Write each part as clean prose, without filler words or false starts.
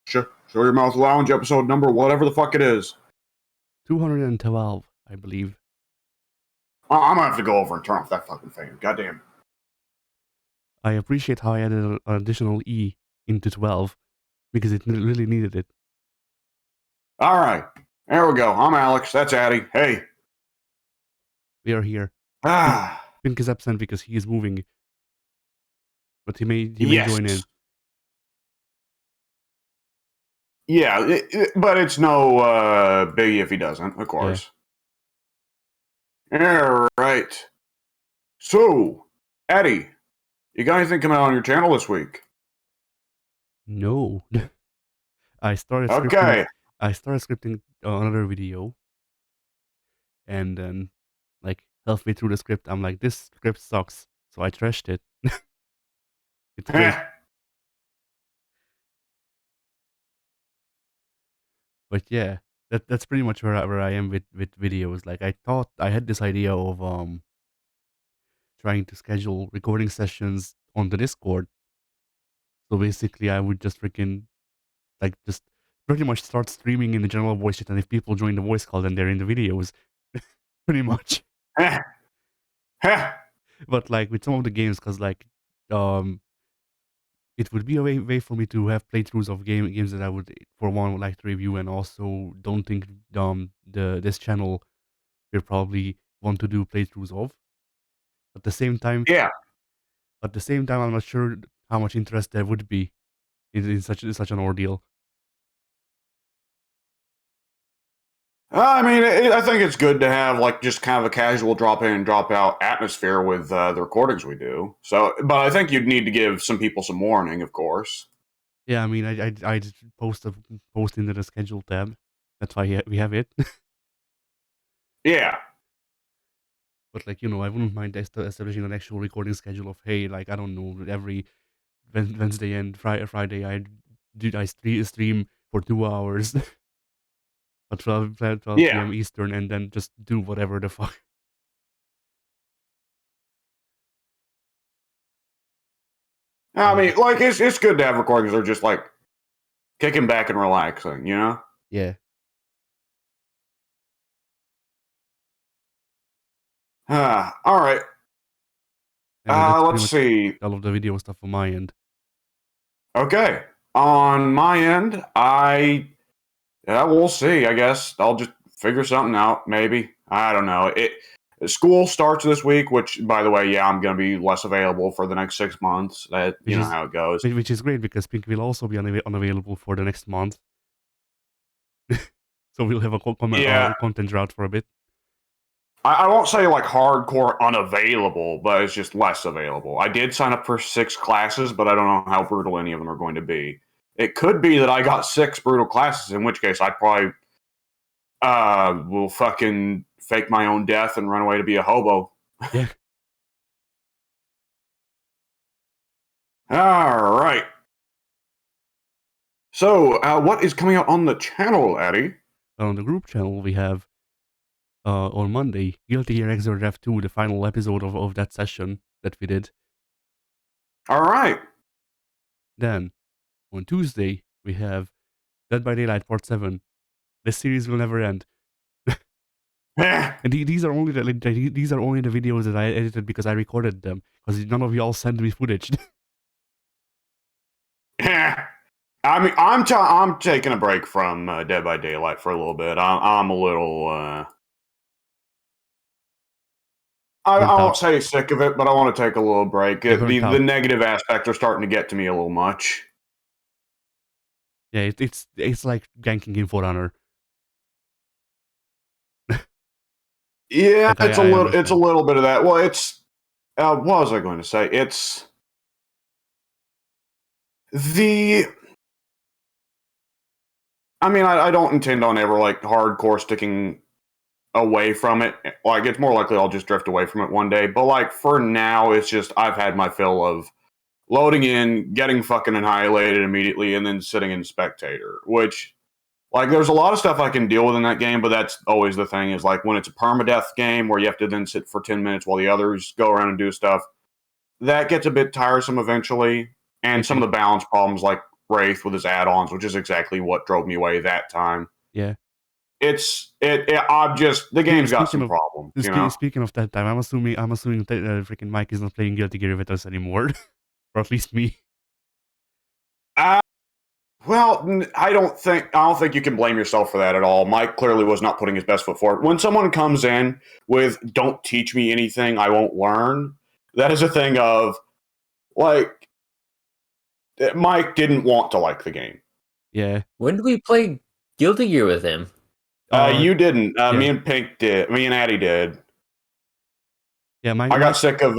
Show Your Mouth Lounge episode number, whatever the fuck it is. 212, I believe. I'm gonna have to go over and turn off that fucking thing. Goddamn. I appreciate how I added an additional E into 12, because it really needed it. Alright. There we go. I'm Alex. That's Addy. Hey. We are here. Pink is absent because he is moving. But he may join in. Yeah, but it's no biggie if he doesn't, of course. Yeah. Alright. So, Addy, you got anything coming out on your channel this week? No. I started scripting another video. And then, like, halfway through the script, I'm like, this script sucks. So I trashed it. It's great. But yeah, that's pretty much where I am with videos. Like, I thought I had this idea of trying to schedule recording sessions on the Discord. So basically, I would just freaking just pretty much start streaming in the general voice chat, and if people join the voice call, then they're in the videos. Pretty much. But like with some of the games, because like it would be a way for me to have playthroughs of games that I would, for one, would like to review, and also don't think this channel will probably want to do playthroughs of. At the same time, I'm not sure how much interest there would be in such an ordeal. I mean, I think it's good to have like just kind of a casual drop in and drop out atmosphere with the recordings we do. So, but I think you'd need to give some people some warning, of course. Yeah, I mean, I post into the schedule tab. That's why we have it. Yeah. But like, I wouldn't mind establishing an actual recording schedule of, hey, like, I don't know, every Wednesday and Friday I stream for 2 hours at 12 p.m. Eastern, and then just do whatever the fuck. I mean, like, it's good to have recordings that are just like kicking back and relaxing, you know? Yeah. All right. Let's see. All of the video stuff on my end. Okay. On my end, we'll see, I guess. I'll just figure something out, maybe. I don't know. School starts this week, which, by the way, I'm going to be less available for the next 6 months. You know how it goes. Which is great, because Pink will also be unavailable for the next month. So we'll have a content drought for a bit. I won't say like hardcore unavailable, but it's just less available. I did sign up for 6 classes, but I don't know how brutal any of them are going to be. It could be that I got 6 brutal classes, in which case I probably will fucking fake my own death and run away to be a hobo. Yeah. All right. So, what is coming out on the channel, Addy? On the group channel, we have on Monday, Guilty Gear Xrd F2, the final episode of that session that we did. All right. Then, on Tuesday, we have Dead by Daylight Part 7. This series will never end. And these are only the videos that I edited because I recorded them, because none of y'all sent me footage. I mean, I'm taking a break from Dead by Daylight for a little bit. I'm a little. I won't say sick of it, but I want to take a little break. The negative aspects are starting to get to me a little much. Yeah, it's like ganking in For Honor. Yeah, it's a little bit of that. Well, it's what was I going to say? It's I mean, I don't intend on ever like hardcore sticking away from it. Like, it's more likely I'll just drift away from it one day. But like for now, it's just I've had my fill of loading in, getting fucking annihilated immediately, and then sitting in spectator. Which, like, there's a lot of stuff I can deal with in that game, but that's always the thing, is like when it's a permadeath game where you have to then sit for 10 minutes while the others go around and do stuff, that gets a bit tiresome eventually. And some of the balance problems, like Wraith with his add-ons, which is exactly what drove me away that time. Yeah. I'm just the game's got Speaking some of problems, you know. speaking of that time, I'm assuming that freaking Mike is not playing Guilty Gear with us anymore, or at least me. Uh, well, I don't think you can blame yourself for that at all. Mike clearly was not putting his best foot forward. When someone comes in with "Don't teach me anything, I won't learn," that is a thing of like Mike didn't want to like the game. Yeah. When did we play Guilty Gear with him? You didn't. Yeah. Me and Pink did. Me and Addie did. Yeah, I got sick of.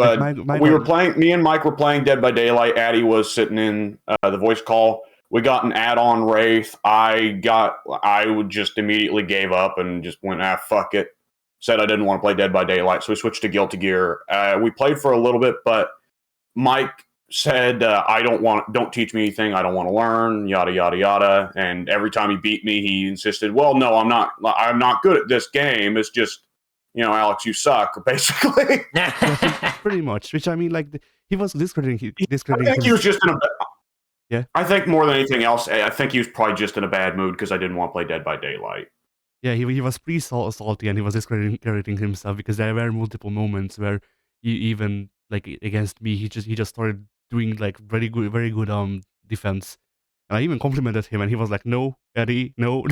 We were playing. Me and Mike were playing Dead by Daylight. Addie was sitting in the voice call. We got an add-on Wraith. I would just immediately gave up and just went, fuck it. Said I didn't want to play Dead by Daylight, so we switched to Guilty Gear. We played for a little bit, but Mike said, don't teach me anything. I don't want to learn, yada, yada, yada. And every time he beat me, he insisted, well, no, I'm not good at this game. It's just, Alex, you suck, basically. Pretty much. Which I mean, like, he was discrediting. I think he was just in a. Yeah. I think more than anything else, I think he was probably just in a bad mood because I didn't want to play Dead by Daylight. Yeah, he was pretty salty, and he was discrediting himself because there were multiple moments where even like against me, he just started doing like very good defense, and I even complimented him, and he was like, "No, Eddie, no."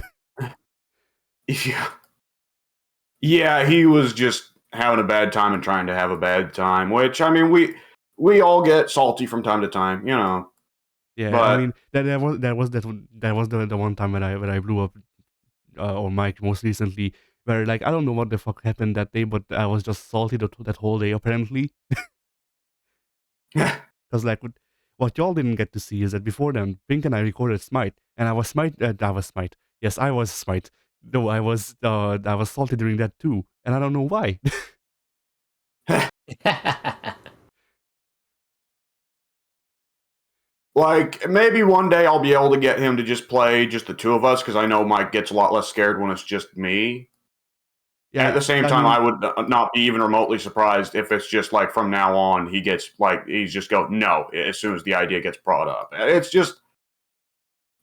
Yeah, he was just having a bad time and trying to have a bad time. Which I mean, we all get salty from time to time, Yeah, but, I mean that was the one time when I blew up on Mike most recently, where like I don't know what the fuck happened that day, but I was just salty that whole day apparently. Because like what y'all didn't get to see is that before then, Pink and I recorded Smite, and I was Smite. Yes, I was Smite. Though I was salty during that too, and I don't know why. like maybe one day I'll be able to get him to just play just the two of us because I know Mike gets a lot less scared when it's just me. Yeah, at the same time, I would not be even remotely surprised if it's just like from now on he's just go no as soon as the idea gets brought up. It's just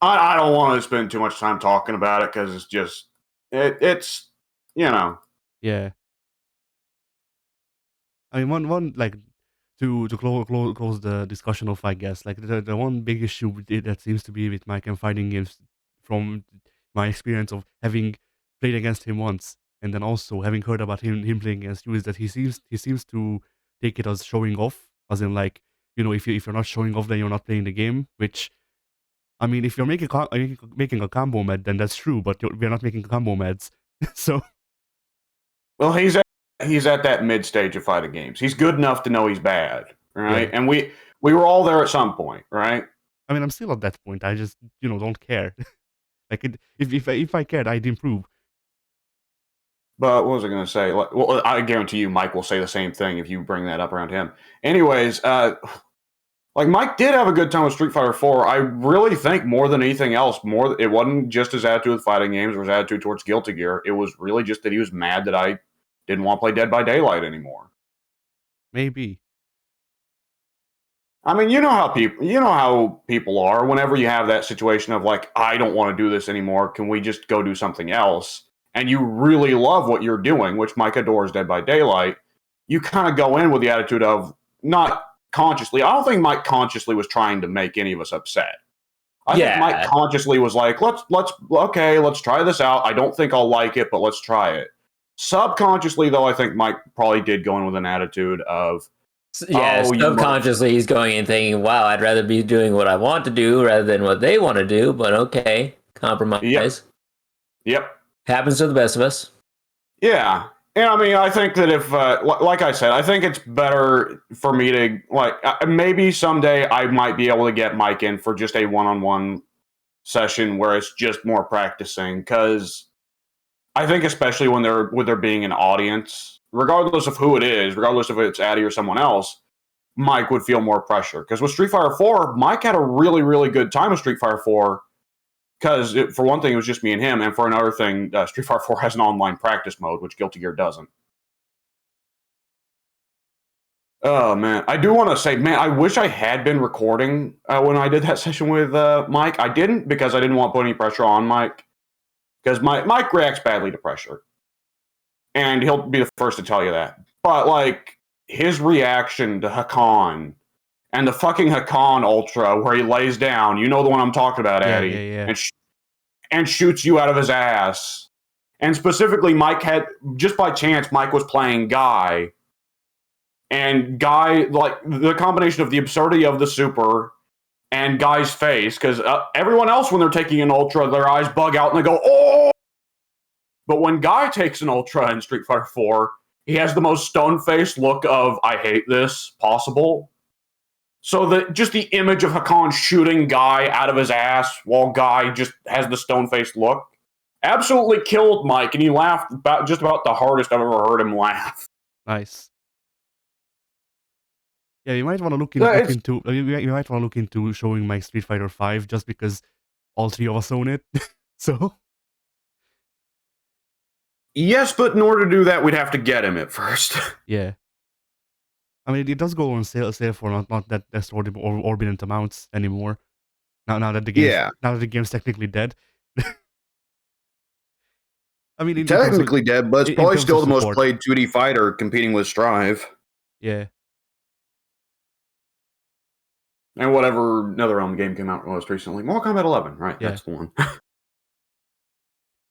I don't want to spend too much time talking about it because it's just it's. Yeah. I mean, one like to close the discussion off, I guess. Like the one big issue that seems to be with Mike and fighting games, from my experience of having played against him once, and then also having heard about him playing against you, is that he seems to take it as showing off, as in like, if you're not showing off, then you're not playing the game. Which, I mean, if you're making a combo med, then that's true, but we're not making combo meds, so. Well, he's at that mid stage of fighting games. He's good enough to know he's bad, right? Yeah. And we were all there at some point, right? I mean, I'm still at that point. I just, don't care. Like, if I cared, I'd improve. But what was I going to say? Well, I guarantee you, Mike will say the same thing if you bring that up around him. Anyways, like Mike did have a good time with Street Fighter 4. I really think more than anything else, it wasn't just his attitude with fighting games or his attitude towards Guilty Gear. It was really just that he was mad that I didn't want to play Dead by Daylight anymore. Maybe. I mean, you know how people are. Whenever you have that situation of like, I don't want to do this anymore. Can we just go do something else? And you really love what you're doing, which Mike adores Dead by Daylight. You kind of go in with the attitude of not consciously. I don't think Mike consciously was trying to make any of us upset. I think Mike consciously was like, let's try this out. I don't think I'll like it, but let's try it. Subconsciously, though, I think Mike probably did go in with an attitude of, subconsciously he's going in thinking, wow, I'd rather be doing what I want to do rather than what they want to do, but okay, compromise. Yep. Happens to the best of us. Yeah. And I mean, I think that if, like I said, I think it's better for me to, maybe someday I might be able to get Mike in for just a one-on-one session where it's just more practicing. Because I think especially when there being an audience, regardless of who it is, regardless if it's Addy or someone else, Mike would feel more pressure. Because with Street Fighter 4, Mike had a really, really good time with Street Fighter 4. Because for one thing, it was just me and him, and for another thing, Street Fighter 4 has an online practice mode, which Guilty Gear doesn't. Oh man, I do want to say, man, I wish I had been recording when I did that session with Mike. I didn't because I didn't want to put any pressure on Mike because Mike reacts badly to pressure, and he'll be the first to tell you that. But like his reaction to Hakan and the fucking Hakan Ultra, where he lays down, you know the one I'm talking about, Addy, Yeah. and shoots you out of his ass. And specifically, Mike had just by chance, Mike was playing Guy. And Guy, like the combination of the absurdity of the super and Guy's face, because everyone else, when they're taking an Ultra, their eyes bug out and they go, oh! But when Guy takes an Ultra in Street Fighter 4, he has the most stone-faced look of, I hate this, possible. So just the image of Hakan shooting Guy out of his ass while Guy just has the stone-faced look absolutely killed Mike, and he laughed just about the hardest I've ever heard him laugh. Nice. Yeah, you might want to look into. You might want to look into showing my Street Fighter 5 just because all three of us own it. So. Yes, but in order to do that, we'd have to get him at first. Yeah. I mean, it does go on sale for not that exorbitant amounts anymore. Now that the game's technically dead. I mean, technically dead, but it's probably still the most played 2D fighter, competing with Strive. Yeah. And whatever NetherRealm game came out most recently. Mortal Kombat 11, right? Yeah. That's the one.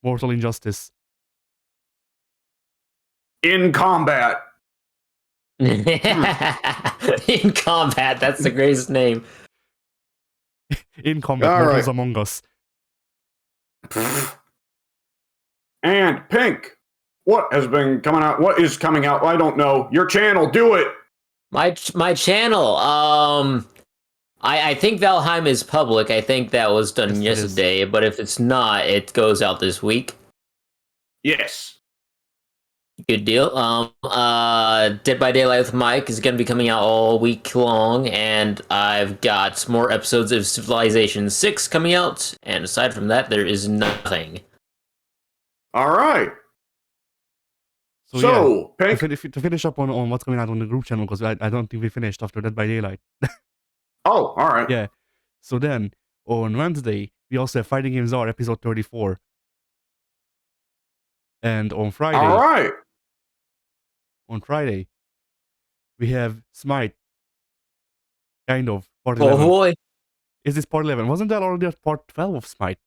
Mortal Injustice. In combat. In combat, that's the greatest name. In combat, Mortals Among Us. And Pink, what has been coming out? What is coming out? I don't know. Your channel, do it. My channel. I think Valheim is public. I think that was done yesterday, but if it's not, it goes out this week. Yes. Good deal. Dead by Daylight with Mike is going to be coming out all week long, and I've got more episodes of Civilization 6 coming out, and aside from that, there is nothing. All right. So Pink, to finish up on what's coming out on the group channel, because I don't think we finished after Dead by Daylight. Oh, all right. Yeah. So then, on Wednesday, we also have Fighting Games R episode 34. And on Friday... All right. On Friday, we have Smite. Kind of. Part 11. Oh boy. Is this part 11? Wasn't that already part 12 of Smite?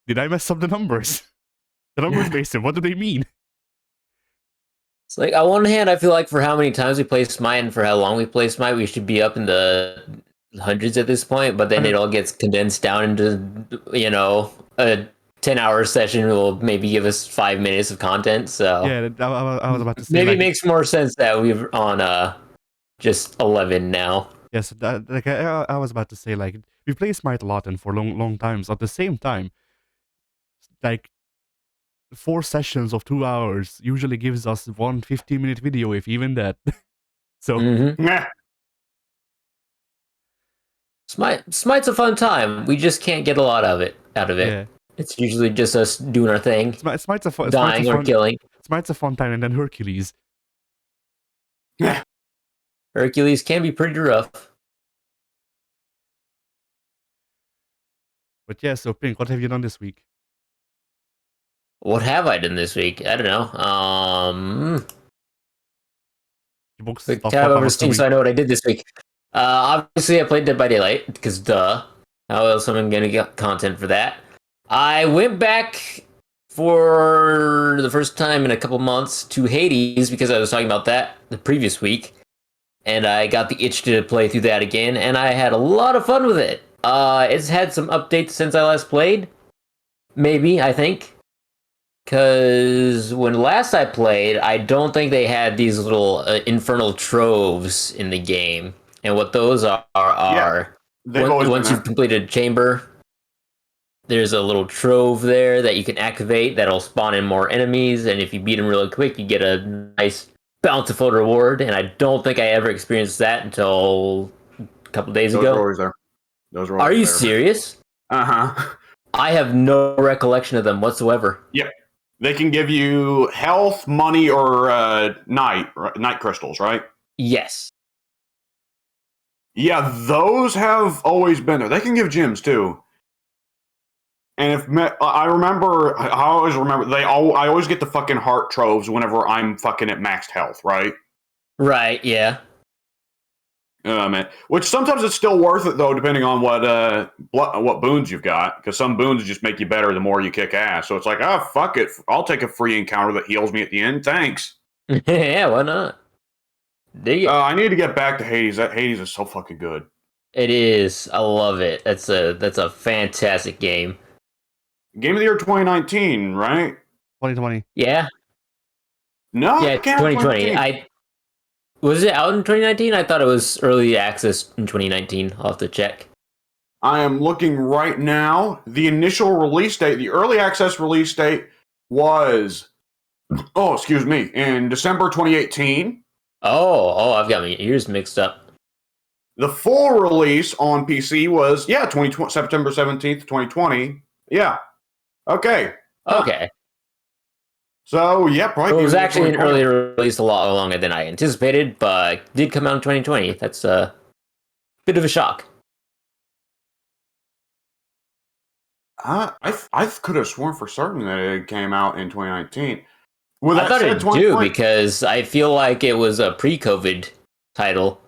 Did I mess up the numbers? The numbers, Mason, what do they mean? It's like, on one hand, I feel like for how many times we play Smite and for how long we play Smite, we should be up in the hundreds at this point, but then it all gets condensed down into, a 10-hour session will maybe give us 5 minutes of content, so... Yeah, I was about to say... Maybe it makes more sense that we're on just 11 now. Yes, I was about to say, like, we play Smite a lot and for long times. At the same time, like, 4 sessions of 2 hours usually gives us one 15-minute video, if even that. So... Mm-hmm. Smite's a fun time. We just can't get a lot of it out of it. Yeah. It's usually just us doing our thing. Smite's a fun, dying or killing. Smite's a fun time, and then Hercules. Yeah. Hercules can be pretty rough. But yeah, so Pink, what have you done this week? What have I done this week? I don't know. Tab over Steam, so I know what I did this week. Obviously, I played Dead by Daylight, because duh. How else am I going to get content for that? I went back for the first time in a couple months to Hades, because I was talking about that the previous week. And I got the itch to play through that again, and I had a lot of fun with it. It's had some updates since I last played. Maybe, I think. Because when last I played, I don't think they had these little infernal troves in the game. And what those are once you've completed a chamber, there's a little trove there that you can activate that'll spawn in more enemies. And if you beat them really quick, you get a nice bountiful reward. And I don't think I ever experienced that until a couple days ago. Those are always there. Those are always Are you there. serious? Uh-huh. I have no recollection of them whatsoever. Yep. They can give you health, money, or night crystals, right? Yes. Yeah, those have always been there. They can give gems too. And I always remember I always get the fucking heart troves whenever I'm fucking at maxed health, right? Right, yeah. Man. Which sometimes it's still worth it though, depending on what boons you've got. Because some boons just make you better the more you kick ass. So it's like, oh fuck it, I'll take a free encounter that heals me at the end. Thanks. Yeah, why not? Dig it. I need to get back to Hades. That Hades is so fucking good. It is. I love it. That's a fantastic game. Game of the year 2019, right? 2020. Yeah. No, Yeah, it can't have 2020. Was it out in 2019? I thought it was early access in 2019. I'll have to check. I am looking right now. The initial release date, the early access release date was, in December 2018. I've got my ears mixed up. The full release on PC was, September 17th, 2020. Yeah. Okay. Okay. So, yeah, probably. It was actually an early release a lot longer than I anticipated, but it did come out in 2020. That's a bit of a shock. I could have sworn for certain that it came out in 2019. I thought it do because I feel like it was a pre-COVID title.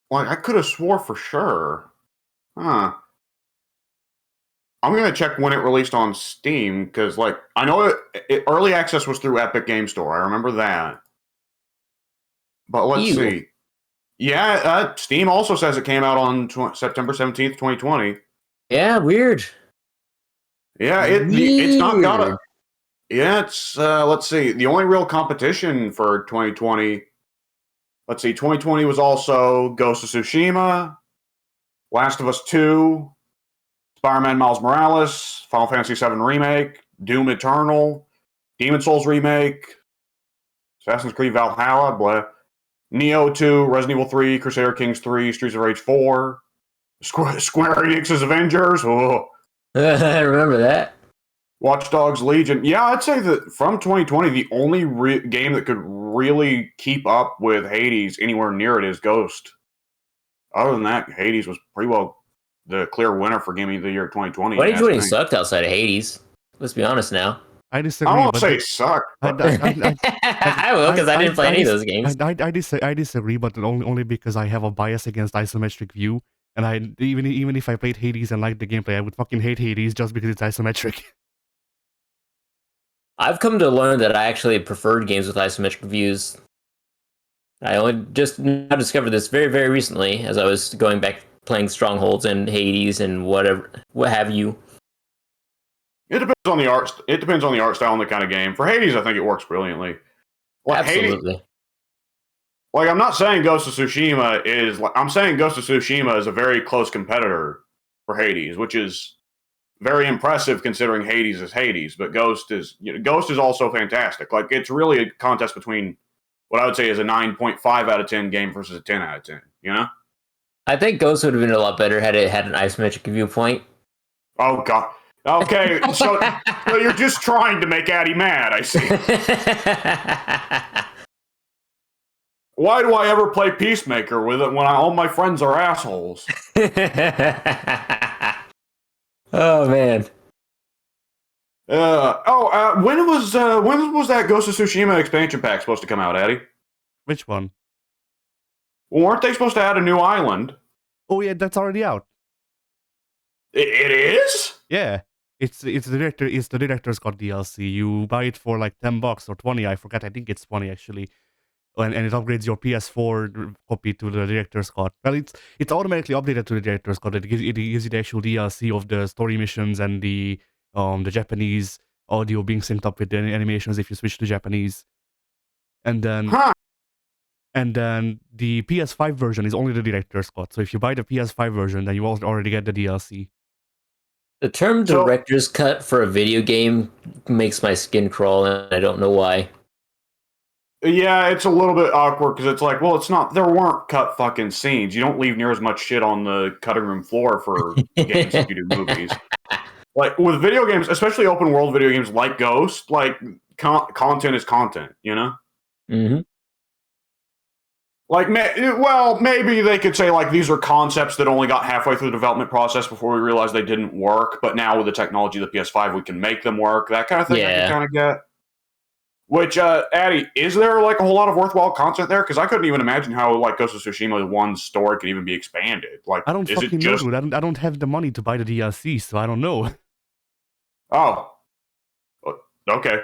Like, I could have swore for sure. Huh. I'm going to check when it released on Steam, because, like, I know early access was through Epic Game Store. I remember that. But let's see. Yeah, Steam also says it came out on September 17th, 2020. Yeah, weird. Yeah, it's not got a... Yeah, it's, let's see. The only real competition for 2020... Let's see, 2020 was also Ghost of Tsushima, Last of Us 2, Spider-Man Miles Morales, Final Fantasy VII Remake, Doom Eternal, Demon Souls Remake, Assassin's Creed Valhalla, blah, Neo 2, Resident Evil 3, Crusader Kings 3, Streets of Rage 4, Square Enix's Avengers, I remember that. Watch Dogs Legion. Yeah, I'd say that from 2020, the only game that could really keep up with Hades anywhere near it is Ghost. Other than that, Hades was pretty well the clear winner for Game of the Year 2020. 2020 sucked outside of Hades. Let's be honest now. I disagree. I won't say suck. I will, because I didn't play any of those games. I disagree, but only because I have a bias against isometric view. And even if I played Hades and liked the gameplay, I would fucking hate Hades just because it's isometric. I've come to learn that I actually preferred games with isometric views. I only just now discovered this very, very recently as I was going back playing Strongholds and Hades and what have you. It depends on the art. It depends on the art style and the kind of game. For Hades, I think it works brilliantly. Like Absolutely. Hades, like, I'm not saying Ghost of Tsushima is. I'm saying Ghost of Tsushima is a very close competitor for Hades, which is very impressive considering Hades is Hades. But Ghost is also fantastic. Like, it's really a contest between what I would say is a 9.5 out of 10 game versus a 10 out of 10. You know? I think Ghost would have been a lot better had it had an isometric viewpoint. Oh God. Okay, so you're just trying to make Addy mad, I see. Why do I ever play Peacemaker with it when all my friends are assholes? Oh man. When was that Ghost of Tsushima expansion pack supposed to come out, Addy? Which one? Well, weren't they supposed to add a new island? Oh yeah, that's already out. It is? Yeah. It's the director's got DLC. You buy it for like $10 or 20, I forget. I think it's 20 actually. And it upgrades your PS4 copy to the director's cut. Well, it's automatically updated to the director's cut. It gives you the actual DLC of the story missions and the Japanese audio being synced up with the animations if you switch to Japanese. And then the PS5 version is only the director's cut. So if you buy the PS5 version, then you already get the DLC. The term director's cut for a video game makes my skin crawl, and I don't know why. Yeah, it's a little bit awkward because it's like, well, it's not. There weren't cut fucking scenes. You don't leave near as much shit on the cutting room floor for games as you do movies. Like with video games, especially open world video games like Ghost, like content is content. You know. Mm-hmm. Like, maybe they could say, like, these are concepts that only got halfway through the development process before we realized they didn't work, but now with the technology of the PS5, we can make them work. That kind of thing I can kind of get. Which, Addy, is there, like, a whole lot of worthwhile content there? Because I couldn't even imagine how, like, Ghost of Tsushima 1's story could even be expanded. Like, I don't fucking know, dude. I don't have the money to buy the DLC, so I don't know. Oh. Okay.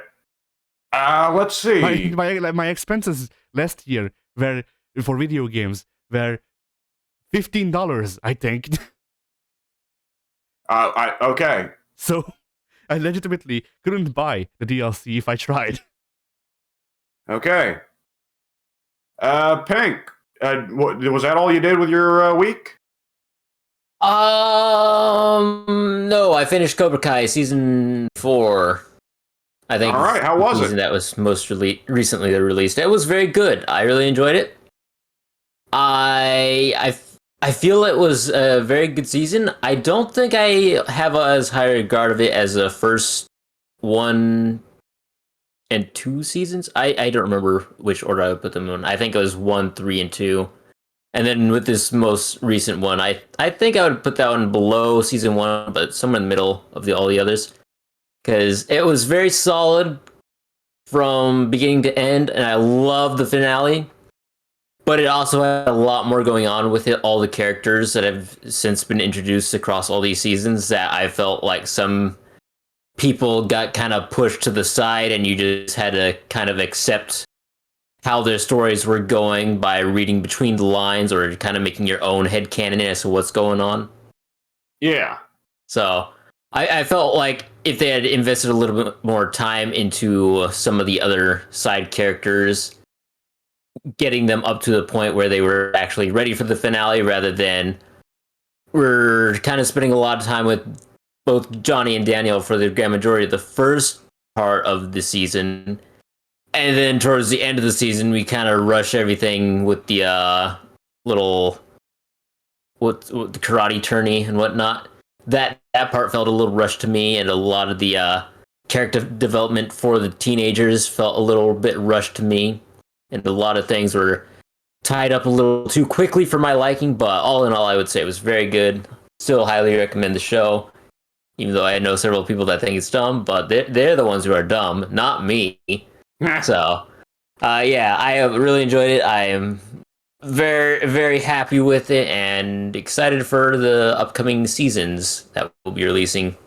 Let's see. My expenses last year were for video games were $15, I think. Okay. So I legitimately couldn't buy the DLC if I tried. Okay. Pink. Was that all you did with your week? No, I finished Cobra Kai season 4. I think. All right, how was it? That was most recently released. It was very good. I really enjoyed it. I feel it was a very good season. I don't think I have as high regard of it as the first 1 and 2 seasons. I don't remember which order I would put them in. I think it was 1, 3, and 2. And then with this most recent one, I think I would put that one below season 1, but somewhere in the middle of all the others. Because it was very solid from beginning to end, and I love the finale. But it also had a lot more going on with it. All the characters that have since been introduced across all these seasons that I felt like some people got kind of pushed to the side, and you just had to kind of accept how their stories were going by reading between the lines or kind of making your own headcanon as to what's going on. Yeah. So I felt like if they had invested a little bit more time into some of the other side characters, getting them up to the point where they were actually ready for the finale rather than we're kind of spending a lot of time with both Johnny and Daniel for the grand majority of the first part of the season. And then towards the end of the season, we kind of rush everything with the little with the karate tourney and whatnot. That part felt a little rushed to me, and a lot of the character development for the teenagers felt a little bit rushed to me, and a lot of things were tied up a little too quickly for my liking. But all in all, I would say it was very good. Still highly recommend the show, even though I know several people that think it's dumb, but they're the ones who are dumb, not me. So, yeah, I have really enjoyed it. I am very, very happy with it and excited for the upcoming seasons that will be releasing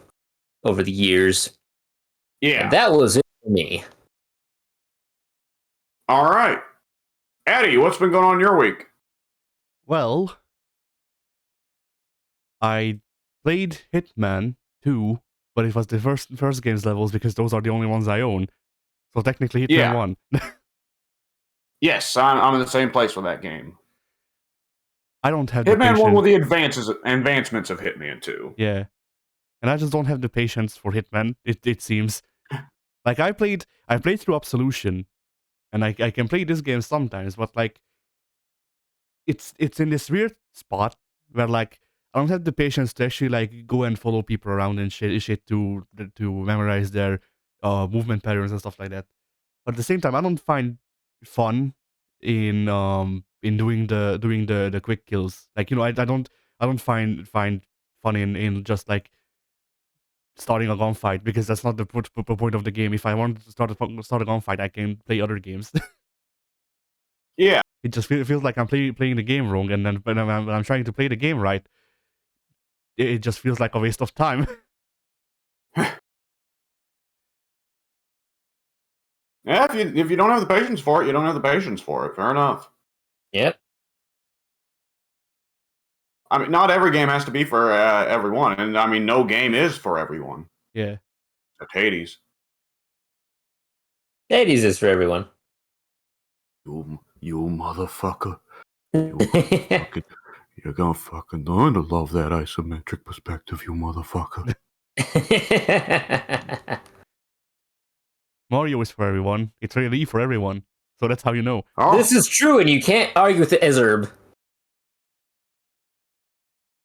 over the years. Yeah. And that was it for me. All right. Addy, what's been going on in your week? Well, I played Hitman 2, but it was the first game's levels because those are the only ones I own. So technically Hitman 1. Yes, I'm in the same place with that game. I don't have Hitman the patience. 1 with the advancements of Hitman 2. Yeah. And I just don't have the patience for Hitman, it seems. Like, I played through Absolution, and I can play this game sometimes, but, like, it's in this weird spot where, like, I don't have the patience to actually, like, go and follow people around and shit to memorize their movement patterns and stuff like that. But at the same time, I don't find fun in doing the quick kills. Like, you know, I don't find fun in just like starting a gunfight, because that's not the point of the game. If I want to start a gunfight, I can play other games. Yeah. It just feels like I'm playing the game wrong, and then when I'm trying to play the game right, it just feels like a waste of time. Yeah, if you don't have the patience for it, you don't have the patience for it. Fair enough. Yep. I mean, not every game has to be for everyone, and I mean, no game is for everyone. Yeah. Except Hades. Hades is for everyone. You motherfucker. You're gonna fucking learn to love that isometric perspective, you motherfucker. Mario is for everyone. It's really for everyone. So that's how you know. Oh. This is true, and you can't argue with the Ezerb.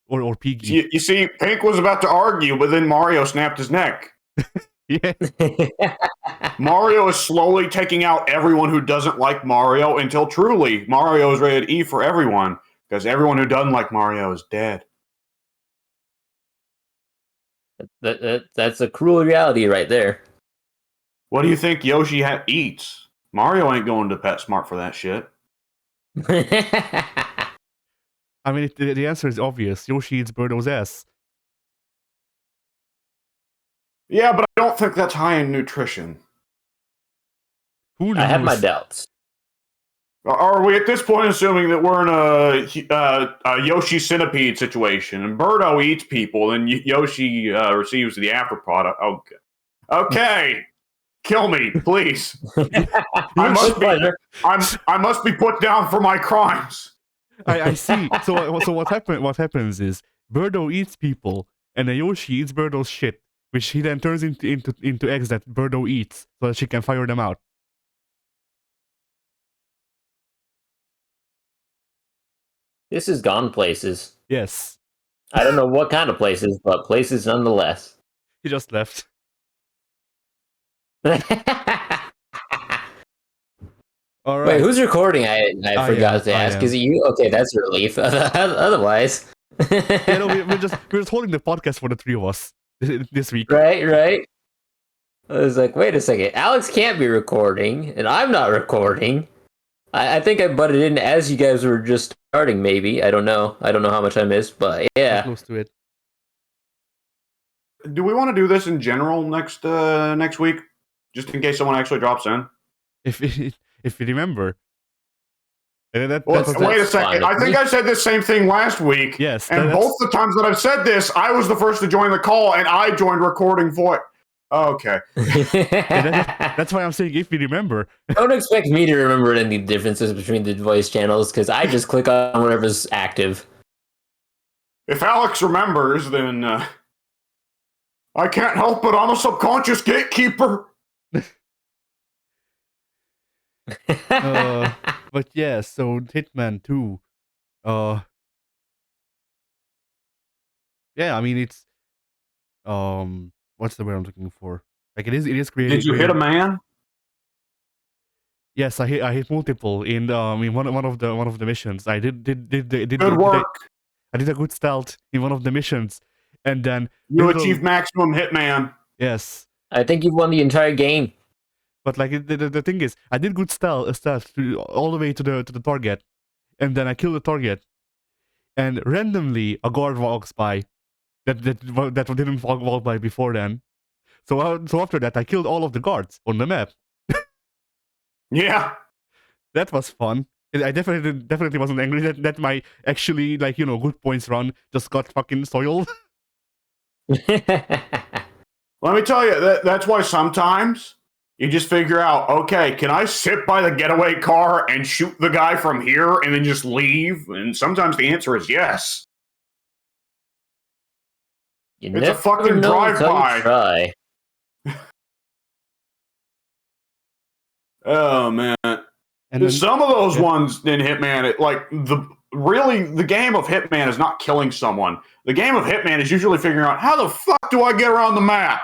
Or Piggy. You see, Pink was about to argue, but then Mario snapped his neck. Yeah. Mario is slowly taking out everyone who doesn't like Mario until truly Mario is rated E for everyone, because everyone who doesn't like Mario is dead. That's a cruel reality right there. What do you think Yoshi eats? Mario ain't going to PetSmart for that shit. I mean, the answer is obvious. Yoshi eats Birdo's ass. Yeah, but I don't think that's high in nutrition. Who knows? I have my doubts. Are we at this point assuming that we're in a Yoshi Centipede situation and Birdo eats people and Yoshi receives the after product? Okay. Okay. Kill me, please. I must be put down for my crimes. I see. So what happens is Birdo eats people, and then Yoshi eats Birdo's shit, which he then turns into eggs that Birdo eats, so that she can fire them out. This has gone places. Yes. I don't know what kind of places, but places nonetheless. He just left. All right. Wait, who's recording? I forgot to ask. am. Is it you? Okay, that's a relief. Otherwise, Yeah, no, we're just holding the podcast for the three of us this week. right. I was like, wait a second. Alex can't be recording, and I'm not recording. I think I butted in as you guys were just starting. Maybe I don't know. I don't know how much I missed, but yeah. Close to it. Do we want to do this in general next week, just in case someone actually drops in? If you remember. Wait a second. I think I said the same thing last week. Yes. And both the times that I've said this, I was the first to join the call, and I joined recording voice. Okay. That's why I'm saying if you remember. Don't expect me to remember any differences between the voice channels, because I just click on whatever's active. If Alex remembers, then I can't help it. I'm a subconscious gatekeeper. But yeah, so Hitman 2. Yeah, I mean it's what's the word I'm looking for? Like it is creative. Did you hit a man? Yes, I hit multiple in one of the missions. I did Good work. I did a good stealth in one of the missions, and then you achieved maximum hitman. Yes, I think you've won the entire game. But like the thing is, I did good stealth all the way to the target, and then I kill the target, and randomly a guard walks by, that didn't walk by before then. So after that, I killed all of the guards on the map. Yeah, that was fun. I definitely wasn't angry that my actually good points run just got fucking soiled. Let me tell you, that's why sometimes you just figure out, okay, can I sit by the getaway car and shoot the guy from here and then just leave? And sometimes the answer is yes. It's a fucking drive-by. Oh, man. And then, some of those ones in Hitman, the game of Hitman is not killing someone. The game of Hitman is usually figuring out, how the fuck do I get around the map?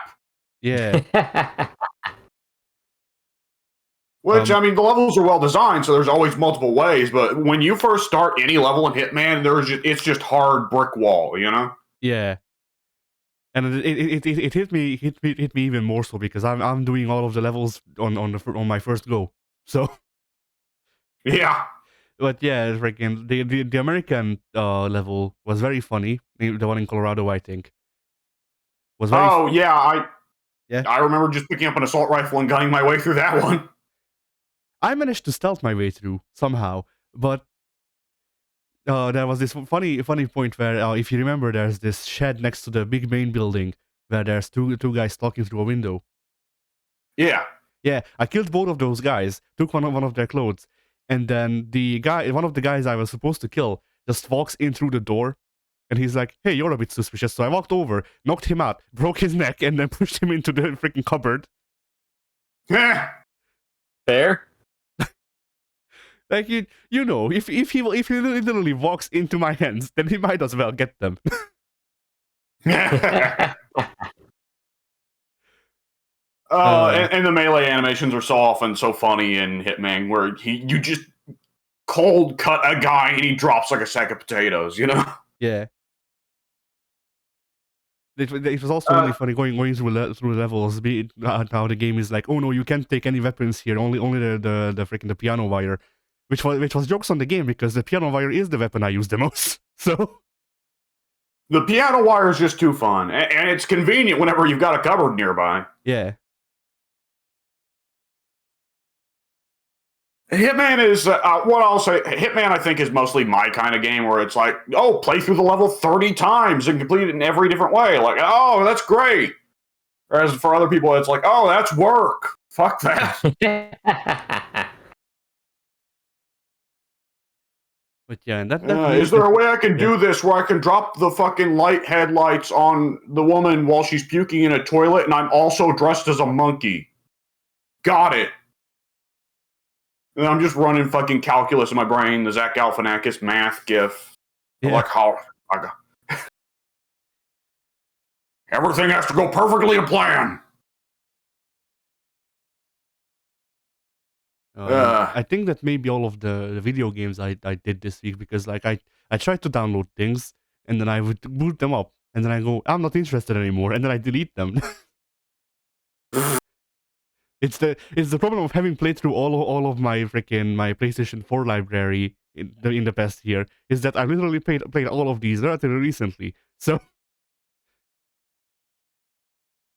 Yeah. Which, I mean, the levels are well designed, so there's always multiple ways, but when you first start any level in Hitman, it's just hard brick wall, you know? Yeah. And it hit me even more so because I'm doing all of the levels on my first go. So yeah. But yeah, freaking the American level was very funny. The one in Colorado, I think, was very. Oh yeah, I remember just picking up an assault rifle and gunning my way through that one. I managed to stealth my way through somehow, but there was this funny point where, if you remember, there's this shed next to the big main building where there's two guys talking through a window. Yeah. Yeah, I killed both of those guys, took one of their clothes, and then one of the guys I was supposed to kill just walks in through the door, and he's like, "Hey, you're a bit suspicious." So I walked over, knocked him out, broke his neck, and then pushed him into the freaking cupboard. Yeah. Fair. Like you know, if he literally walks into my hands, then he might as well get them. And the melee animations are so often so funny in Hitman, where you just cold cut a guy and he drops like a sack of potatoes, you know? Yeah. It was also really funny going through levels. How the game is like, oh no, you can't take any weapons here. Only the freaking the piano wire, which was jokes on the game because the piano wire is the weapon I use the most. So the piano wire is just too fun, and it's convenient whenever you've got a cupboard nearby. Yeah. Hitman is what I'll say. Hitman, I think, is mostly my kind of game where it's like, oh, play through the level 30 times and complete it in every different way. Like, oh, that's great. Whereas for other people, it's like, oh, that's work. Fuck that. But yeah, and is there a way I can do this where I can drop the fucking light headlights on the woman while she's puking in a toilet and I'm also dressed as a monkey? Got it. And I'm just running fucking calculus in my brain, the Zach Galifianakis math gif. Yeah. Like how everything has to go perfectly to plan. I think that maybe all of the video games I did this week, because like I tried to download things and then I would boot them up and then I go, I'm not interested anymore, and then I delete them. It's the problem of having played through all of my PlayStation 4 library in the past year, is that I literally played all of these relatively recently. So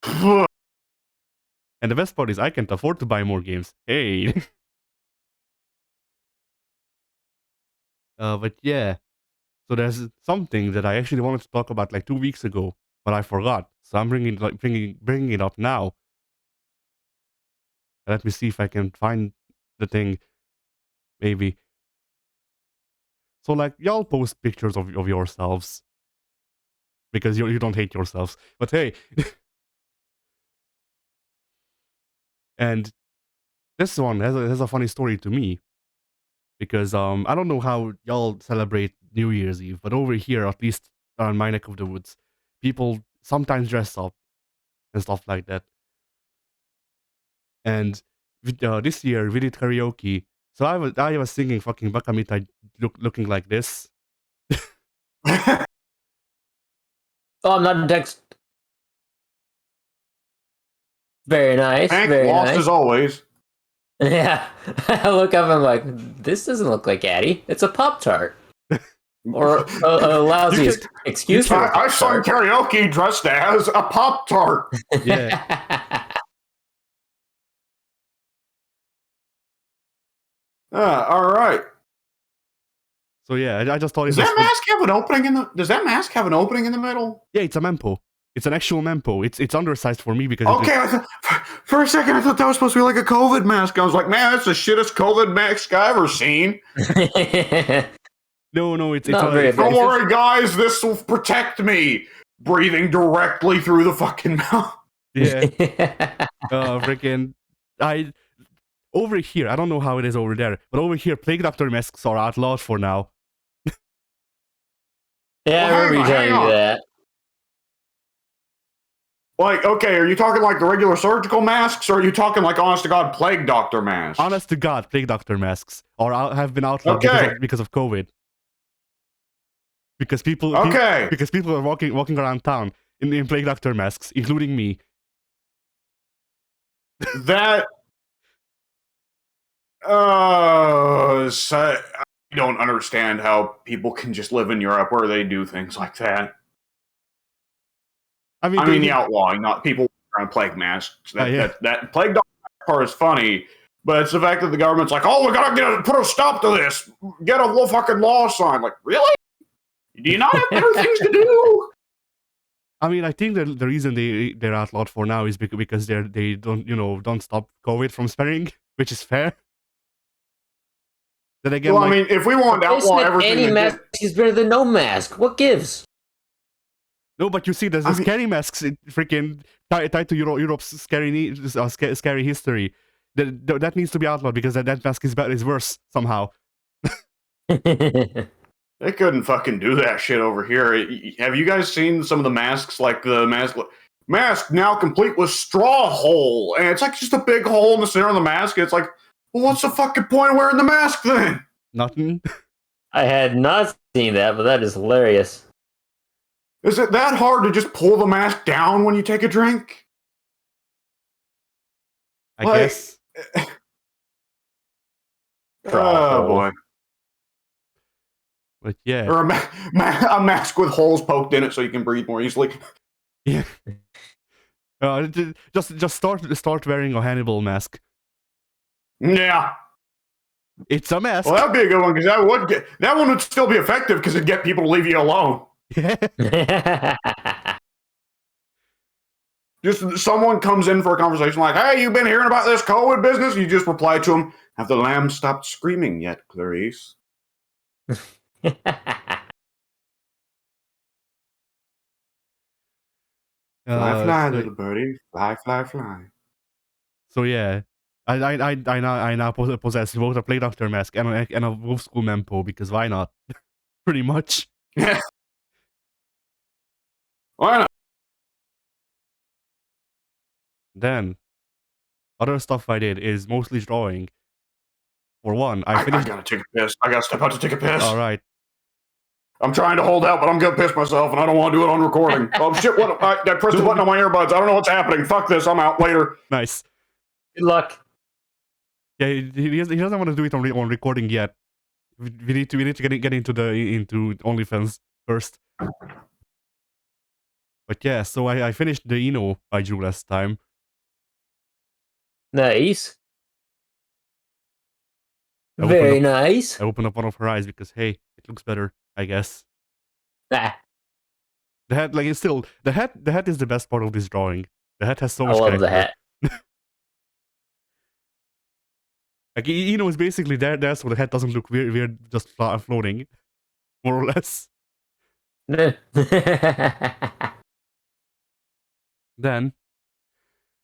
and the best part is I can't afford to buy more games. Hey. But yeah, so there's something that I actually wanted to talk about like 2 weeks ago, but I forgot. So I'm bringing it up now. Let me see if I can find the thing. Maybe. So like, y'all post pictures of yourselves because you don't hate yourselves. But hey, and this one has a funny story to me, because I don't know how y'all celebrate New Year's Eve, but over here, at least around my neck of the woods, people sometimes dress up and stuff like that. And this year we did karaoke, so I was singing fucking Bakamita looking like this. Oh, I'm not in text. Very nice. Hank Very lost nice. as always. Yeah. I look up and I'm like, this doesn't look like Addy. It's a Pop-Tart. Or a lousy excuse for a I sung Pop-Tart. karaoke dressed as a Pop-Tart. Yeah. All right. So yeah, I just thought Does that mask have an opening in the? Does that mask have an opening in the middle? Yeah, it's a mempo. It's an actual mempo. It's undersized for me because okay. For a second, I thought that was supposed to be like a COVID mask. I was like, man, that's the shittest COVID mask I've ever seen. No, it's Not very don't worry, guys. This will protect me. Breathing directly through the fucking mouth. Yeah. Freaking over here, I don't know how it is over there, but over here, Plague Doctor masks are outlawed for now. Yeah, I remember you telling me that. Like, okay, are you talking like the regular surgical masks, or are you talking like honest to God Plague Doctor masks? Honest to God, Plague Doctor masks have been outlawed because of COVID. Because people are walking around town in Plague Doctor masks, including me. That so I don't understand how people can just live in Europe where they do things like that. I mean the outlawing, not people wearing plague masks. That plague doctor part is funny, but it's the fact that the government's like, oh, we gotta put a stop to this. Get a fucking law sign. Like, really? Do you not have better things to do? I mean, I think that the reason they're outlawed for now is because they don't stop COVID from spreading, which is fair. Then again, well, I mean, if we want to outlaw everything, any mask is better than no mask. What gives? No, but you see, there's scary masks freaking tied to Europe's scary history. That needs to be outlawed because that mask is worse somehow. They couldn't fucking do that shit over here. Have you guys seen some of the masks? Like the mask. mask now complete with straw hole. And it's like just a big hole in the center of the mask. It's like, well, what's the fucking point of wearing the mask then? Nothing. I had not seen that, but that is hilarious. Is it that hard to just pull the mask down when you take a drink? I guess. Oh boy. But yeah. Or a mask with holes poked in it so you can breathe more easily. Yeah. Just start wearing a Hannibal mask. Yeah. It's a mask. Well, that'd be a good one because that one would still be effective because it'd get people to leave you alone. Yeah. Just someone comes in for a conversation like, "Hey, you been hearing about this COVID business?" You just reply to them, "Have the lambs stopped screaming yet, Clarice?" Fly, fly, little birdie, fly, fly, fly. So yeah, I now possess both a Plague Doctor mask and a Wolf School Mempo because why not? Pretty much. Yeah. Why not? Then, other stuff I did is mostly drawing. For one, I finished. I gotta take a piss. I gotta step out to take a piss. All right. I'm trying to hold out, but I'm gonna piss myself, and I don't want to do it on recording. Oh shit! What? I pressed the button on my earbuds. I don't know what's happening. Fuck this. I'm out later. Nice. Good luck. Yeah, he doesn't want to do it on recording yet. We need to get into OnlyFans first. But yeah, so I finished the Eno I drew last time. Nice. Very nice. I opened up one of her eyes because hey, it looks better, I guess. Ah. The hat, like, it's still the hat is the best part of this drawing. The hat has so much I love character. the hat. Like, Eno is basically there so the hat doesn't look weird just floating, more or less. Then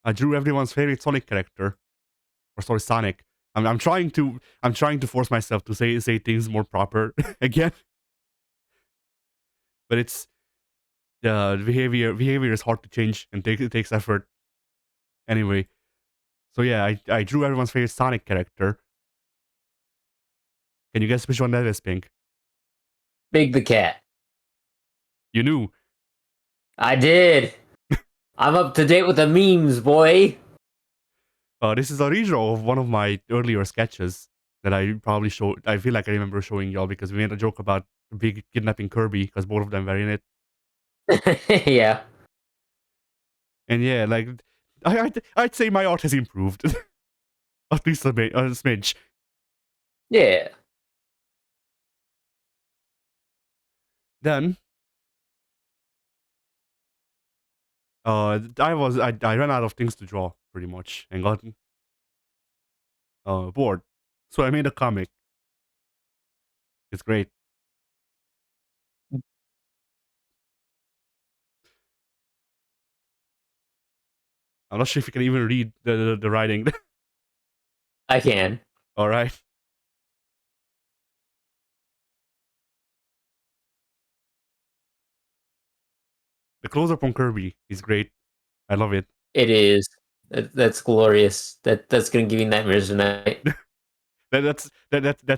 I drew everyone's favorite Sonic character, or sorry, Sonic. I'm trying to force myself to say things more proper again, but it's the behavior is hard to change and it takes effort. Anyway, so yeah, I drew everyone's favorite Sonic character. Can you guess which one that is, Pink? Big the cat. You knew. I did. I'm up to date with the memes, boy. This is a redraw of one of my earlier sketches that I probably showed. I feel like I remember showing y'all because we made a joke about Big kidnapping Kirby because both of them were in it. Yeah. And yeah, like I'd say my art has improved, at least a smidge. Yeah. Then I ran out of things to draw pretty much and got bored, so I made a comic. It's great. I'm not sure if you can even read the writing. I can. All right. The close-up on Kirby is great. I love it. It is. That's glorious. That's gonna give you nightmares tonight. That's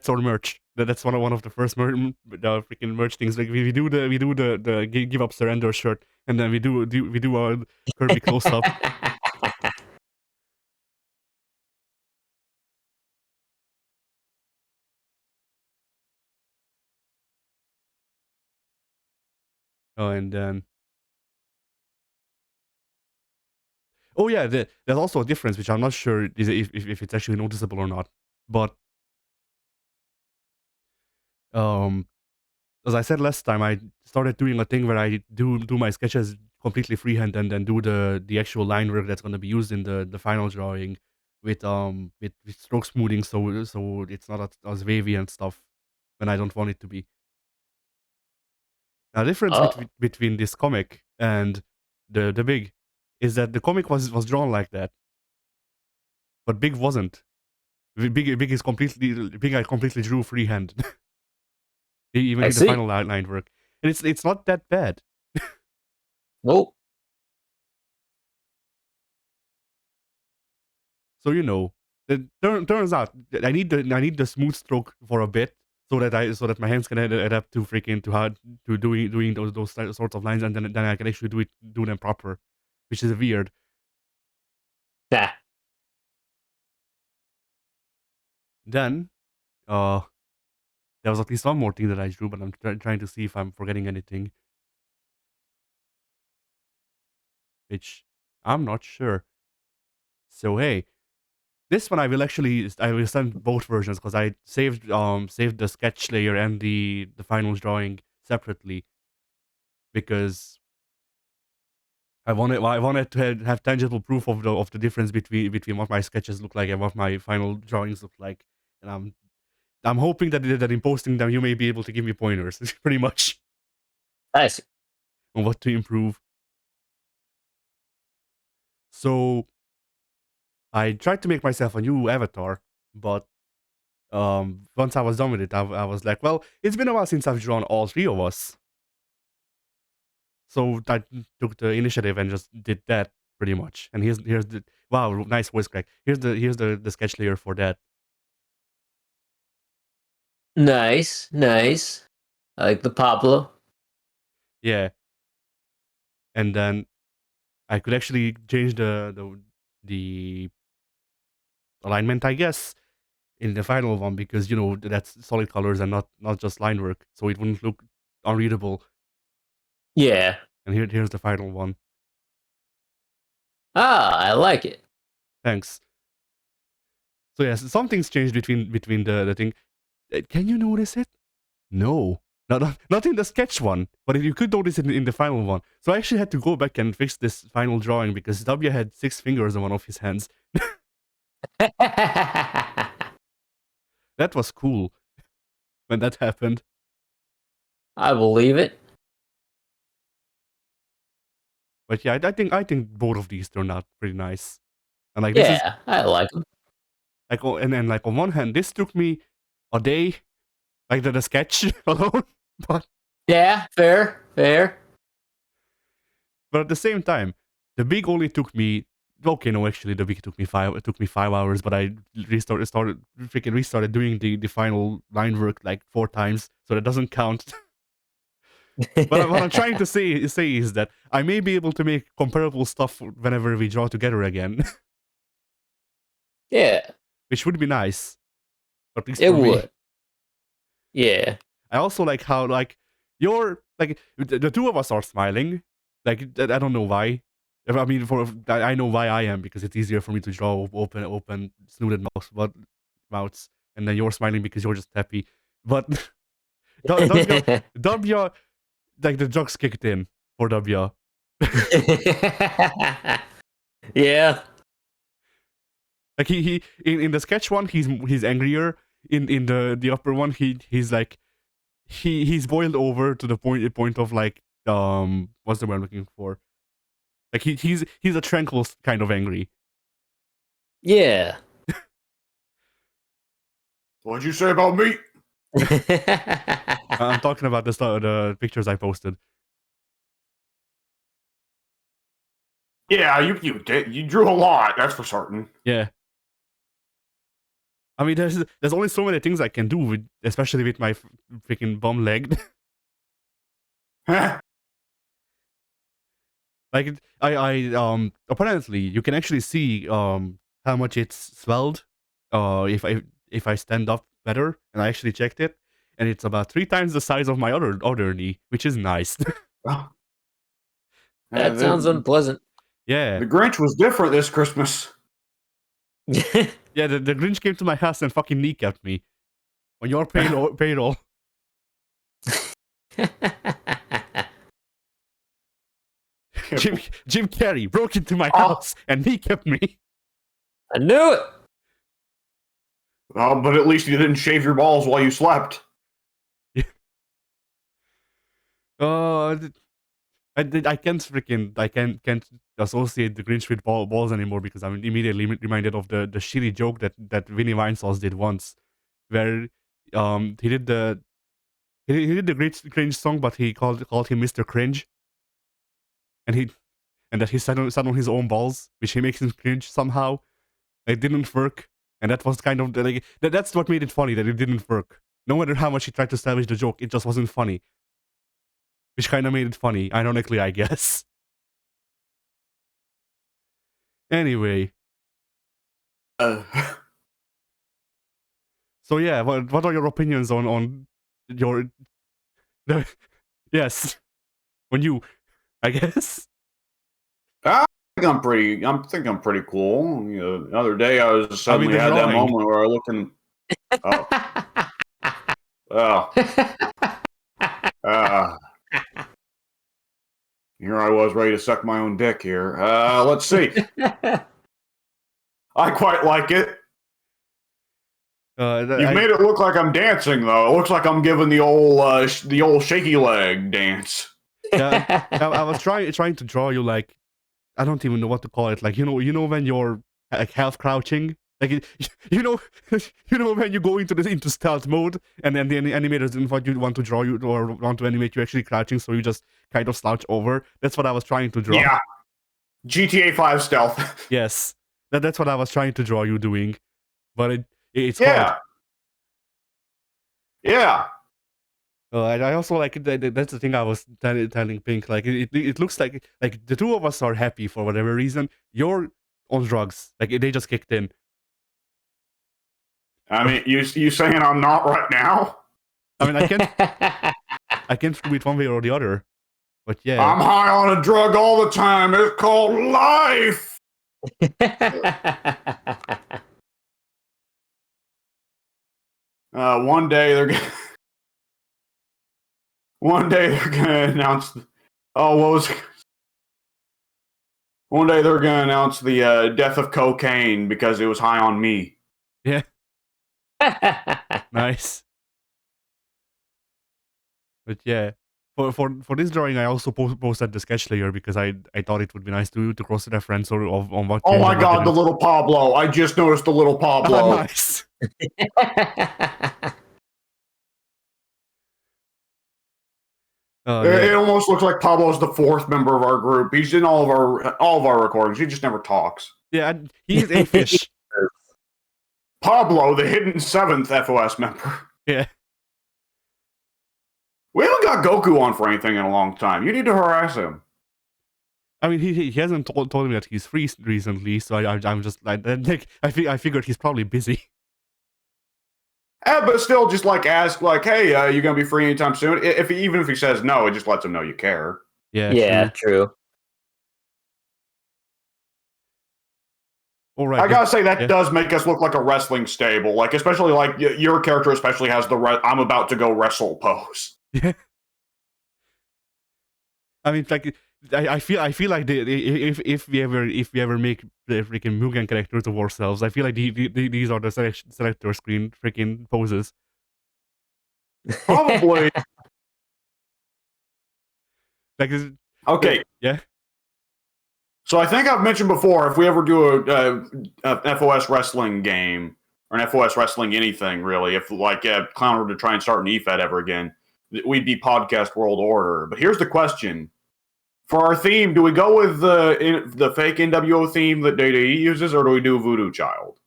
our merch. That's one of the first freaking merch things. Like we do the give up surrender shirt, and then we do our Kirby close up. Oh, and then yeah, there's also a difference which I'm not sure is if it's actually noticeable or not, but as I said last time, I started doing a thing where I do my sketches completely freehand and then do the actual line work that's gonna be used in the final drawing with stroke smoothing, so it's not as wavy and stuff when I don't want it to be. Now, the difference between this comic and the Big is that the comic was drawn like that, but Big wasn't. Big is completely Big. I completely drew freehand. Even in the final line work, and it's not that bad. Nope. So it turns out that I need the smooth stroke for a bit so that my hands can adapt to freaking to how to doing those sorts of lines, and then I can actually do them proper, which is weird. Nah. Then there was at least one more thing that I drew, but I'm trying to see if I'm forgetting anything, which I'm not sure. So hey, this one I will send both versions because I saved the sketch layer and the final drawing separately because I wanted to have tangible proof of the difference between what my sketches look like and what my final drawings look like, and I'm hoping that in posting them you may be able to give me pointers, pretty much, Nice. on what to improve. So I tried to make myself a new avatar, but once I was done with it, I was like, well, it's been a while since I've drawn all three of us. So I took the initiative and just did that pretty much. And here's the wow, nice voice crack. Here's the sketch layer for that. Nice. Nice. I like the Pablo. Yeah. And then I could actually change the alignment, I guess, in the final one because that's solid colors and not just line work, so it wouldn't look unreadable. Yeah. And here's the final one. Ah, I like it. Thanks. So yes, something's changed between the thing. Can you notice it? No. Not in the sketch one, but if you could notice it in the final one. So I actually had to go back and fix this final drawing because W had 6 fingers on one of his hands. That was cool when that happened. I believe it. But yeah, I think both of these turned out pretty nice. And like this is Yeah, I like them. like and then like on one hand, this took me a day, like the sketch alone. But Yeah, fair, fair. at the same time, the big only took me. Okay, no, actually, the big took me 5. It took me 5 hours, but I restarted doing the final line work like 4 times, so that doesn't count. But what I'm trying to say is that I may be able to make comparable stuff whenever we draw together again, Yeah, which would be nice, at least it for me. would. Yeah. I also like how you're the two of us are smiling. Like I don't know why. I mean, I know why I am because it's easier for me to draw open snooted mouths, and then you're smiling because you're just happy. But W, like the drugs kicked in for W. Yeah. Like he in the sketch one he's angrier. In the upper one he's like he's boiled over to the point of like what's the word I'm looking for? Like he's a tranquil kind of angry. Yeah. What'd you say about me? I'm talking about the pictures I posted. Yeah, you did. You drew a lot. That's for certain. Yeah. I mean, there's only so many things I can do especially with my freaking bum leg. Like I apparently you can actually see how much it's swelled if I stand up better, and I actually checked it, and it's about 3 times the size of my other knee, which is nice. Well, That sounds unpleasant. Yeah. The Grinch was different this Christmas. Yeah, the Grinch came to my house and fucking kneecapped me on your payroll. Jim Carrey broke into my house and kneecapped me. I knew it. But at least you didn't shave your balls while you slept. I can't associate the Grinch with balls anymore because I'm immediately reminded of the shitty joke that Vinny Vinesauce did once, where he did the Great Cringe song, but he called him Mr. Cringe, and that he sat on his own balls, which he makes him cringe somehow, It didn't work, and that was kind of like that's what made it funny, that it didn't work. No matter how much he tried to establish the joke, it just wasn't funny. Which kind of made it funny, ironically, I guess. Anyway, Uh, so yeah, what are your opinions on your yes, on you, I guess. I think I'm pretty cool. You know, the other day I was suddenly the had that drawing. moment where I looked in. Oh, here I was ready to suck my own dick. Here, let's see. I quite like it. You've made it look like I'm dancing, though. It looks like I'm giving the old shaky leg dance. Yeah, I was trying to draw you like, I don't even know what to call it. Like, you know when you're like half crouching, like you know when you go into stealth mode, and then the animators didn't want to draw you or want to animate you actually crouching, so you just kind of slouch over. That's what I was trying to draw. Yeah, GTA 5 stealth. Yes, that's what I was trying to draw you doing, but it's Yeah. hard. Yeah. I also like that's the thing I was telling Pink. Like it looks like the two of us are happy for whatever reason. You're on drugs. Like they just kicked in. I mean, you saying I'm not right now? I mean, I can't prove it one way or the other. But yeah, I'm high on a drug all the time. It's called life. One day they're gonna announce. One day they're gonna announce the death of cocaine because it was high on me. yeah, nice. But yeah, for this drawing, I also posted the sketch layer because I thought it would be nice to cross reference or on what. Oh my god, the little Pablo! I just noticed the little Pablo. Oh, nice. It almost looks like Pablo's the fourth member of our group. He's in all of our recordings. He just never talks. Yeah, he's a fish. Pablo, the hidden seventh FOS member. Yeah. We haven't got Goku on for anything in a long time. You need to harass him. I mean, he hasn't told me that he's free recently, so I'm just like I figured he's probably busy. But still, just like ask, like, hey, you gonna be free anytime soon? Even if he says no, it just lets him know you care. Yeah. Yeah, true. All right. I gotta say that does make us look like a wrestling stable, like especially like your character especially has the I'm about to go wrestle pose. Yeah. I mean, like I feel like if we ever make the freaking Mugen characters of ourselves, I feel like these are the selector screen freaking poses. Probably. Like, okay. Yeah. So I think I've mentioned before, if we ever do a FOS wrestling game or an FOS wrestling anything really, if like Clown were to try and start an EFED ever again, we'd be Podcast World Order. But here's the question: for our theme, do we go with the fake NWO theme that Data E uses, or do we do Voodoo Child?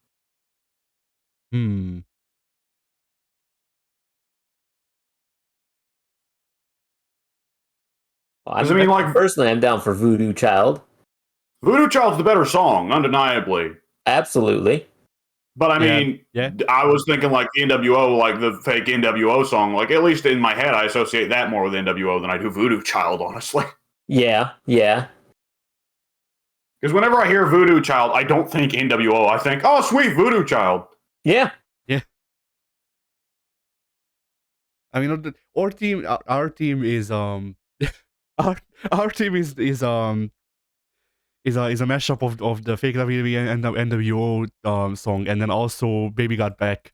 Personally, I'm down for Voodoo Child. Voodoo Child's the better song, undeniably. Absolutely. But I mean, I was thinking like the NWO, like the fake NWO song. Like at least in my head, I associate that more with NWO than I do Voodoo Child, honestly. Yeah. Because whenever I hear Voodoo Child, I don't think NWO. I think, oh, sweet Voodoo Child. Yeah. I mean, our team is our team is a mashup of the fake WWE and the NWO song, and then also Baby Got Back.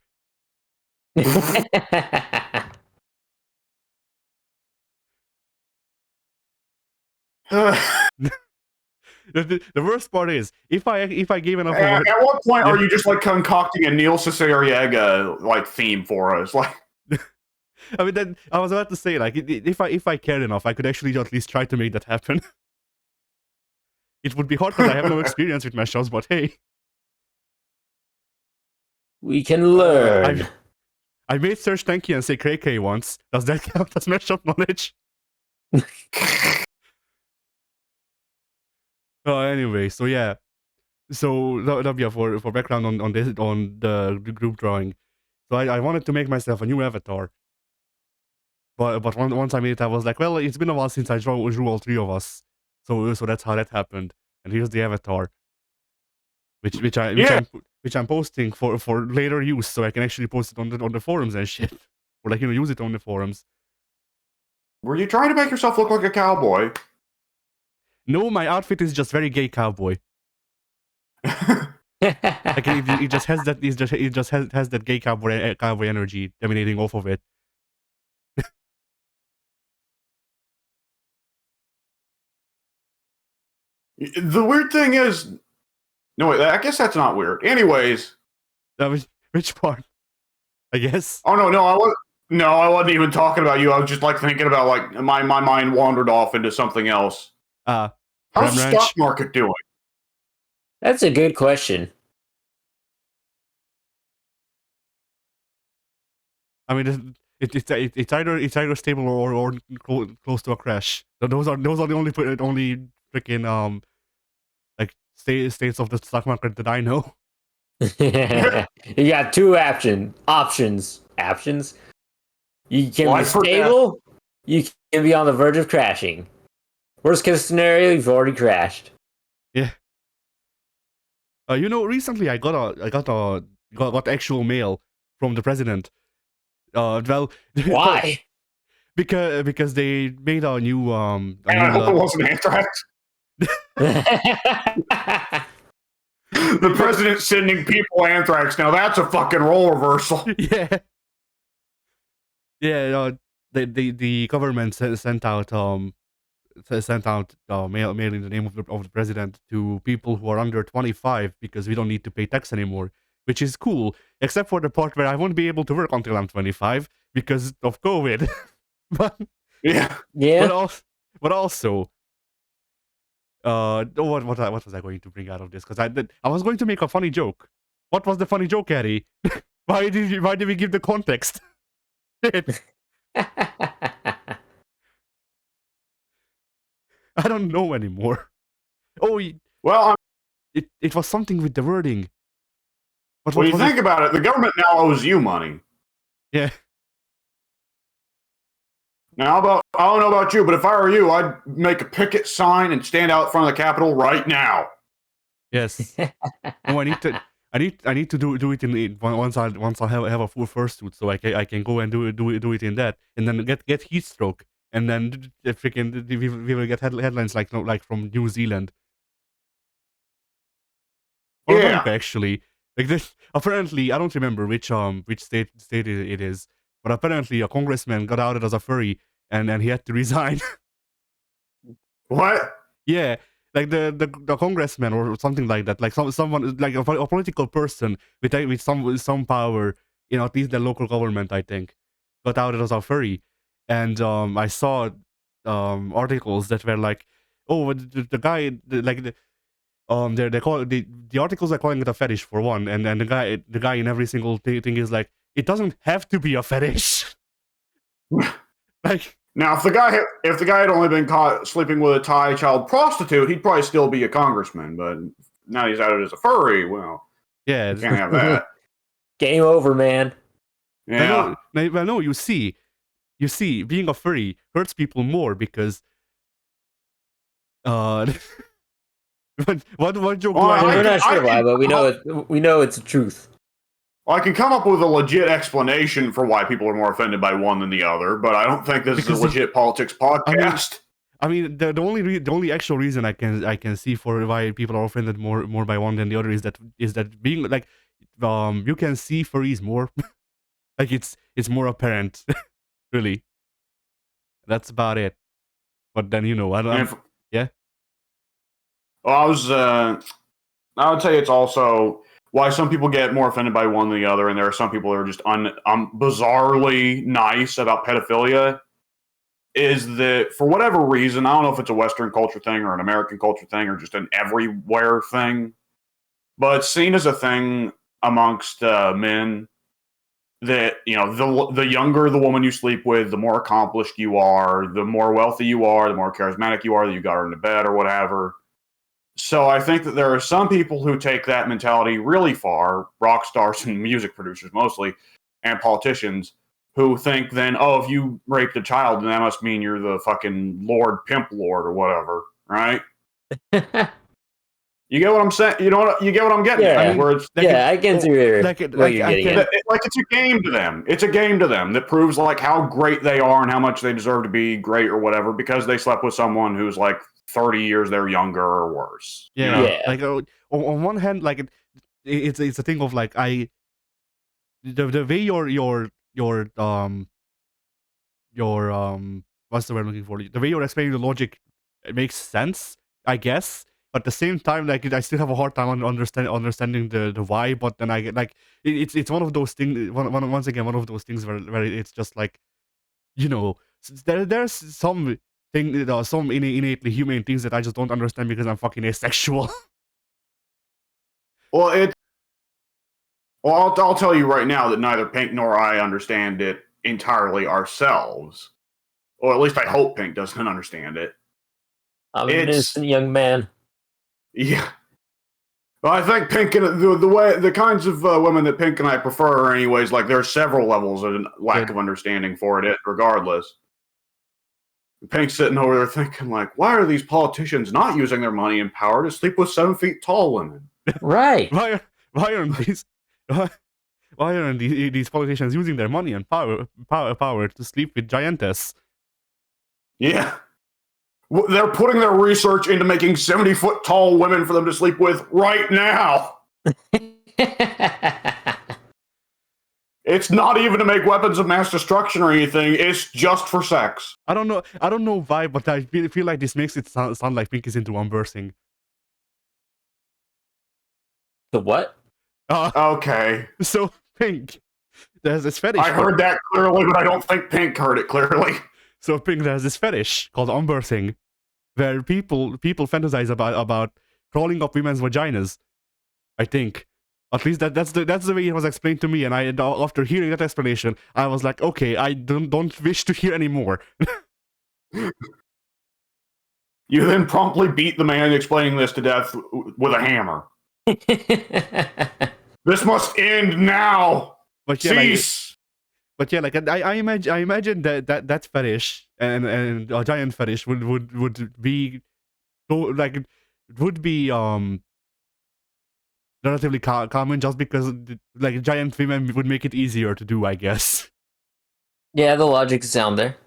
The worst part is if I gave enough. At what point are you just like concocting a Neil Cesariega like theme for us? Like, I mean, then I was about to say like if I cared enough, I could actually at least try to make that happen. It would be hard because I have no experience with mashups, but hey. We can learn. I made Search Tanky and say KK once. Does that count as mashup knowledge? Anyway, so yeah. So yeah, for background on this on the group drawing. So I wanted to make myself a new avatar. But once I made it, I was like, well, it's been a while since I drew all three of us. So that's how that happened. And here's the avatar, which I'm posting for later use, so I can actually post it on the forums and shit, or like use it on the forums. Were you trying to make yourself look like a cowboy? No, my outfit is just very gay cowboy. Like it just has that has that gay cowboy energy emanating off of it. The weird thing is, no, wait, I guess that's not weird. Anyways, That was which part? I guess. Oh no, I wasn't even talking about you. I was just like thinking about like my mind wandered off into something else. How's the stock market doing? That's a good question. I mean, it's either stable or close to a crash. Those are the only freaking like states of the stock market that I know. You got two options. You can be stable. You can be on the verge of crashing. Worst case scenario, you've already crashed. Yeah. Recently I got actual mail from the president. Well, why? because they made a new I hope it wasn't anthrax. The president sending people anthrax. Now that's a fucking role reversal. Yeah. Yeah. The government sent out mail in the name of the president to people who are under 25 because we don't need to pay tax anymore, which is cool, except for the part where I won't be able to work until I'm 25 because of COVID. But also, what was I going to bring out of this? Because I was going to make a funny joke. What was the funny joke, Eddie? Why did we give the context? I don't know anymore. Oh, well, it was something with the wording. But when you think about it, the government now owes you money. Yeah. Now, I don't know about you, but if I were you, I'd make a picket sign and stand out in front of the Capitol right now. Yes. Oh, I need to do it in once I have a full fursuit, so I can go and do it in that, and then get heat stroke, and then freaking we will get headlines like from New Zealand. Or America, actually. Like this, apparently, I don't remember which state it is, but apparently a congressman got outed as a furry, and he had to resign. What? Yeah, like the congressman or something like that, like someone like a political person with some power in at least the local government, I think, got outed as a furry, and I saw articles that were like, oh, the guy they call the articles are calling it a fetish for one, and the guy in every single thing is like, it doesn't have to be a fetish. Like, now, if the guy had only been caught sleeping with a Thai child prostitute, he'd probably still be a congressman. But now he's outed as a furry. Well, yeah, you can't have that. Game over, man. Yeah. No, you see, being a furry hurts people more because what joke do I We're not sure why, but we know it's the truth. Well, I can come up with a legit explanation for why people are more offended by one than the other, but I don't think this is a legit politics podcast. I mean, the only actual reason I can see for why people are offended more by one than the other is that being like, you can see furries more, like it's more apparent, really. That's about it. But then yeah. Well, I would say it's also why some people get more offended by one than the other, and there are some people who are just bizarrely nice about pedophilia, is that for whatever reason, I don't know if it's a Western culture thing or an American culture thing or just an everywhere thing, but it's seen as a thing amongst men that, you know, the younger the woman you sleep with, the more accomplished you are, the more wealthy you are, the more charismatic you are, that you got her into bed or whatever. So I think that there are some people who take that mentality really far, rock stars and music producers mostly, and politicians, who think then, oh, if you raped a child, then that must mean you're the fucking Lord Pimp Lord or whatever, right? You get what I'm saying? You know what? You get what I'm getting Yeah. at? I mean, Where it's like I can see where like what like you're I getting can at. like it's a game to them. It's a game to them that proves like how great they are and how much they deserve to be great or whatever because they slept with someone who's like 30 years their younger or worse. You yeah know? Yeah. like on one hand, like it's a thing of like the way your what's the word I'm looking for? The way you're explaining the logic, it makes sense, I guess. But at the same time, like I still have a hard time understanding the why. But then I get like it's one of those things. Once again, one of those things where it's just like, you know, there's some thing, some innately human things that I just don't understand because I'm fucking asexual. Well, I'll tell you right now that neither Pink nor I understand it entirely ourselves. Or at least I hope Pink doesn't understand it. I'm an It's- innocent young man. Yeah. Well, I think Pink and the kinds of women that Pink and I prefer are anyways, like there's several levels of lack of understanding for it regardless. Pink's sitting over there thinking like, why are these politicians not using their money and power to sleep with 7 feet tall women? Right. why aren't these why aren't these politicians using their money and power to sleep with giantess? Yeah. They're putting their research into making 70-foot tall women for them to sleep with right now. It's not even to make weapons of mass destruction or anything. It's just for sex. I don't know why, but I feel like this makes it sound like Pink is into unbursing. The what? Okay. So Pink, there's this fetish. I heard that clearly, but I don't think Pink heard it clearly. So Pink, there's this fetish called unbursing, where people fantasize about crawling up women's vaginas. I think, at least that's the way it was explained to me. And after hearing that explanation, I was like, okay, I don't wish to hear any more. You then promptly beat the man explaining this to death with a hammer. This must end now. But yeah, Cease. I imagine that fetish and a giant fetish would be relatively common just because like giant women would make it easier to do, I guess. Yeah, the logic is sound there.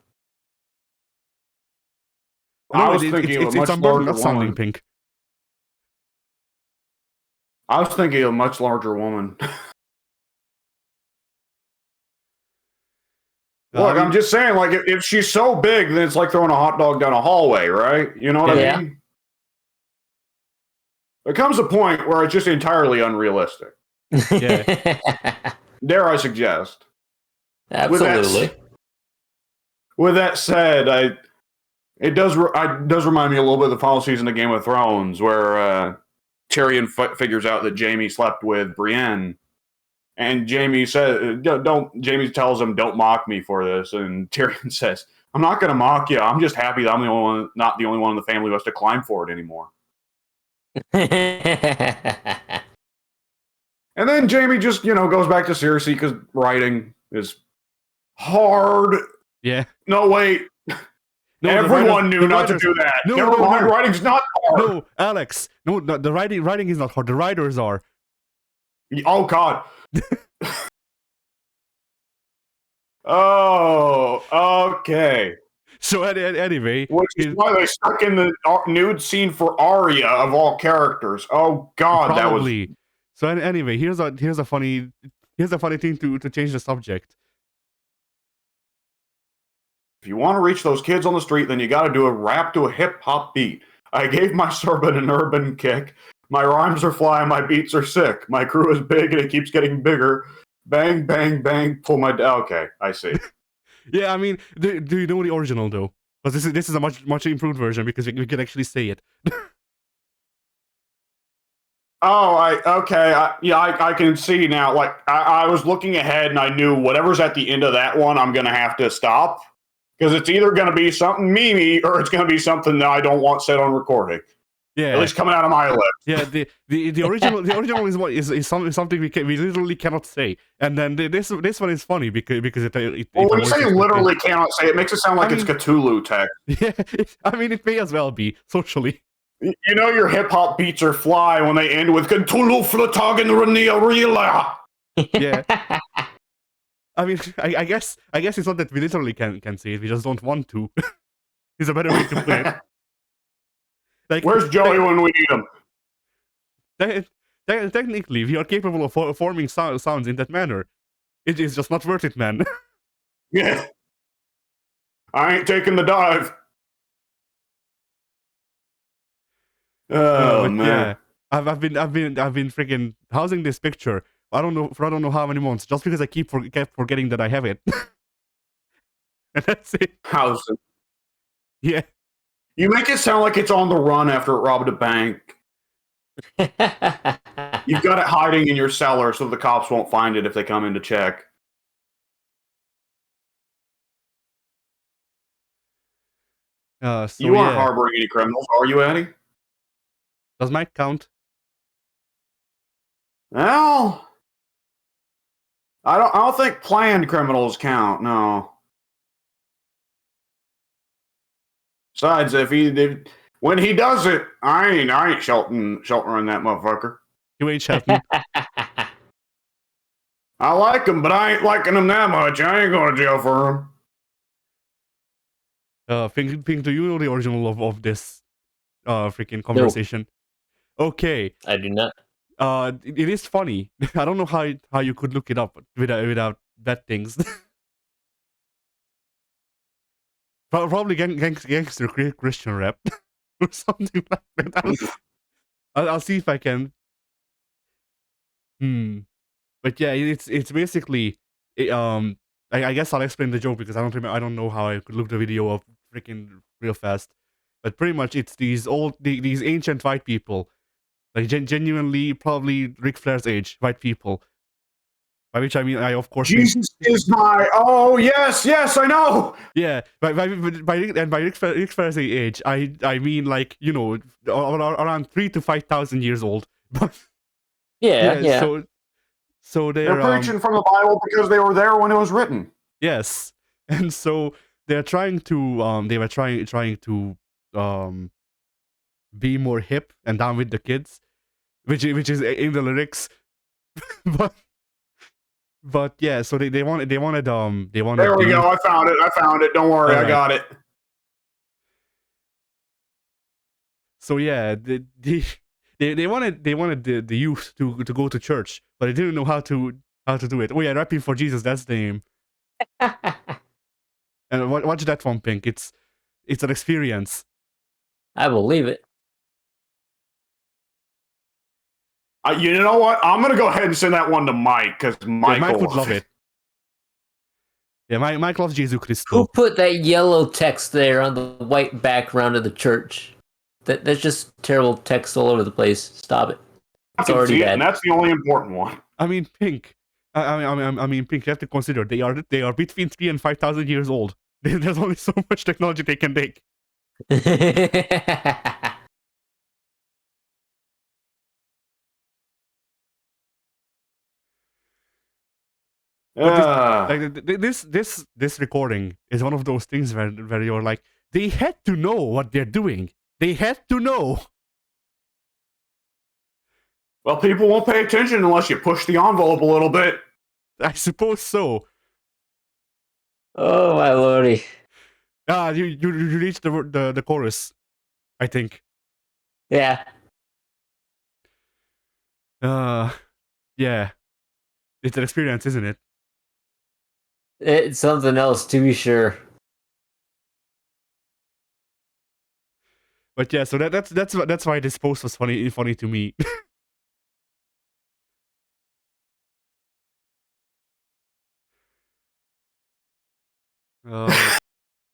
I was thinking of a much larger sounding woman. Pink. I was thinking of a much larger woman. Look, I'm just saying, like, if she's so big, then it's like throwing a hot dog down a hallway, right? You know what I mean? There comes a point where it's just entirely unrealistic. Yeah. Dare I suggest? Absolutely. With that said, it does remind me a little bit of the final season of Game of Thrones, where Tyrion figures out that Jaime slept with Brienne, and Jaime says, Jaime tells him, "Don't mock me for this," and Tyrion says, "I'm not going to mock you. I'm just happy that I'm not the only one in the family who has to climb for it anymore." And then Jaime just, goes back to Cersei because writing is hard. Yeah. No, wait. No, everyone knew not to do that. No, Never mind, writing's not hard. No, Alex. No, the writing is not hard. The writers are. Oh, God. Oh, okay. So anyway, which is why they stuck in the nude scene for Arya of all characters. Oh God, probably. That was. So anyway, here's a funny thing to change the subject. If you want to reach those kids on the street, then you got to do a rap to a hip hop beat. I gave my serpent an urban kick. My rhymes are fly, my beats are sick. My crew is big and it keeps getting bigger. Bang, bang, bang. Pull my. Okay, I see. Yeah, I mean, do you know the original though? Because this is a much improved version because we can actually say it. I can see now. Like I was looking ahead and I knew whatever's at the end of that one, I'm gonna have to stop because it's either gonna be something memey or it's gonna be something that I don't want said on recording. Yeah. At least coming out of my lips. Yeah, the original is something we literally cannot say, and then this one is funny because it Well, when you avoids say the- literally cannot say, it makes it sound like I it's mean- Cthulhu text. Yeah, I mean it may as well be socially. You know your hip hop beats are fly when they end with Cthulhu Flatagan Renia Rila. Yeah. I mean, I guess it's not that we literally can say it. We just don't want to. It's a better way to put it. Like, Where's Joey when we need him? Technically, we are capable of forming sounds in that manner. It is just not worth it, man. Yeah. I ain't taking the dive. Oh man. Yeah, I've been freaking housing this picture. I don't know how many months, just because I kept forgetting that I have it. And that's it. How's it? Yeah. You make it sound like it's on the run after it robbed a bank. You've got it hiding in your cellar so the cops won't find it if they come in to check. So You aren't yeah. harboring any criminals, are you, Eddie? Does Mike count? Well, I don't think planned criminals count. No. Besides, when he does it, I ain't sheltering that motherfucker. You ain't Shelton. I like him, but I ain't liking him that much. I ain't going to jail for him. Pink, do you know the original of this freaking conversation? No. Okay. I do not. It is funny. I don't know how you could look it up without bad things. Probably gangster Christian rap or something like that. I'll see if I can. But yeah, it's basically I guess I'll explain the joke because I don't know how I could look the video up freaking real fast. But pretty much it's these these ancient white people, like genuinely probably Ric Flair's age white people. By which I mean I of course Jesus is my yes I know. Yeah, by Ric Flair's age I mean like around 3,000 to 5,000 years old. But Yeah. So they're preaching from the Bible because they were there when it was written. Yes, and so they're trying to they were trying to be more hip and down with the kids, which is in the lyrics, but yeah. So they wanted. There we go. I found it. Don't worry, I got it. So yeah, they wanted the youth to go to church, but they didn't know how to do it. Oh yeah, rapping for Jesus, that's the name. And watch that one, Pink. It's an experience. I believe it. You know what? I'm gonna go ahead and send that one to Mike because Mike would love it. Yeah, Mike loves Jesus Christ. Who put that yellow text there on the white background of the church? That's just terrible text all over the place. Stop it. It's already bad. And that's the only important one. I mean, Pink. I mean, Pink. You have to consider they are between 3,000 and 5,000 years old. There's only so much technology they can take. This recording is one of those things where you're like, they had to know what they're doing. They had to know. Well, people won't pay attention unless you push the envelope a little bit. I suppose so. Oh my lordy! You reached the chorus, I think. Yeah. Yeah. It's an experience, isn't it? It's something else, to be sure. But yeah, so that's why this post was funny to me.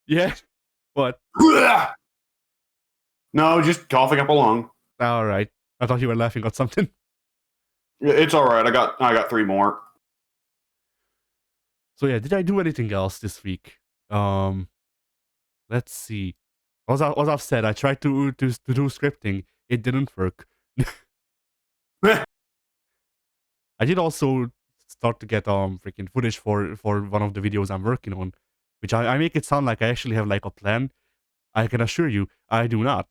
Yeah. What? No, just coughing up a lung. All right. I thought you were laughing at something. It's all right. I got 3 more. So yeah, did I do anything else this week? Let's see. As I've said, I tried to do scripting. It didn't work. I did also start to get freaking footage for one of the videos I'm working on, which I make it sound like I actually have like a plan. I can assure you, I do not.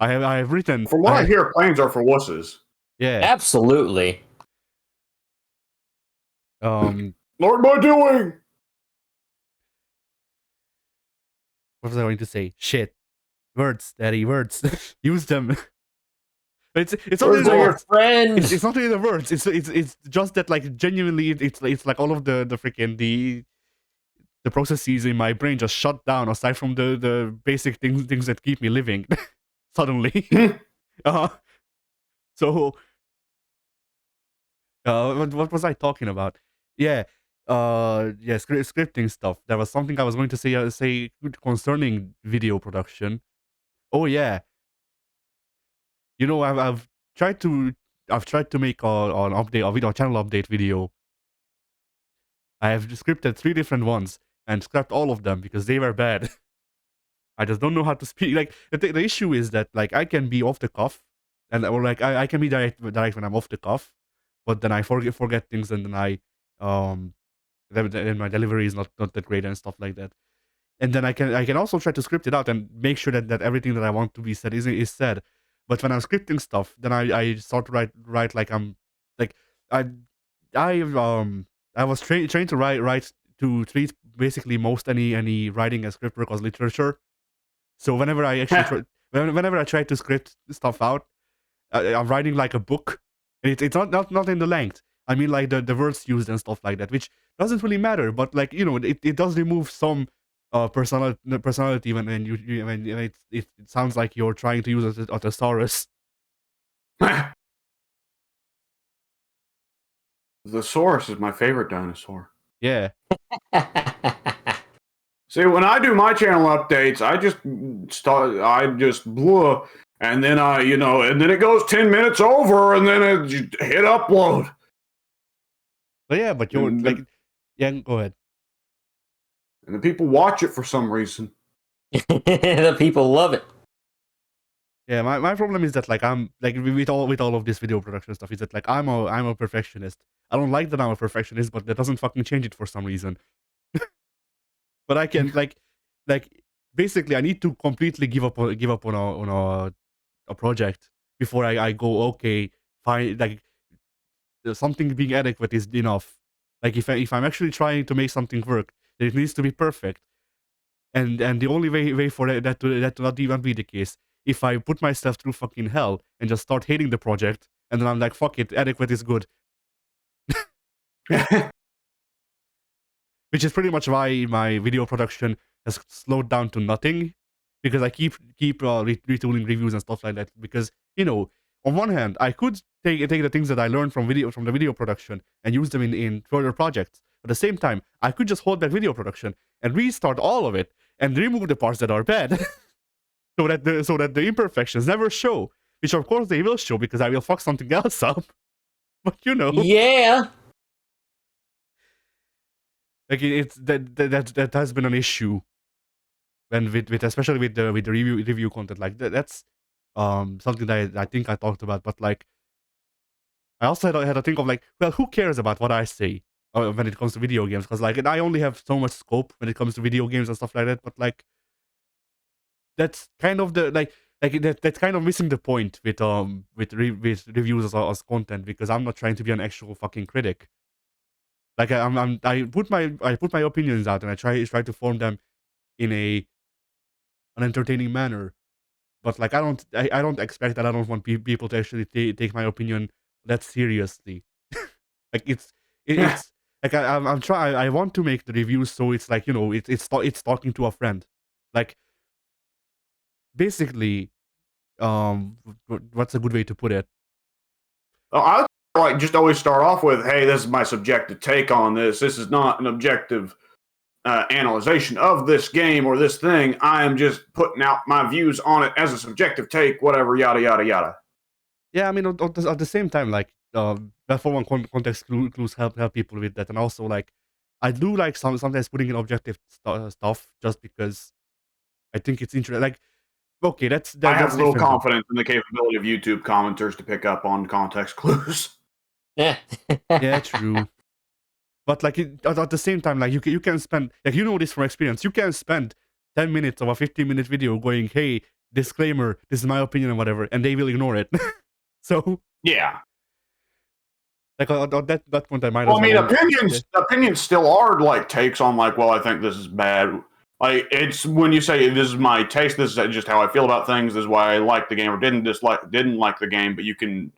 I have written. From what I hear, planes are for wusses. Yeah. Absolutely. Lord, am I doing? What was I going to say? Shit. Words, Daddy, words. Use them. It's not Words really are the your words. friend. It's not really the words. It's just that like genuinely it's like all of the freaking the processes in my brain just shut down aside from the basic things that keep me living suddenly. So what was I talking about? Yeah. Yeah, scripting stuff. There was something I was going to say concerning video production. Oh yeah. You know, I've tried to make an update, a video channel update video. I have scripted 3 different ones and scrapped all of them because they were bad. I just don't know how to speak. Like the issue is that like I can be off the cuff, and or like I can be direct when I'm off the cuff, but then I forget things, and then then my delivery is not that great and stuff like that. And then I can also try to script it out and make sure that everything that I want to be said is said. But when I'm scripting stuff, then I start to write like I'm like I I was trained to write to treat basically most any writing as script work as literature. So whenever I actually whenever I try to script stuff out, I'm writing like a book. And it's not in the length. I mean like the words used and stuff like that, which doesn't really matter. But like you know, it does remove some personality when you when it sounds like you're trying to use a thesaurus. The Saurus is my favorite dinosaur. Yeah. See, when I do my channel updates, I just blah, and then and then it goes 10 minutes over, and then it hit upload. But yeah, but you're like, yeah, go ahead. And the people watch it for some reason. The people love it. Yeah, my problem is that like I'm like with all of this video production stuff is that like I'm a perfectionist. I don't like that I'm a perfectionist, but that doesn't fucking change it for some reason. But I can like basically I need to completely give up on a project before I go okay fine, like something being adequate is enough. Like if I'm actually trying to make something work, then it needs to be perfect. And the only way for that to not even be the case, if I put myself through fucking hell and just start hating the project, and then I'm like, fuck it, adequate is good. Which is pretty much why my video production has slowed down to nothing, because I keep retooling reviews and stuff like that. Because you know, on one hand, I could take the things that I learned from the video production and use them in further projects. At the same time, I could just hold back video production and restart all of it and remove the parts that are bad, so that the imperfections never show. Which of course they will show because I will fuck something else up. But you know, Yeah. like it's that has been an issue when with especially with the review content. Like that's something that I think I talked about. But like I also had to think of like, well, who cares about what I say when it comes to video games? Because like I only have so much scope when it comes to video games and stuff like that. But like that's kind of the that's kind of missing the point with with reviews as content, because I'm not trying to be an actual fucking critic. Like I put my opinions out and I try to form them in an entertaining manner. But like I don't expect that. I don't want people to actually take my opinion that seriously. Like it's like I'm trying. I want to make the reviews so it's like, you know, it's talking to a friend. Like basically, what's a good way to put it? I like just always start off with, "Hey, this is my subjective take on this. This is not an objective analyzation of this game or this thing. I am just putting out my views on it as a subjective take, whatever, yada yada yada. Yeah, I mean, at the same time, like, for one, context clues help people with that, and also like, I do like sometimes putting in objective stuff just because I think it's interesting. Like, okay, I have that's little different. confidence in the capability of YouTube commenters to pick up on context clues. Yeah. Yeah, true. But like at the same time, like you can spend, like, you know this from experience. You can spend 10 minutes of a 15-minute video going, "Hey, disclaimer, this is my opinion and whatever," and they will ignore it. So Yeah. like at that point, I might Well, as I mean, well. opinions still are like takes on like, well, I think this is bad. Like it's when you say this is my taste, this is just how I feel about things. This is why I like the game or didn't like the game. But you can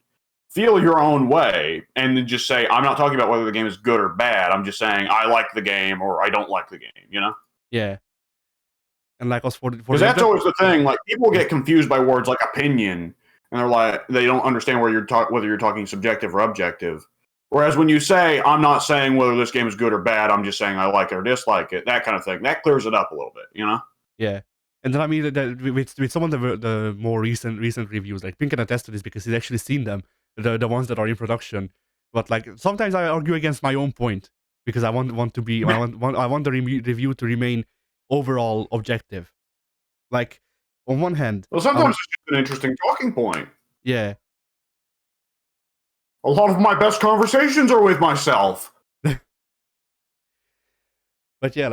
feel your own way and then just say, I'm not talking about whether the game is good or bad. I'm just saying I like the game or I don't like the game. You know. Yeah, and like us for Because the that's always the yeah. thing. Like people get confused by words like opinion, and they're like they don't understand whether you're talking subjective or objective. Whereas when you say I'm not saying whether this game is good or bad, I'm just saying I like it or dislike it, that kind of thing, that clears it up a little bit, you know? Yeah. And then I mean that with some of the more recent reviews, like Pink can attest to this because he's actually seen them, the ones that are in production. But like sometimes I argue against my own point because I want to be I want the review to remain overall objective. Like on one hand, Well, sometimes it's just an interesting talking point. yeah, A lot of my best conversations are with myself. but yeah,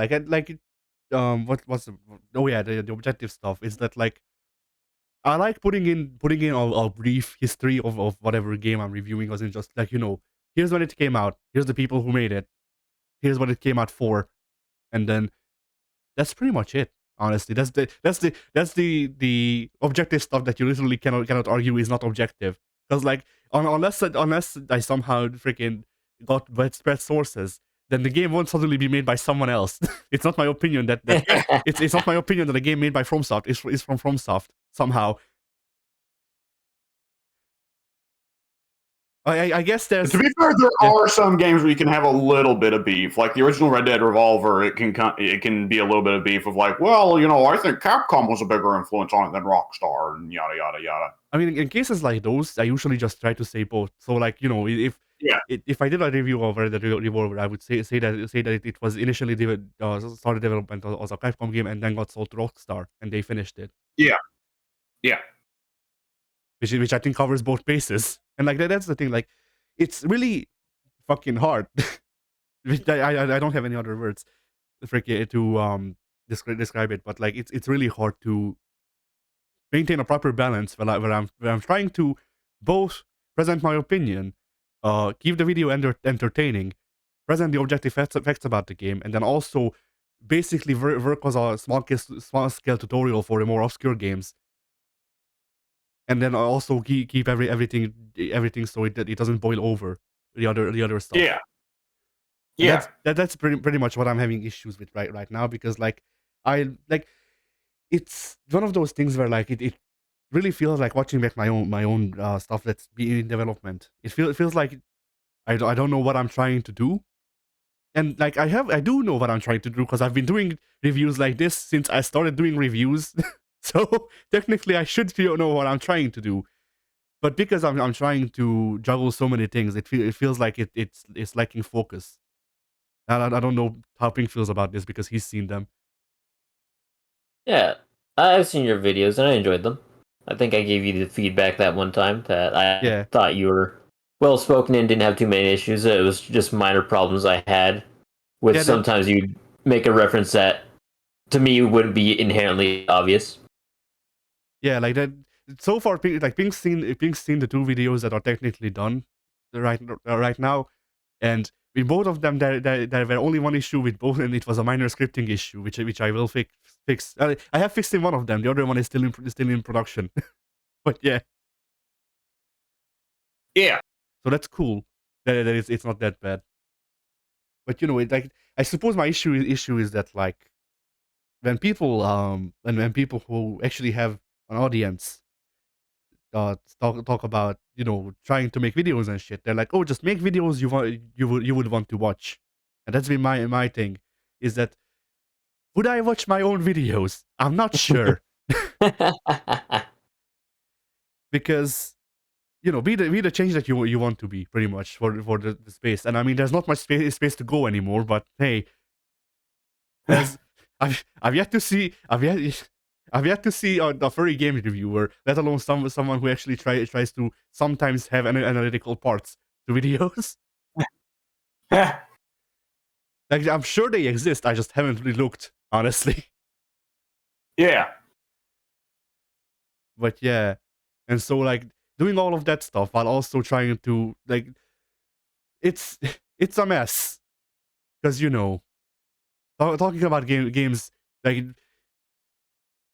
what's the objective stuff is that like I like putting in a brief history of whatever game I'm reviewing, wasn't just like, here's when it came out, here's the people who made it, here's what it came out for, and then that's pretty much it. Honestly, that's the objective stuff that you literally cannot argue is not objective. Because like unless I somehow freaking got widespread sources, then the game won't suddenly be made by someone else. It's not my opinion that it's not my opinion that a game made by FromSoft is from FromSoft somehow. I guess there's. To be fair, there Yeah. are some games where you can have a little bit of beef. Like the original Red Dead Revolver, it can be a little bit of beef of like, well, I think Capcom was a bigger influence on it than Rockstar, and yada yada yada. I mean, in cases like those, I usually just try to say both. So, like, if Yeah. if I did a review of Red Dead Revolver, I would say that it was initially started development as a Capcom game and then got sold to Rockstar, and they finished it. Yeah. Yeah. Which I think covers both bases. And like that's the thing. Like, it's really fucking hard. I don't have any other words to describe it, but like it's really hard to maintain a proper balance where I'm trying to both present my opinion, keep the video entertaining, present the objective facts about the game, and then also basically work as a small scale tutorial for the more obscure games. And then also keep everything so it doesn't boil over the other stuff. Yeah. And Yeah. that's pretty much what I'm having issues with right now, because like I like it's one of those things where like it really feels like watching back my own stuff that's being in development. It feels like I don't know what I'm trying to do, and like I do know what I'm trying to do because I've been doing reviews like this since I started doing reviews. So technically I should know what I'm trying to do, but because I'm trying to juggle so many things, it feels like it's lacking focus. And I don't know how Pink feels about this because he's seen them. Yeah, I've seen your videos and I enjoyed them. I think I gave you the feedback that one time that I Yeah. thought you were well spoken and didn't have too many issues. It was just minor problems I had with Yeah, sometimes you make a reference that to me would be inherently obvious. Yeah, like that. So far, Pink's seen the two videos that are technically done right now, and in both of them, there were only one issue with both, and it was a minor scripting issue, which I will fix. I have fixed in one of them. The other one is still in production. But yeah, Yeah. so that's cool. That it's not that bad. But like I suppose my issue is that like when people when people who actually have an audience talk about trying to make videos and shit, they're like, oh, just make videos you would want to watch. And that's been my thing, is that would I watch my own videos? I'm not sure. Because be the change that you want to be, pretty much, for the space. And I mean, there's not much space to go anymore. But hey, there's I've yet to see a furry game reviewer, let alone someone who actually tries to sometimes have analytical parts to videos. Like, I'm sure they exist. I just haven't really looked, honestly. Yeah. But yeah, and so, like, doing all of that stuff while also trying to, like, it's a mess, because talking about games, like,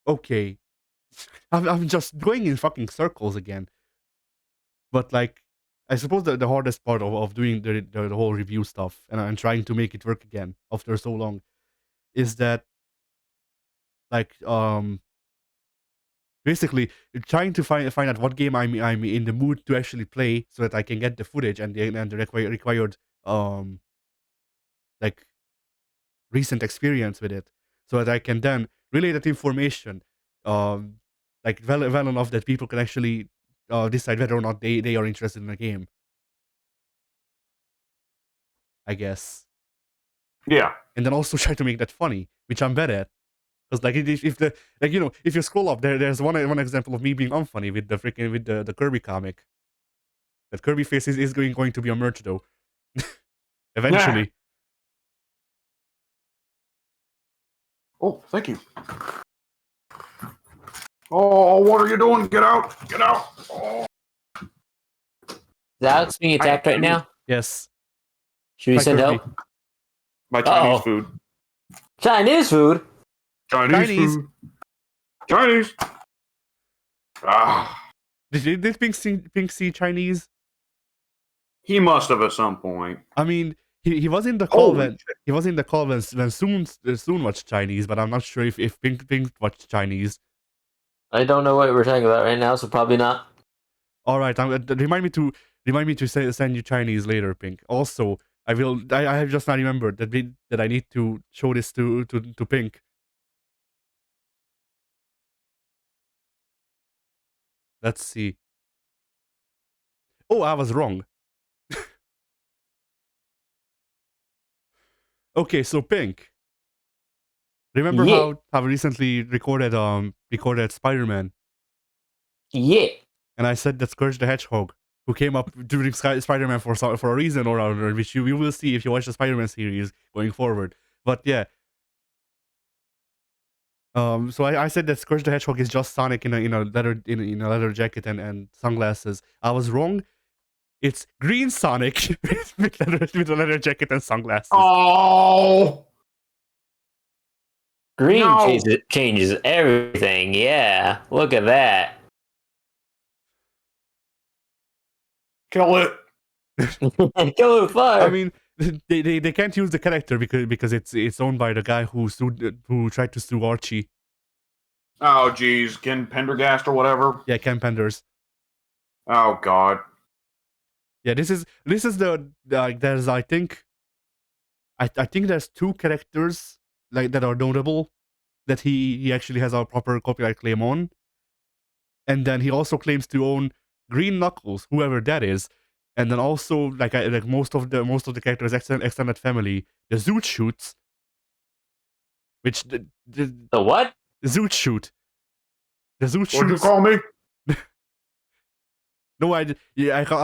okay, I'm just going in fucking circles again. But, like, I suppose the hardest part of doing the whole review stuff, and trying to make it work again after so long, is that, like, basically trying to find out what game I'm in the mood to actually play, so that I can get the footage and the required like recent experience with it, so that I can then relay that information, um, like, well enough that people can actually decide whether or not they are interested in the game, I guess. Yeah. And then also try to make that funny, which I'm bad at. Because, like, if you scroll up there's one example of me being unfunny with the Kirby comic. That Kirby face is going to be a merch, though. Eventually. Oh, thank you. Oh, what are you doing? Get out! Get out! Oh. Is Alex being attacked right now? Yes. Should we Hi, send Kirby. help? My Chinese Uh-oh. food. Chinese food? Chinese food. Chinese. Ah. Did Pink see Chinese? He must have at some point. I mean, he was in the call Holy when he was in the call when Soon watched Chinese, but I'm not sure if Pink watched Chinese. I don't know what we're talking about right now, so probably not. All right, remind me to send you Chinese later, Pink. Also, I have just now remembered that I need to show this to Pink. Let's see. Oh, I was wrong. Okay, so Pink. Remember Yeah. how we recently recorded Spider-Man? Yeah. And I said that Scourge the Hedgehog, who came up during Spider-Man for a reason or other, which you will see if you watch the Spider-Man series going forward. But yeah. So I said that Scourge the Hedgehog is just Sonic in a leather jacket and sunglasses. I was wrong. It's Green Sonic with a leather jacket and sunglasses. Oh. Green No. changes everything. Yeah. Look at that. Kill it. Kill it with fire. I mean, they can't use the character because it's owned by the guy who tried to sue Archie. Oh, geez. Ken Pendergast or whatever. Yeah, Ken Penders. Oh, God. Yeah, this is the there's I think there's two characters like that are notable that he actually has a proper copyright claim on, and then he also claims to own Green Knuckles, whoever that is, and then also like most of the characters' extended family, the Zoot Shoots, which the what? Zoot Shoot. The Zoot Shoots. What'd you call me? No, I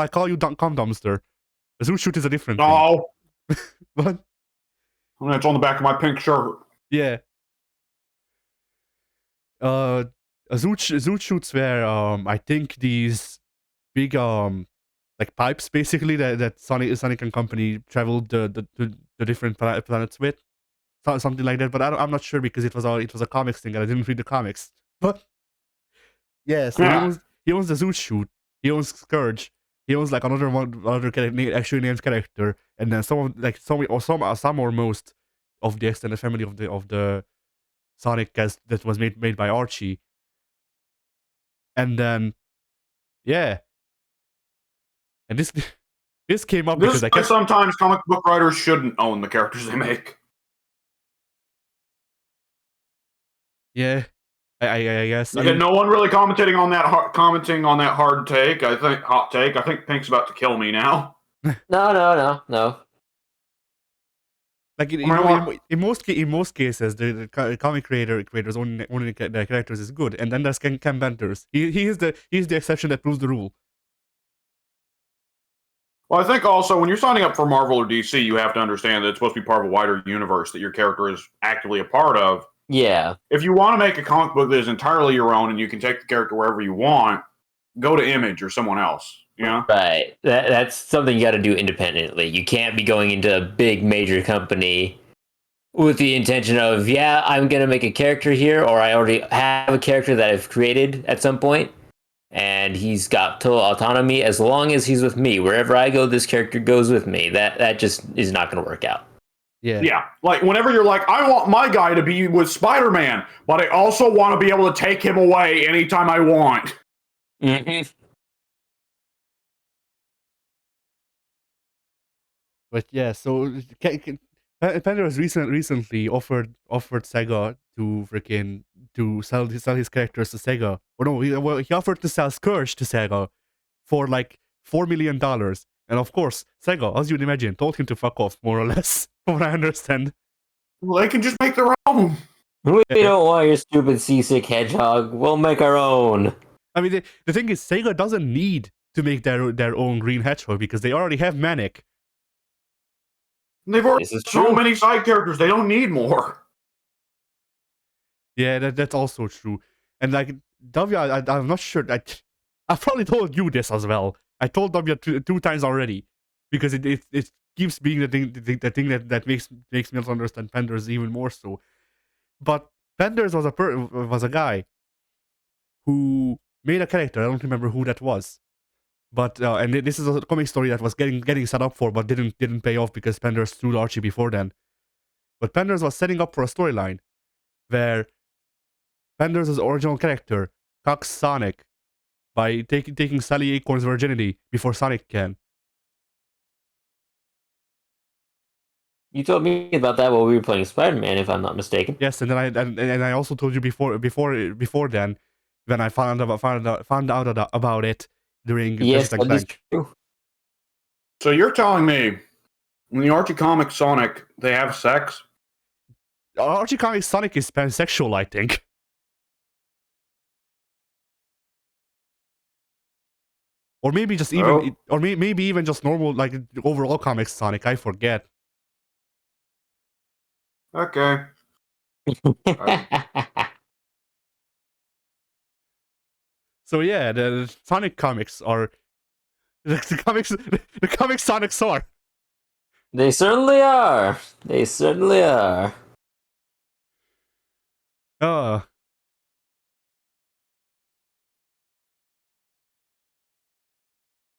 call you Cum Dumpster. The Zoot Shoot is a different No. thing. But It's on the back of my pink shirt. yeah. Zoot Shoots were I think these big like pipes basically that Sonic and company traveled the different planets with, something like that. But I'm not sure because it was a comics thing and I didn't read the comics. But yeah, so he owns the Zoot Shoot. He owns Scourge. He owns like another character, actually named character, and then some or most of the extended family of the Sonic cast that was made by Archie. And then yeah, and this came up This because is why sometimes comic book writers shouldn't own the characters they make. Yeah, I guess. I Yeah, mean, no one really commenting on that hard take. Hot take. I think Pink's about to kill me now. No. like I mean, what? in most cases, the comic creators owning the characters is good, and then there's Ken Benders. He's the exception that proves the rule. Well, I think also when you're signing up for Marvel or DC, you have to understand that it's supposed to be part of a wider universe that your character is actively a part of. Yeah. If you want to make a comic book that is entirely your own and you can take the character wherever you want, go to Image or someone else. You know? Right. That's something you got to do independently. You can't be going into a big major company with the intention of, yeah, I'm going to make a character here, or I already have a character that I've created at some point, and he's got total autonomy as long as he's with me. Wherever I go, this character goes with me. That just is not going to work out. Yeah. Like, whenever you're like, I want my guy to be with Spider-Man, but I also want to be able to take him away anytime I want. Mm-hmm. But yeah, so Pender has recently offered Sega to sell his characters to Sega. Or no, he offered to sell Scourge to Sega for like $4 million. And of course, Sega, as you'd imagine, told him to fuck off, more or less, from what I understand. Well, they can just make their album. We don't want your stupid seasick hedgehog. We'll make our own. I mean, the thing is, Sega doesn't need to make their own Green Hedgehog because they already have Manic. They've already so many side characters. They don't need more. Yeah, that's also true. And like W, I'm not sure. I probably told you this as well. I told W two times already because it keeps being the thing that makes me not understand Penders even more so. But Penders was a guy who made a character. I don't remember who that was. But and this is a comic story that was getting set up for, but didn't pay off because Penders threw Archie before then. But Penders was setting up for a storyline where Penders' original character cocks Sonic by taking Sally Acorn's virginity before Sonic can. You told me about that while we were playing Spider-Man, if I'm not mistaken. Yes, and then I also told you before then when I found out about it during Yes, Ratchet and that is Clank. true. So you're telling me in the Archie comic Sonic, they have sex? Archie comics Sonic is pansexual, I think. Or maybe just even, or maybe even just normal, like overall comics Sonic. I forget. Okay. So yeah, the Sonic comics are the comics Sonics are. They certainly are. They certainly are.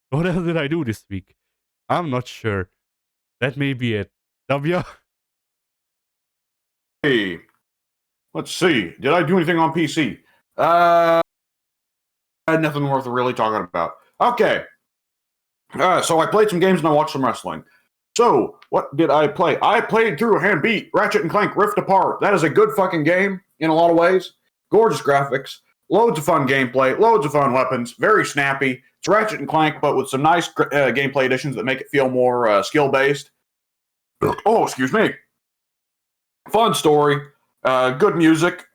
What else did I do this week? I'm not sure. That may be it. W. Hey, let's see. Did I do anything on PC? I had nothing worth really talking about. Okay. So I played some games and I watched some wrestling. So, what did I play? I played through and beat Ratchet and Clank Rift Apart. That is a good fucking game in a lot of ways. Gorgeous graphics, loads of fun gameplay, loads of fun weapons, very snappy. It's Ratchet and Clank, but with some nice gameplay additions that make it feel more skill-based. Oh, excuse me. Fun story, good music,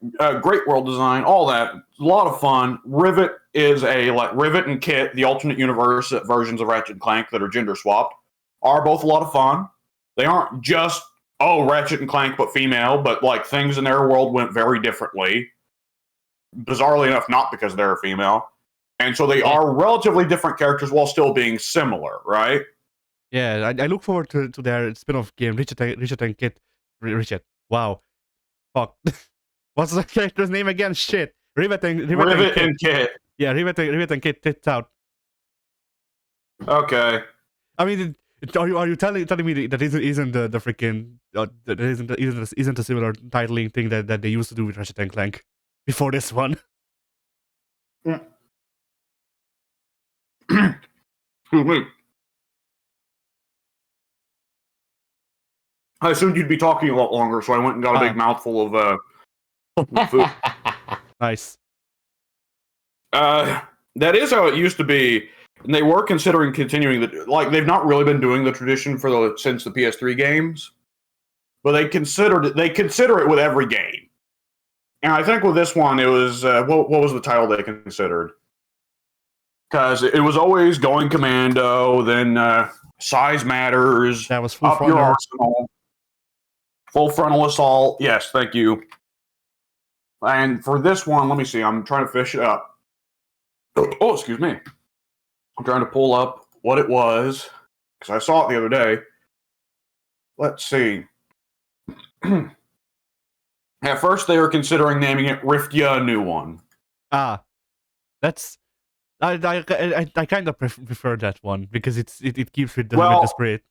great world design, all that. A lot of fun. Rivet is Rivet and Kit, the alternate universe versions of Ratchet and Clank that are gender swapped, are both a lot of fun. They aren't just Ratchet and Clank but female, but like things in their world went very differently. Bizarrely enough, not because they're female, and so they are relatively different characters while still being similar, right? Yeah, I look forward to their spin-off game, Richard and Kit. Richard. Wow. Fuck. What's the character's name again? Shit. Rivet and Kit. Yeah, Rivet and Kit tits out. Okay. I mean, are you telling me that isn't the freaking that isn't a similar titling thing that they used to do with Ratchet and Clank before this one? Excuse me. I assumed you'd be talking a lot longer, so I went and got a big mouthful of food. Nice. That is how it used to be, and they were considering continuing they've not really been doing the tradition since the PS3 games, but they consider it with every game. And I think with this one, it was what was the title they considered? Because it was always going commando, then size matters. That was full up your arsenal, full frontal assault. Yes, thank you. And for this one, let me see. I'm trying to fish it up. Oh, excuse me. I'm trying to pull up what it was because I saw it the other day. Let's see. At first, they were considering naming it Riftia a New One. Ah, that's I kind of prefer that one because it keeps with the spirit.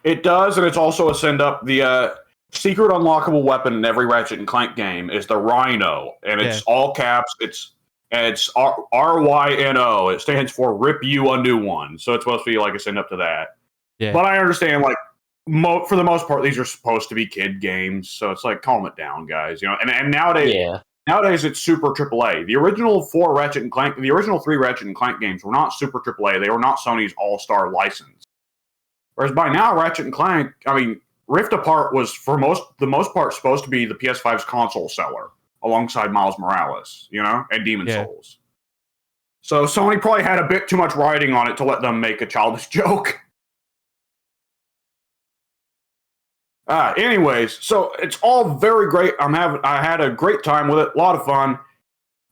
It does, and it's also a send up. The secret unlockable weapon in every Ratchet and Clank game is the Rhino, and it's all caps. It's RYNO. It stands for Rip You a New One. So it's supposed to be like a send up to that. Yeah. But I understand, like, for the most part, these are supposed to be kid games, so it's like, calm it down, guys. You know, and nowadays it's super AAA. The original three Ratchet and Clank games were not super AAA. They were not Sony's all-star license. Whereas by now, Ratchet and Clank, I mean, Rift Apart was for the most part supposed to be the PS5's console seller, alongside Miles Morales, you know, and Demon Souls. So Sony probably had a bit too much riding on it to let them make a childish joke. Anyways, so it's all very great. I had a great time with it, a lot of fun.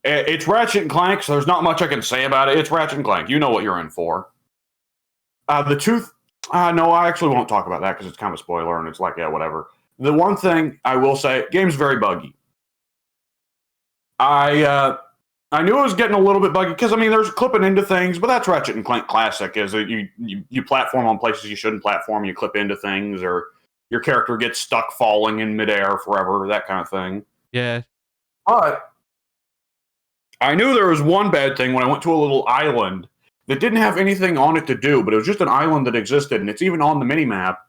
It's Ratchet and Clank, so there's not much I can say about it. It's Ratchet and Clank. You know what you're in for. No, I actually won't talk about that because it's kind of a spoiler, and it's like, yeah, whatever. The one thing I will say, game's very buggy. I knew it was getting a little bit buggy because, I mean, there's clipping into things, but that's Ratchet and Clank classic, is that you platform on places you shouldn't platform, you clip into things, or your character gets stuck falling in midair forever, that kind of thing. Yeah. But I knew there was one bad thing when I went to a little island that didn't have anything on it to do, but it was just an island that existed, and it's even on the mini-map.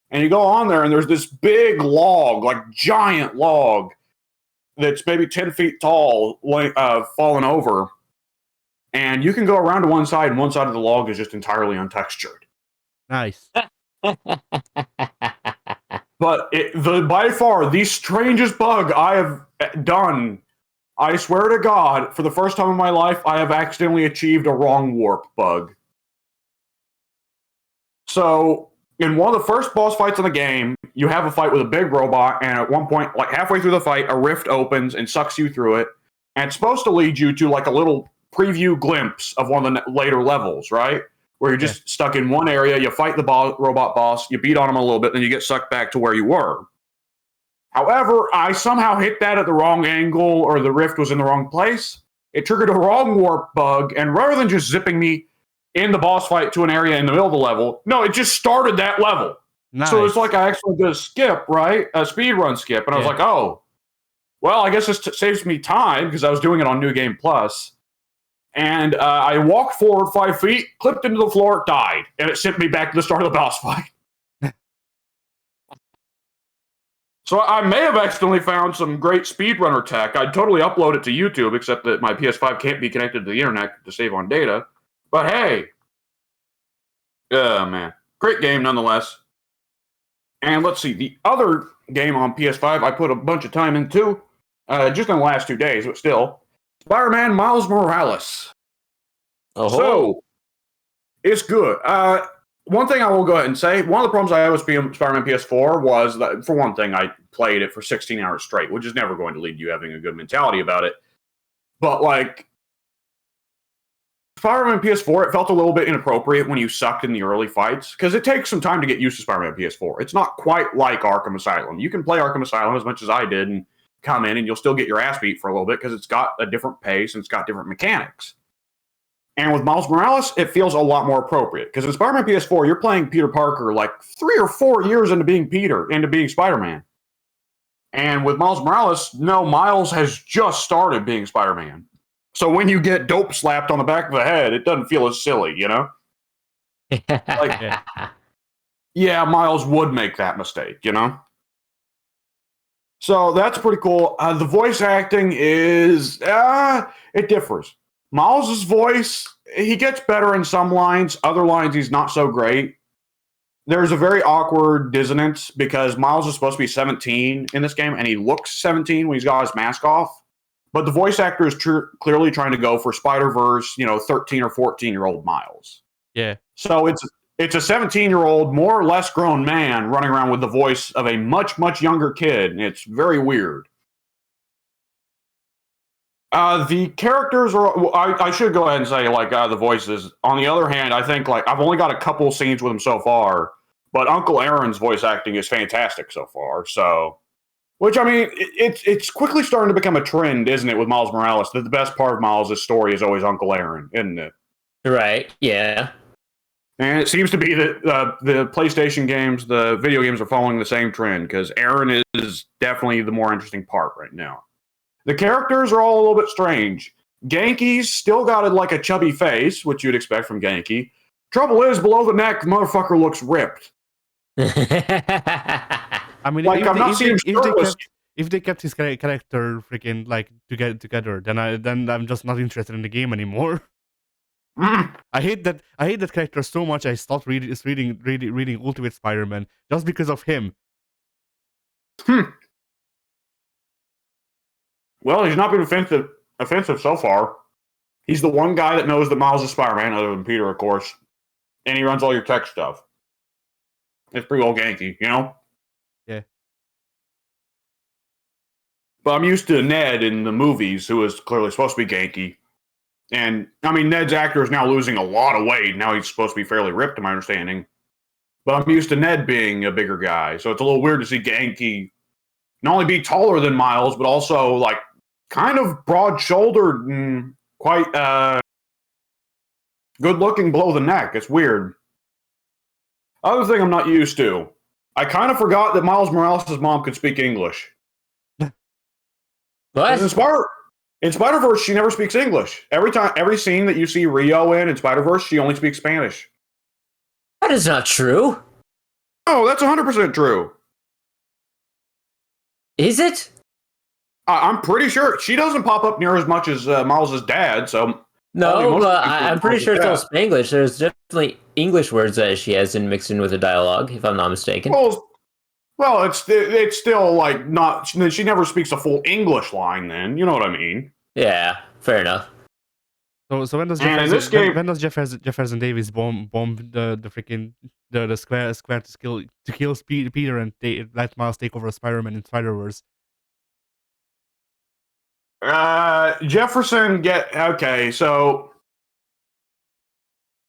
And you go on there, and there's this big log, like giant log, that's maybe 10 feet tall, fallen over. And you can go around to one side, and one side of the log is just entirely untextured. Nice. But by far the strangest bug I have done, I swear to God, for the first time in my life, I have accidentally achieved a wrong warp bug. So, in one of the first boss fights in the game, you have a fight with a big robot, and at one point, like halfway through the fight, a rift opens and sucks you through it, and it's supposed to lead you to like a little preview glimpse of one of the later levels, right? Where you're just stuck in one area, you fight the robot boss, you beat on him a little bit, then you get sucked back to where you were. However, I somehow hit that at the wrong angle, or the rift was in the wrong place. It triggered a wrong warp bug, and rather than just zipping me in the boss fight to an area in the middle of the level, no, it just started that level. Nice. So it's like I actually did a skip, right? A speed run skip, and I was like, oh, well, I guess this saves me time, because I was doing it on New Game Plus. And I walked forward 5 feet, clipped into the floor, died. And it sent me back to the start of the boss fight. So I may have accidentally found some great speedrunner tech. I'd totally upload it to YouTube, except that my PS5 can't be connected to the internet to save on data. But hey. Man. Great game nonetheless. And let's see, the other game on PS5 I put a bunch of time into, just in the last 2 days, but still. Spider-Man Miles Morales. Oh. So, it's good. One thing I will go ahead and say, one of the problems I had with Spider-Man PS4 was that, for one thing, I played it for 16 hours straight, which is never going to lead you having a good mentality about it. But, like, Spider-Man PS4, it felt a little bit inappropriate when you sucked in the early fights, because it takes some time to get used to Spider-Man PS4. It's not quite like Arkham Asylum. You can play Arkham Asylum as much as I did, and come in and you'll still get your ass beat for a little bit because it's got a different pace and it's got different mechanics. And with Miles Morales, it feels a lot more appropriate because in Spider-Man PS4, you're playing Peter Parker like 3 or 4 years into being Spider-Man. And with Miles Morales, no, Miles has just started being Spider-Man. So when you get dope slapped on the back of the head, it doesn't feel as silly, you know? Yeah, Miles would make that mistake, you know? So that's pretty cool. The voice acting is it differs. Miles' voice, he gets better in some lines. Other lines, he's not so great. There's a very awkward dissonance because Miles is supposed to be 17 in this game, and he looks 17 when he's got his mask off. But the voice actor is clearly trying to go for Spider-Verse, 13 or 14-year-old Miles. Yeah. So it's a 17-year-old, more or less grown man running around with the voice of a much, much younger kid. And it's very weird. The characters are. I should go ahead and say the voices. On the other hand, I think I've only got a couple scenes with him so far, but Uncle Aaron's voice acting is fantastic so far. So, which I mean, it's quickly starting to become a trend, isn't it, with Miles Morales? That the best part of Miles' story is always Uncle Aaron, isn't it? Right. Yeah. And it seems to be that the PlayStation games, the video games, are following the same trend because Aaron is definitely the more interesting part right now. The characters are all a little bit strange. Genki's still got a chubby face, which you'd expect from Genki. Trouble is, below the neck, the motherfucker looks ripped. I mean, if they kept his character freaking together, then I'm just not interested in the game anymore. I hate that character so much. I stopped reading Ultimate Spider-Man just because of him. Well, he's not been offensive so far. He's the one guy that knows that Miles is Spider-Man, other than Peter, of course. And he runs all your tech stuff. It's pretty old Genki, Yeah. But I'm used to Ned in the movies, who is clearly supposed to be Genki. And, I mean, Ned's actor is now losing a lot of weight. Now he's supposed to be fairly ripped, to my understanding. But I'm used to Ned being a bigger guy. So it's a little weird to see Genki not only be taller than Miles, but also, kind of broad-shouldered and quite good-looking below the neck. It's weird. Other thing I'm not used to. I kind of forgot that Miles Morales' mom could speak English. What? In Spider-Verse, she never speaks English. Every scene that you see Rio in Spider-Verse, she only speaks Spanish. That is not true. Oh, that's 100% true. Is it? I'm pretty sure she doesn't pop up near as much as Miles' dad. So no, but I'm pretty sure it's all Spanglish. There's definitely English words that she has mixed in with the dialogue, if I'm not mistaken. Well, it's still not. She never speaks a full English line. Then you know what I mean? Yeah, fair enough. So when does Jefferson Davis bomb the freaking the square to kill Peter and let Miles take over Spider-Man in Spider-Verse? Jefferson okay. So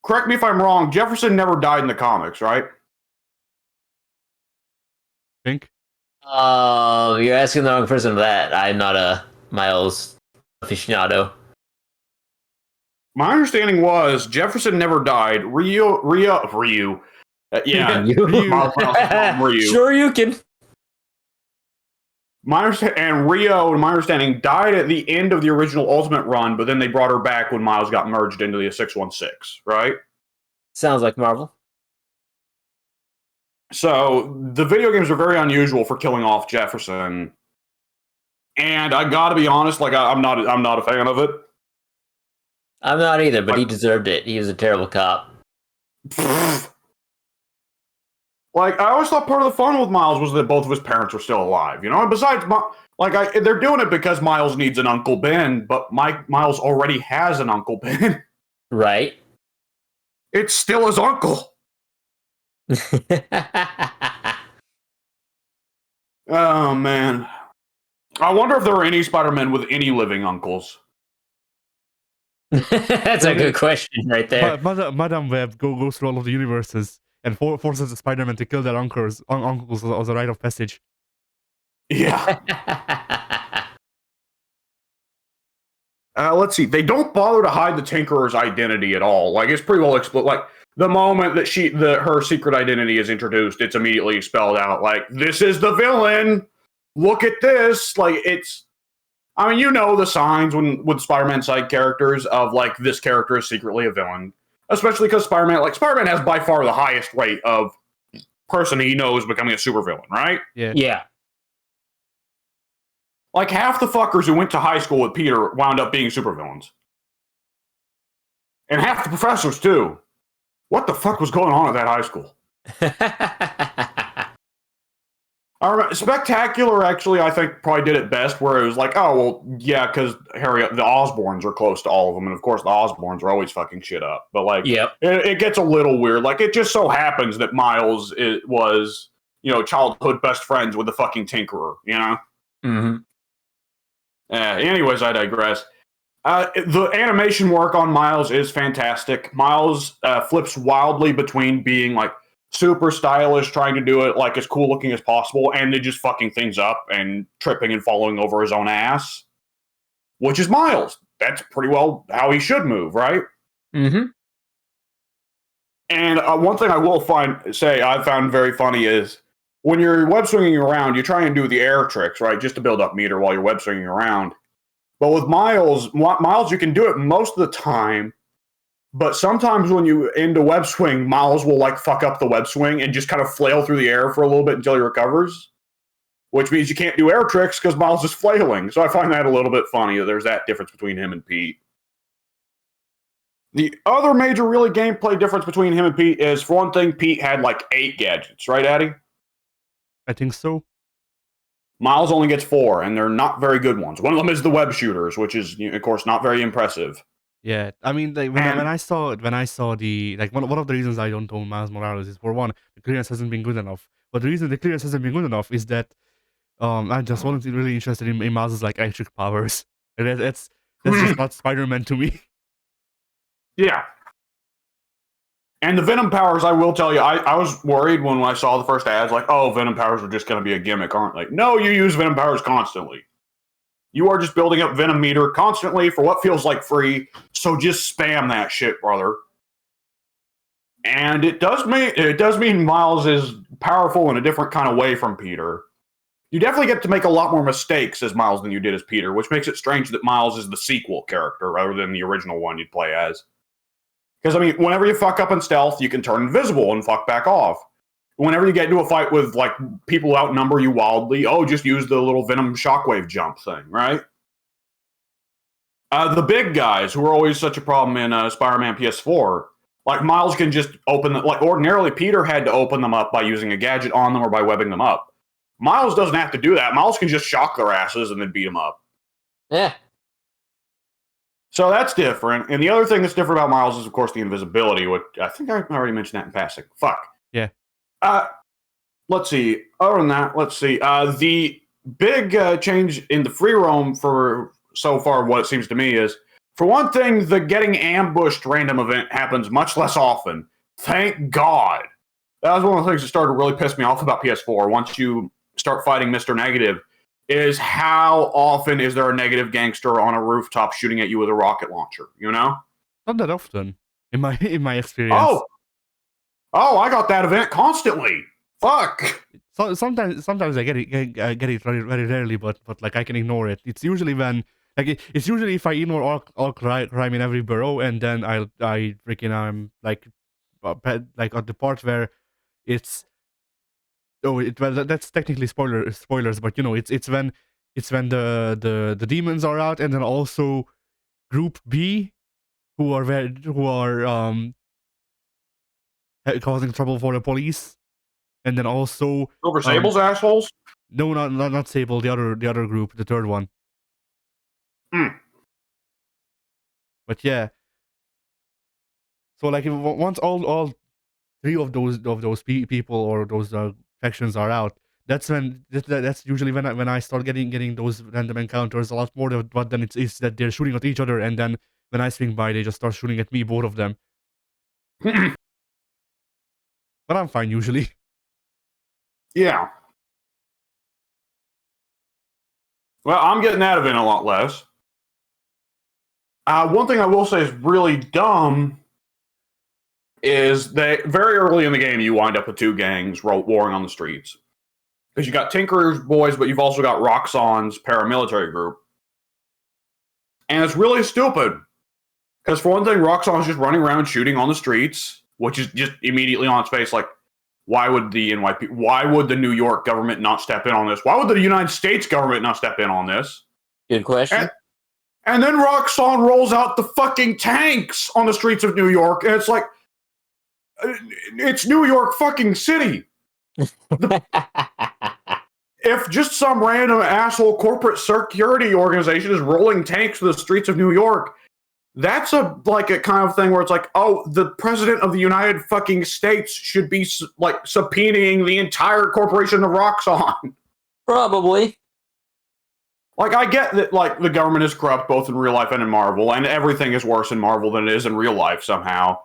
correct me if I'm wrong. Jefferson never died in the comics, right? Think. You're asking the wrong person for that. I'm not a Miles aficionado. My understanding was Jefferson never died. Ryu. Yeah, Ryu. Sure, you can. And Rio, in my understanding, died at the end of the original Ultimate run, but then they brought her back when Miles got merged into the 616, right? Sounds like Marvel. So the video games are very unusual for killing off Jefferson, and I got to be honest, I'm not a fan of it. I'm not either, but he deserved it. He was a terrible cop. I always thought part of the fun with Miles was that both of his parents were still alive, And besides, they're doing it because Miles needs an Uncle Ben, but Miles already has an Uncle Ben. Right. It's still his uncle. Oh, man. I wonder if there are any Spider-Men with any living uncles. That's a good question right there. Madame Web goes through all of the universes and forces the Spider-Man to kill their uncles as a rite of passage. Yeah. Let's see. They don't bother to hide the Tinkerer's identity at all. It's pretty well explained. The moment that her secret identity is introduced, it's immediately spelled out. This is the villain. Look at this. The signs with Spider-Man side characters of this character is secretly a villain, especially because Spider-Man has by far the highest rate of person he knows becoming a supervillain, right? Yeah. Yeah. Like, half the fuckers who went to high school with Peter wound up being supervillains. And half the professors, too. What the fuck was going on at that high school? I remember, Spectacular, actually, I think probably did it best, where it was like, oh, well, yeah, because the Osborns are close to all of them, and of course the Osborns are always fucking shit up. But, like, Yep. it gets a little weird. Like, it just so happens that Miles was, childhood best friends with the fucking Tinkerer, Mm-hmm. Anyways, I digress. The animation work on Miles is fantastic. Miles flips wildly between being, like, super stylish, trying to do it like as cool looking as possible, and then just fucking things up and tripping and falling over his own ass, which is Miles. That's pretty well how he should move, right? Mm-hmm. And one thing I will I found very funny is when you're web swinging around, you try and do the air tricks, right, just to build up meter while you're web swinging around. But with Miles, you can do it most of the time. But sometimes when you end a web swing, Miles will like fuck up the web swing and just kind of flail through the air for a little bit until he recovers. Which means you can't do air tricks because Miles is flailing. So I find that a little bit funny that there's that difference between him and Pete. The other major really gameplay difference between him and Pete is, for one thing, Pete had like 8 gadgets, right, Addy? I think so. Miles only gets 4, and they're not very good ones. One of them is the web shooters, which is, of course, not very impressive. Yeah, I mean, like, when I saw the, like, one of the reasons I don't own Miles Morales is, for one, the clearance hasn't been good enough. But the reason the clearance hasn't been good enough is that I just wasn't really interested in Miles's, like, electric powers. And that's just not Spider-Man to me. Yeah. And the Venom powers, I will tell you, I was worried when I saw the first ads, like, oh, Venom powers are just going to be a gimmick, aren't they? No, you use Venom powers constantly. You are just building up Venom meter constantly for what feels like free, so just spam that shit, brother. And it does mean Miles is powerful in a different kind of way from Peter. You definitely get to make a lot more mistakes as Miles than you did as Peter, which makes it strange that Miles is the sequel character rather than the original one you'd play as. Because, I mean, whenever you fuck up in stealth, you can turn invisible and fuck back off. Whenever you get into a fight with, like, people who outnumber you wildly, just use the little Venom shockwave jump thing, right? The big guys, who are always such a problem in Spider-Man PS4, like, Miles can just open them. Like, ordinarily, Peter had to open them up by using a gadget on them or by webbing them up. Miles doesn't have to do that. Miles can just shock their asses and then beat them up. Yeah. So that's different. And the other thing that's different about Miles is, of course, the invisibility, which I think I already mentioned that in passing. Fuck. Yeah. Let's see. Other than that, let's see. The big change in the free roam for so far, what it seems to me is, for one thing, the getting ambushed random event happens much less often. Thank God. That was one of the things that started to really piss me off about PS4 once you start fighting Mr. Negative, is how often is there a negative gangster on a rooftop shooting at you with a rocket launcher, Not that often, in my experience. Oh, I got that event constantly. Fuck. So sometimes I get it very, very rarely, but like, I can ignore it. It's usually when, like, it's usually if I ignore all crime in every borough, and then I'm like at the part where it's that's technically spoilers, but it's when the demons are out, and then also Group B, who are causing trouble for the police. And then also Silver Sable's assholes? No, not Sable. The other group, the third one. But yeah. So, like, once all 3 of those people or those factions are out, that's usually when I start getting those random encounters a lot more. But then it's that they're shooting at each other, and then when I swing by, they just start shooting at me, both of them. But I'm fine usually. Yeah. Well, I'm getting that event a lot less. One thing I will say is really dumb is that very early in the game, you wind up with 2 gangs warring on the streets. Because you got Tinker's boys, but you've also got Roxxon's paramilitary group. And it's really stupid. Because for one thing, Roxxon's just running around shooting on the streets, which is just immediately on its face like, Why would the NYP? Why would the New York government not step in on this? Why would the United States government not step in on this? Good question. And then Roxxon rolls out the fucking tanks on the streets of New York, and it's like, it's New York fucking City. If just some random asshole corporate security organization is rolling tanks to the streets of New York, that's a kind of thing where it's like, oh, the president of the United fucking States should be like subpoenaing the entire corporation of Roxxon. Probably. Like, I get that, like, the government is corrupt both in real life and in Marvel, and everything is worse in Marvel than it is in real life somehow.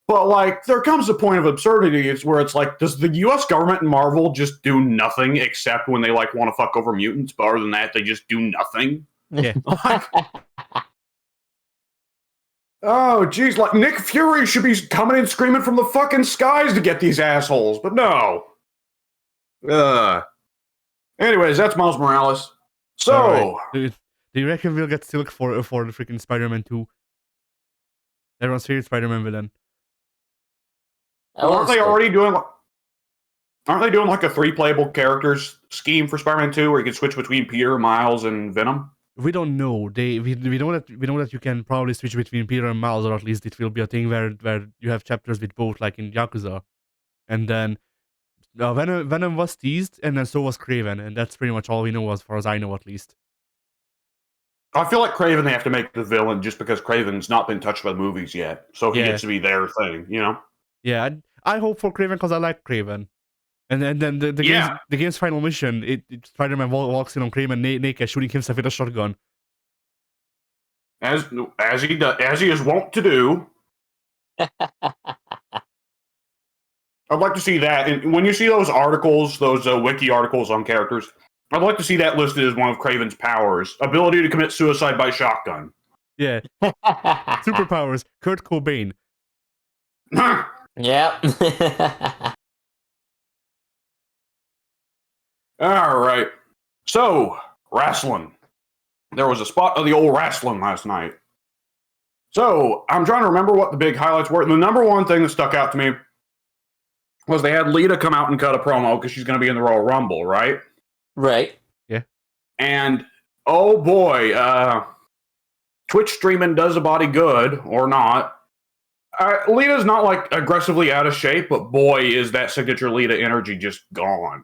But, like, there comes a point of absurdity where it's like, does the U.S. government in Marvel just do nothing except when they, like, want to fuck over mutants? But other than that, they just do nothing? Yeah. Like, oh, geez, like, Nick Fury should be coming and screaming from the fucking skies to get these assholes, but no. Anyways, that's Miles Morales. So, right. Do you reckon we'll get to look for the freaking Spider-Man 2? Everyone's favorite Spider-Man villain. aren't they already doing? Aren't they doing like a 3 playable characters scheme for Spider-Man 2, where you can switch between Peter, Miles, and Venom? We don't know. We know that you can probably switch between Peter and Miles, or at least it will be a thing where you have chapters with both, like in Yakuza, and then Venom was teased, and then so was Kraven, and that's pretty much all we know as far as I know, at least. I feel like Kraven, they have to make the villain just because Kraven's not been touched by the movies yet, so he gets to be their thing, you know? Yeah, I hope for Kraven because I like Kraven. And then the game's final mission, Spider-Man walks in on Kraven naked, shooting himself with a shotgun. As he is wont to do. I'd like to see that. And when you see those articles, those wiki articles on characters, I'd like to see that listed as one of Kraven's powers: ability to commit suicide by shotgun. Yeah. Superpowers: Kurt Cobain. Yep. All right. So, wrestling. There was a spot of the old wrestling last night. So, I'm trying to remember what the big highlights were. The number one thing that stuck out to me was they had Lita come out and cut a promo because she's going to be in the Royal Rumble, right? Right. Yeah. And, oh boy, Twitch streaming does a body good, or not. Lita's not, like, aggressively out of shape, but boy, is that signature Lita energy just gone.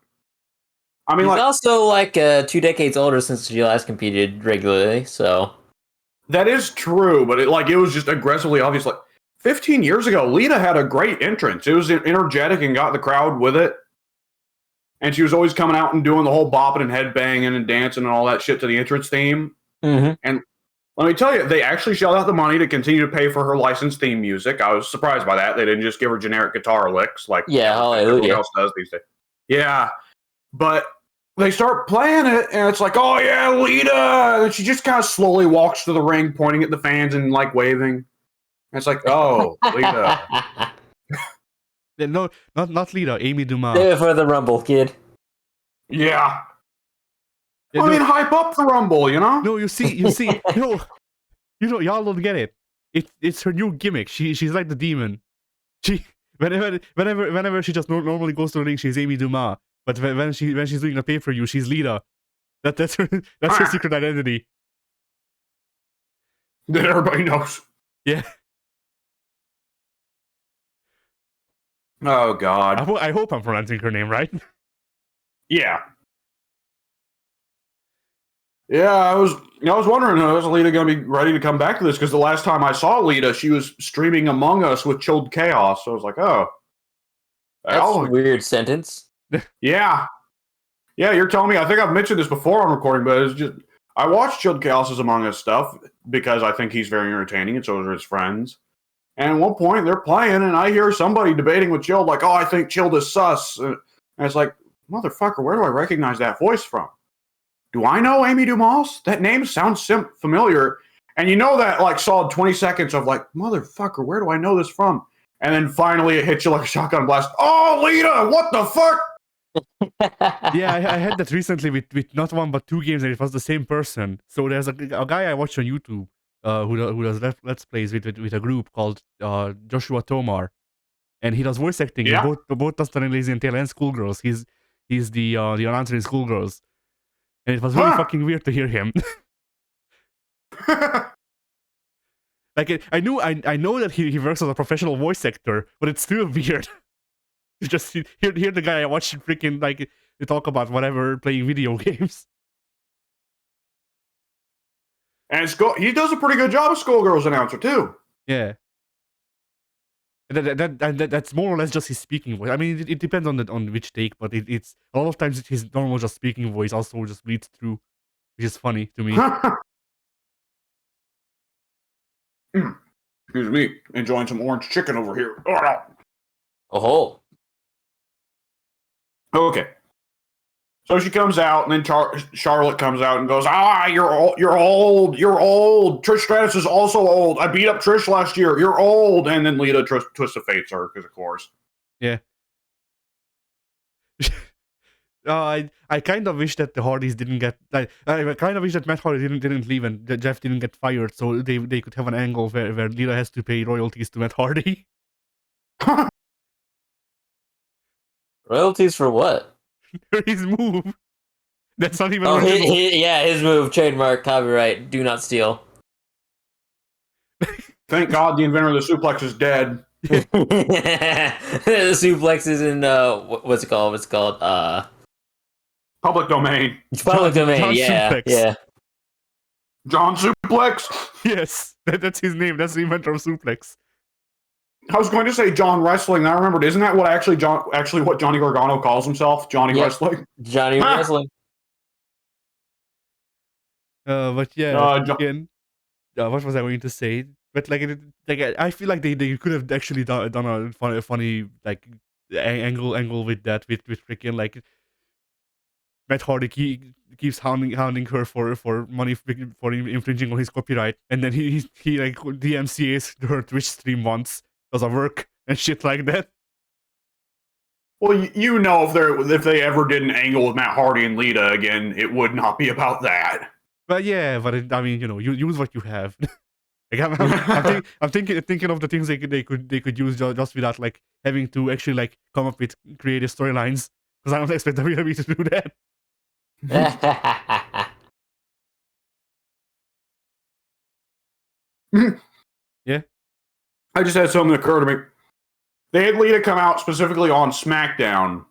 I mean, He's like, also like 2 decades older since she last competed regularly, so that is true, but it was just aggressively obvious. Like 15 years ago, Lita had a great entrance. It was energetic and got the crowd with it. And she was always coming out and doing the whole bopping and headbanging and dancing and all that shit to the entrance theme. Mm-hmm. And let me tell you, they actually shelled out the money to continue to pay for her licensed theme music. I was surprised by that. They didn't just give her generic guitar licks like everyone else does these days. Yeah. But they start playing it, and it's like, oh yeah, Lita! And she just kind of slowly walks to the ring, pointing at the fans and like waving. And it's like, oh, Lita. No, not Lita, Amy Dumas. Do it for the Rumble, kid. Yeah. I mean, hype up the Rumble, you know? No, you see, y'all don't get it. It's her new gimmick. She's like the demon. She whenever she just normally goes to the ring, she's Amy Dumas. But when she's doing a pay-per-view, she's Lita. That's her secret identity. That everybody knows. Yeah. Oh God. I hope I'm pronouncing her name right. Yeah. Yeah, I was wondering, is Lita going to be ready to come back to this? Because the last time I saw Lita, she was streaming Among Us with Chilled Chaos. So I was like, oh. That's a weird sentence. Yeah. Yeah, you're telling me. I think I've mentioned this before on recording, but it's just, I watched Chilled Chaos' Among Us stuff because I think he's very entertaining, and so are his friends. And at one point, they're playing, and I hear somebody debating with Chilled, like, oh, I think Chilled is sus. And it's like, motherfucker, where do I recognize that voice from? Do I know Amy Dumas? That name sounds familiar. And you know that, like, solid 20 seconds of, like, motherfucker, where do I know this from? And then finally it hits you like a shotgun blast. Oh, Lita, what the fuck? Yeah, I had that recently with not one but 2 games, and it was the same person. So there's a guy I watch on YouTube who does let's plays with a group called Joshua Tomar, and he does voice acting in both Dustin Lazy and Tail and Schoolgirls. He's the announcer in Schoolgirls, and it was really fucking weird to hear him. Like I know that he works as a professional voice actor, but it's still weird. Just hear the guy I watched freaking like talk about whatever playing video games. And he does a pretty good job of Schoolgirls announcer too. Yeah. That's more or less just his speaking voice. I mean, it depends on which take, but it's a lot of times his normal just speaking voice also just bleeds through, which is funny to me. Excuse me, enjoying some orange chicken over here. Oh. Okay. So she comes out, and then Charlotte comes out and goes, you're old. Trish Stratus is also old. I beat up Trish last year. You're old. And then Lita twists the fates her, because of course. Yeah. I kind of wish that the Hardys didn't get. I kind of wish that Matt Hardy didn't leave and that Jeff didn't get fired, so they could have an angle where Lita has to pay royalties to Matt Hardy. Royalties for what? His move. That's not even. His move, trademark, copyright, do not steal. Thank God the inventor of the suplex is dead. The suplex is in what's it called? Public domain. Public domain. John Suplex. Yeah. John Suplex. Yes, that's his name. That's the inventor of suplex. I was going to say John Wrestling. I remembered. Isn't that what what Johnny Gargano calls himself? Johnny Wrestling. Johnny Wrestling. But yeah, again, what was I going to say? But like I feel like they could have actually done a funny like angle with that with freaking like Matt Hardy keeps hounding her for money for infringing on his copyright, and then he like DMCA's her Twitch stream once because of work and shit like that. Well, you know, if they ever did an angle with Matt Hardy and Lita again, it would not be about that. But yeah, I mean, you know, you use what you have. Like I'm thinking of the things they could use just without like having to actually like come up with creative storylines, because I don't expect WWE to do that. Yeah. I just had something occur to me. They had Lita come out specifically on SmackDown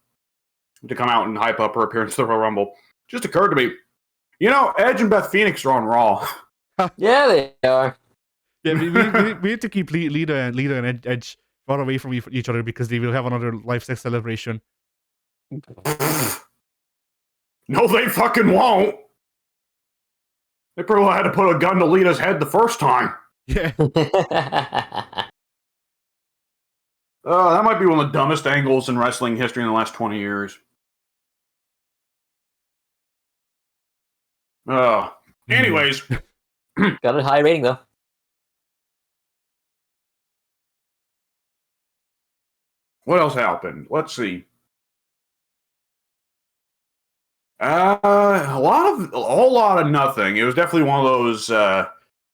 to come out and hype up her appearance at the Royal Rumble. Just occurred to me, you know, Edge and Beth Phoenix are on Raw. Yeah, they are. Yeah, we need to keep Lita and Edge far away from each other because they will have another live sex celebration. No, they fucking won't. They probably had to put a gun to Lita's head the first time. Yeah. That might be one of the dumbest angles in wrestling history in the last 20 years. Anyways. Got a high rating, though. What else happened? Let's see. A whole lot of nothing. It was definitely one of those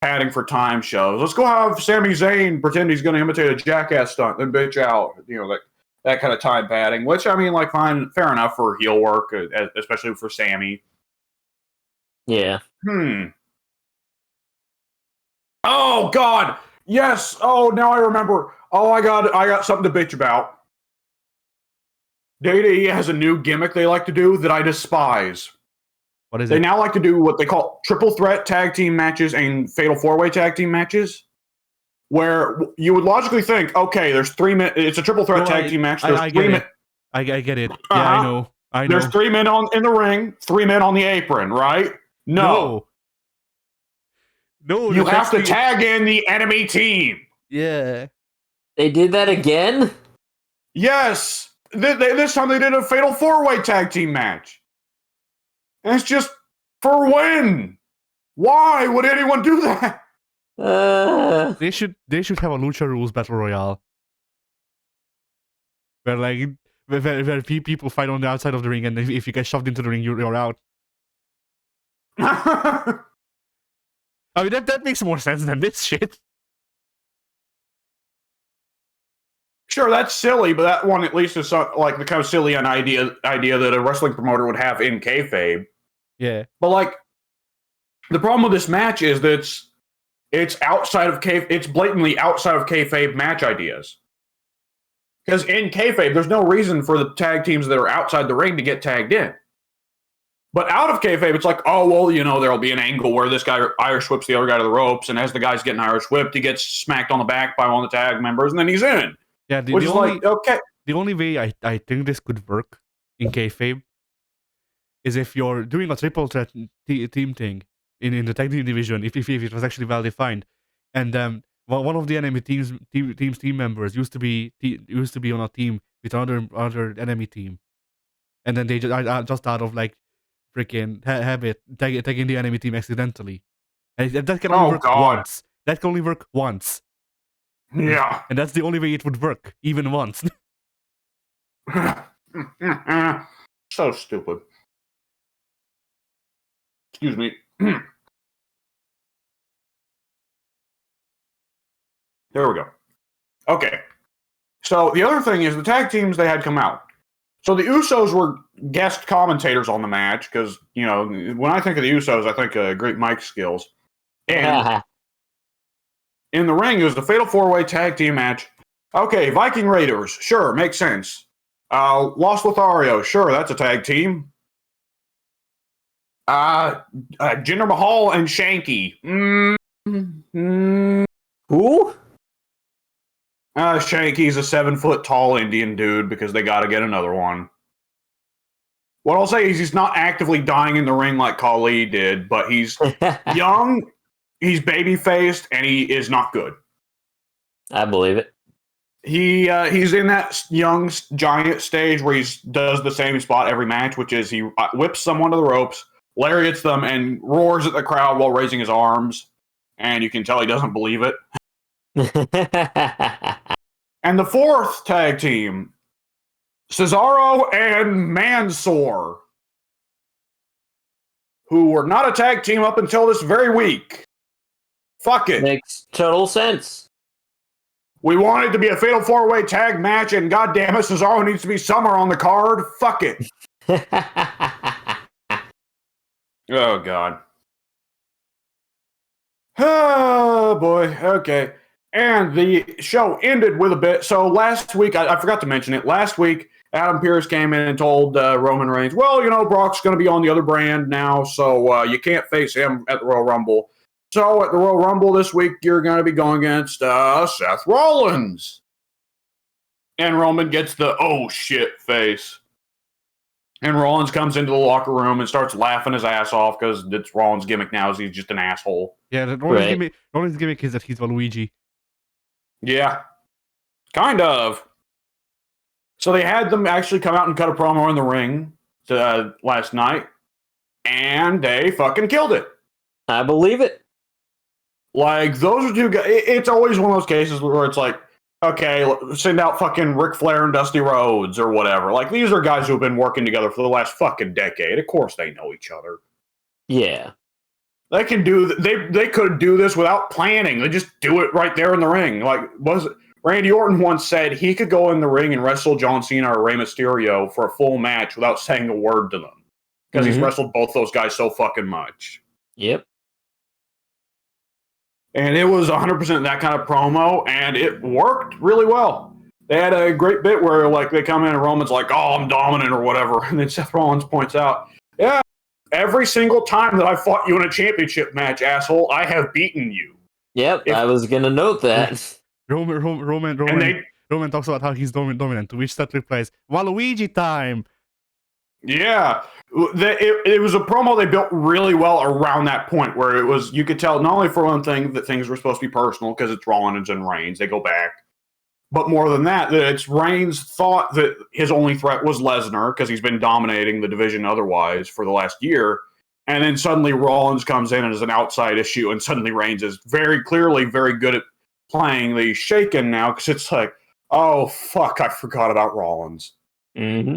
padding for time shows. Let's go have Sami Zayn pretend he's going to imitate a jackass stunt, then bitch out. You know, that kind of time padding. Which, I mean, like, fine, fair enough for heel work, especially for Sami. Yeah. Oh God, yes. Oh, now I remember. Oh, I got something to bitch about. WWE has a new gimmick they like to do that I despise. What is it? They now like to do what they call triple threat tag team matches and fatal four-way tag team matches, where you would logically think, okay, there's 3 minutes. It's a triple threat tag team match. There's I 3 minutes. I get it. Yeah, I know. There's 3 men in the ring, 3 men on the apron, right? No. You have to tag in the enemy team. Yeah. They did that again? Yes. This time they did a fatal four-way tag team match. And it's just for win. Why would anyone do that? They should have a Lucha Rules Battle Royale. Where like where people fight on the outside of the ring, and if you get shoved into the ring, you're out. I mean that makes more sense than this shit. Sure, that's silly, but that one at least is like the kind of silly idea that a wrestling promoter would have in kayfabe. Yeah. But like, the problem with this match is that it's outside of kayfabe. It's blatantly outside of kayfabe match ideas. Because in kayfabe, there's no reason for the tag teams that are outside the ring to get tagged in. But out of kayfabe, it's like, oh, well, there'll be an angle where this guy Irish whips the other guy to the ropes, and as the guy's getting Irish whipped, he gets smacked on the back by one of the tag members, and then he's in. Yeah, the only way I think this could work in kayfabe is if you're doing a triple threat team thing in the tag team division, if it was actually well defined, and one of the enemy team members used to be on a team with another enemy team, and then they just out of like freaking habit tagging the enemy team accidentally, and that can only work once. That can only work once. Yeah, and that's the only way it would work, even once. So stupid. Excuse me. There we go. Okay. So the other thing is the tag teams they had come out. So the Usos were guest commentators on the match because, when I think of the Usos, I think of great mic skills. And in the ring, it was the Fatal 4-Way Tag Team match. Okay, Viking Raiders. Sure, makes sense. Los Lothario. Sure, that's a tag team. Jinder Mahal and Shanky. Who? Shanky's a 7-foot-tall Indian dude because they got to get another one. What I'll say is he's not actively dying in the ring like Khali did, but he's young, he's baby-faced, and he is not good. I believe it. He's in that young giant stage where he does the same spot every match, which is he whips someone to the ropes, lariats them, and roars at the crowd while raising his arms. And you can tell he doesn't believe it. And the fourth tag team, Cesaro and Mansoor, who were not a tag team up until this very week. Fuck it. Makes total sense. We want it to be a Fatal 4-Way tag match, and goddamn it, Cesaro needs to be somewhere on the card. Fuck it. Oh, God. Oh, boy. Okay. And the show ended with a bit. So last week, I forgot to mention it. Last week, Adam Pearce came in and told Roman Reigns, well, Brock's going to be on the other brand now, so you can't face him at the Royal Rumble. So at the Royal Rumble this week, you're going to be going against Seth Rollins. And Roman gets the oh shit face. And Rollins comes into the locker room and starts laughing his ass off because it's Rollins' gimmick now is he's just an asshole. Yeah, Rollins' gimmick is that he's Waluigi. Yeah, kind of. So they had them actually come out and cut a promo in the ring last night, and they fucking killed it. I believe it. Like, those are two guys. It's always one of those cases where it's like, okay, send out fucking Ric Flair and Dusty Rhodes or whatever. Like, these are guys who have been working together for the last fucking decade. Of course they know each other. Yeah. They can do. They could do this without planning. They just do it right there in the ring. Like, Randy Orton once said he could go in the ring and wrestle John Cena or Rey Mysterio for a full match without saying a word to them because he's wrestled both those guys so fucking much. Yep. And it was 100% that kind of promo, and it worked really well. They had a great bit where, like, they come in and Roman's like, oh, I'm dominant or whatever. And then Seth Rollins points out, yeah, every single time that I fought you in a championship match, asshole, I have beaten you. Yep, I was going to note that. Roman talks about how he's dominant, to which Seth replies, Waluigi time! Yeah. It was a promo they built really well around that point where it was, you could tell not only for one thing that things were supposed to be personal because it's Rollins and Reigns, they go back, but more than that it's Reigns thought that his only threat was Lesnar because he's been dominating the division otherwise for the last year, and then suddenly Rollins comes in as an outside issue, and suddenly Reigns is very clearly very good at playing the shaken now because it's like, oh fuck, I forgot about Rollins. Mm-hmm.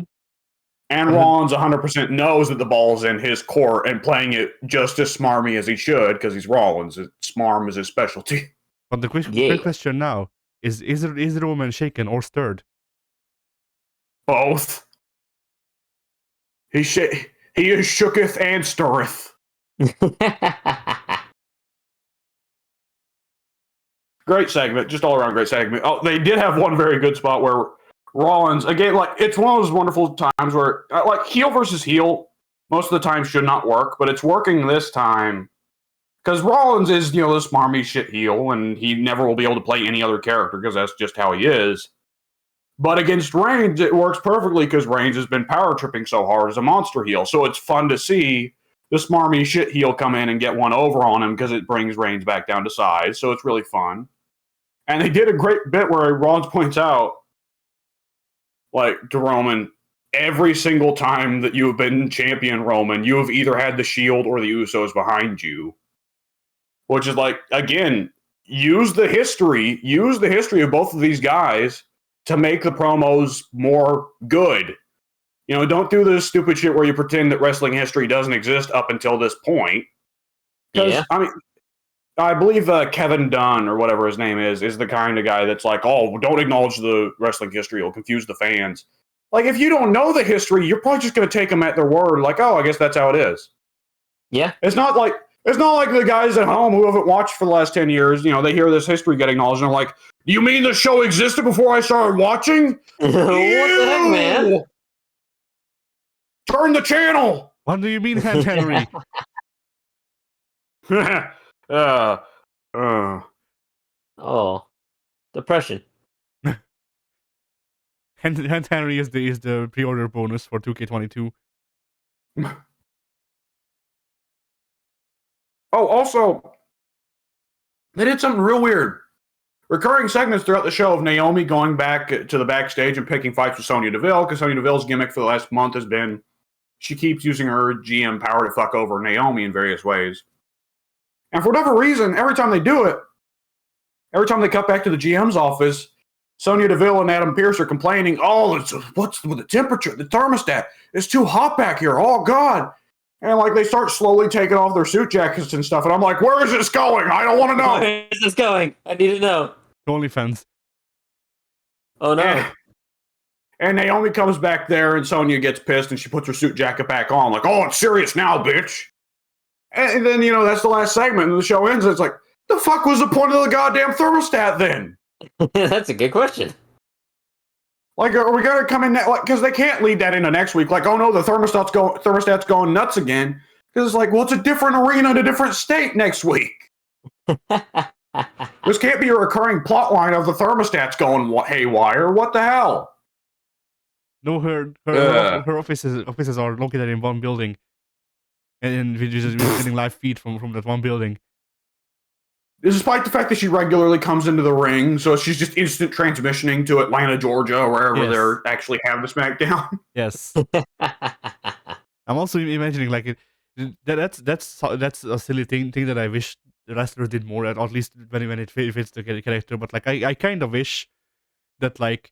And Rollins 100% knows that the ball's in his court and playing it just as smarmy as he should because he's Rollins. Smarm is his specialty. But the quick question now, Is Roman shaken or stirred? Both. He is shooketh and stirreth. Great segment, just all around great segment. Oh, they did have one very good spot where Rollins, again, like, it's one of those wonderful times where, like, heel versus heel, most of the time should not work, but it's working this time. Because Rollins is, you know, the smarmy shit heel, and he never will be able to play any other character because that's just how he is. But against Reigns, it works perfectly because Reigns has been power tripping so hard as a monster heel. So it's fun to see the smarmy shit heel come in and get one over on him because it brings Reigns back down to size. So it's really fun. And they did a great bit where Rollins points out, like, to Roman, every single time that you have been champion, Roman, you have either had the Shield or the Usos behind you. Which is like, again, use the history of both of these guys to make the promos more good. You know, don't do this stupid shit where you pretend that wrestling history doesn't exist up until this point. Because, I mean, I believe Kevin Dunn, or whatever his name is the kind of guy that's like, oh, don't acknowledge the wrestling history, it'll confuse the fans. Like, if you don't know the history, you're probably just going to take them at their word, like, oh, I guess that's how it is. Yeah. It's not like the guys at home who haven't watched for the last 10 years, you know, they hear this history get acknowledged and they're like, you mean the show existed before I started watching? What the heck, man? Turn the channel! What do you mean, Henry? Oh, depression. Henry is the pre-order bonus for 2K22. Oh, also, they did something real weird. Recurring segments throughout the show of Naomi going back to the backstage and picking fights with Sonya Deville, because Sonya Deville's gimmick for the last month has been she keeps using her GM power to fuck over Naomi in various ways. And for whatever reason, every time they do it, every time they cut back to the GM's office, Sonya Deville and Adam Pearce are complaining, oh, what's with the temperature, the thermostat? It's too hot back here. Oh, God. And, like, they start slowly taking off their suit jackets and stuff. And I'm like, where is this going? I don't want to know. Where is this going? I need to know. OnlyFans. Oh, no. And Naomi comes back there, and Sonya gets pissed, and she puts her suit jacket back on. Like, oh, it's serious now, bitch. And then, you know, that's the last segment, and the show ends. And it's like, the fuck was the point of the goddamn thermostat then? That's a good question. Like, are we going to come in, because they can't lead that into next week. Like, oh no, the thermostat's going nuts again. Because it's like, well, it's a different arena in a different state next week. This can't be a recurring plot line of the thermostat's going haywire. What the hell? No, her offices are located in one building. And we're just getting live feed from that one building. Despite the fact that she regularly comes into the ring, so she's just instant transmissioning to Atlanta, Georgia, or wherever they're actually have the SmackDown. Yes. I'm also imagining like that's a silly thing that I wish the wrestlers did more, at least when it fits the character. But like I kind of wish that like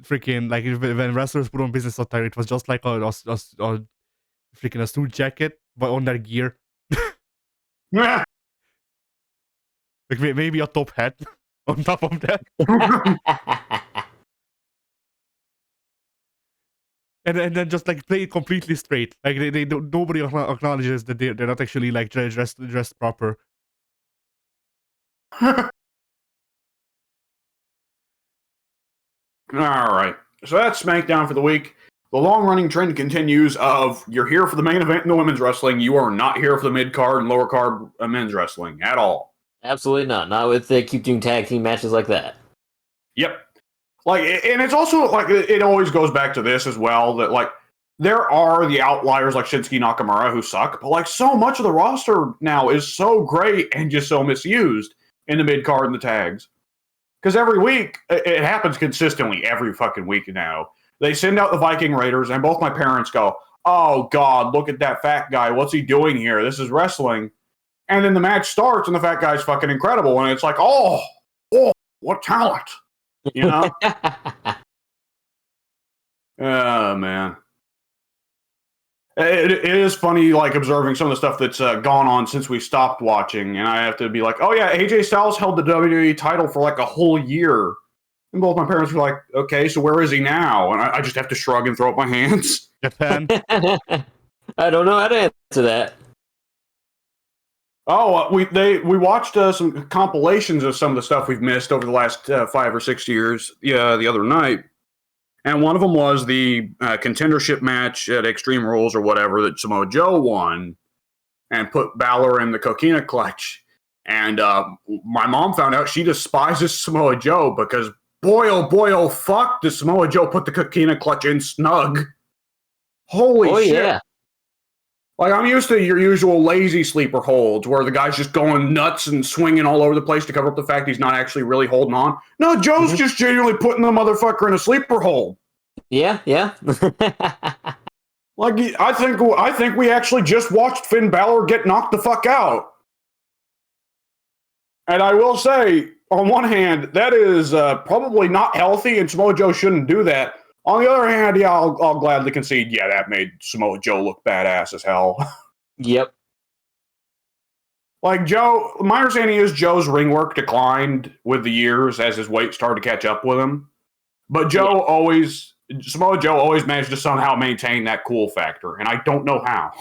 freaking like when wrestlers put on business attire, it was just like a freaking a suit jacket, but on their gear. Yeah. Like maybe a top hat on top of that. And then just like play it completely straight. Like they don't, nobody acknowledges that they're not actually like dressed proper. All right. So that's SmackDown for the week. The long-running trend continues of you're here for the main event in the women's wrestling. You are not here for the mid-card and lower-card men's wrestling at all. Absolutely not. Not with they keep doing tag team matches like that. Yep. Like, and it's also like it always goes back to this as well, that like there are the outliers like Shinsuke Nakamura who suck, but like so much of the roster now is so great and just so misused in the mid-card and the tags. Because every week, it happens consistently every fucking week now. They send out the Viking Raiders, and both my parents go, oh, God, look at that fat guy. What's he doing here? This is wrestling. And then the match starts, and the fat guy's fucking incredible. And it's like, oh, what talent. You know? Oh, man. It is funny, like, observing some of the stuff that's gone on since we stopped watching. And I have to be like, oh, yeah, AJ Styles held the WWE title for like a whole year And both my parents were like, okay, so where is he now? And I just have to shrug and throw up my hands. Japan. I don't know how to answer that. Oh, we watched some compilations of some of the stuff we've missed over the last 5 or 6 years. Yeah, the other night, and one of them was the contendership match at Extreme Rules or whatever that Samoa Joe won, and put Balor in the coquina clutch. And my mom found out she despises Samoa Joe because boy, oh fuck, does Samoa Joe put the coquina clutch in snug? Holy shit! Yeah. Like, I'm used to your usual lazy sleeper holds where the guy's just going nuts and swinging all over the place to cover up the fact he's not actually really holding on. No, Joe's just genuinely putting the motherfucker in a sleeper hold. Yeah. Like, I think we actually just watched Finn Balor get knocked the fuck out. And I will say, on one hand, that is probably not healthy, and Samoa Joe shouldn't do that. On the other hand, yeah, I'll gladly concede, yeah, that made Samoa Joe look badass as hell. Yep. Like, Joe, my understanding is Joe's ring work declined with the years as his weight started to catch up with him. But Samoa Joe always managed to somehow maintain that cool factor, and I don't know how.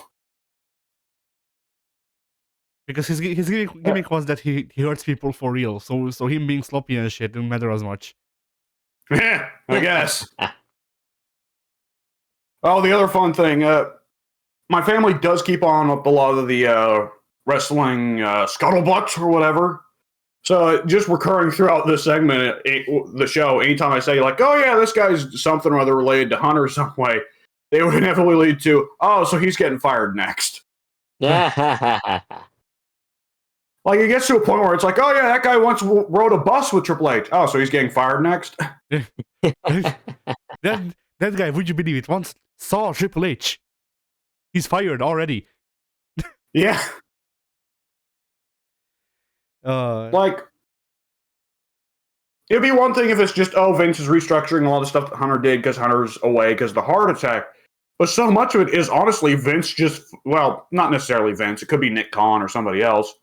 Because his gimmick was that he hurts people for real. So him being sloppy and shit didn't matter as much. Yeah, I guess. Oh, the other fun thing, my family does keep on with a lot of the wrestling scuttlebutts or whatever. So just recurring throughout this segment, the show, anytime I say like, oh yeah, this guy's something or other related to Hunter some way, they would inevitably lead to, oh, so he's getting fired next. Yeah. Like, it gets to a point where it's like, oh yeah, that guy once rode a bus with Triple H. Oh, so he's getting fired next? That guy, would you believe it, once saw Triple H. He's fired already. Yeah. Like, it'd be one thing if it's just, oh, Vince is restructuring a lot of stuff that Hunter did because Hunter's away because of the heart attack. But so much of it is honestly Vince just, well, not necessarily Vince. It could be Nick Khan or somebody else.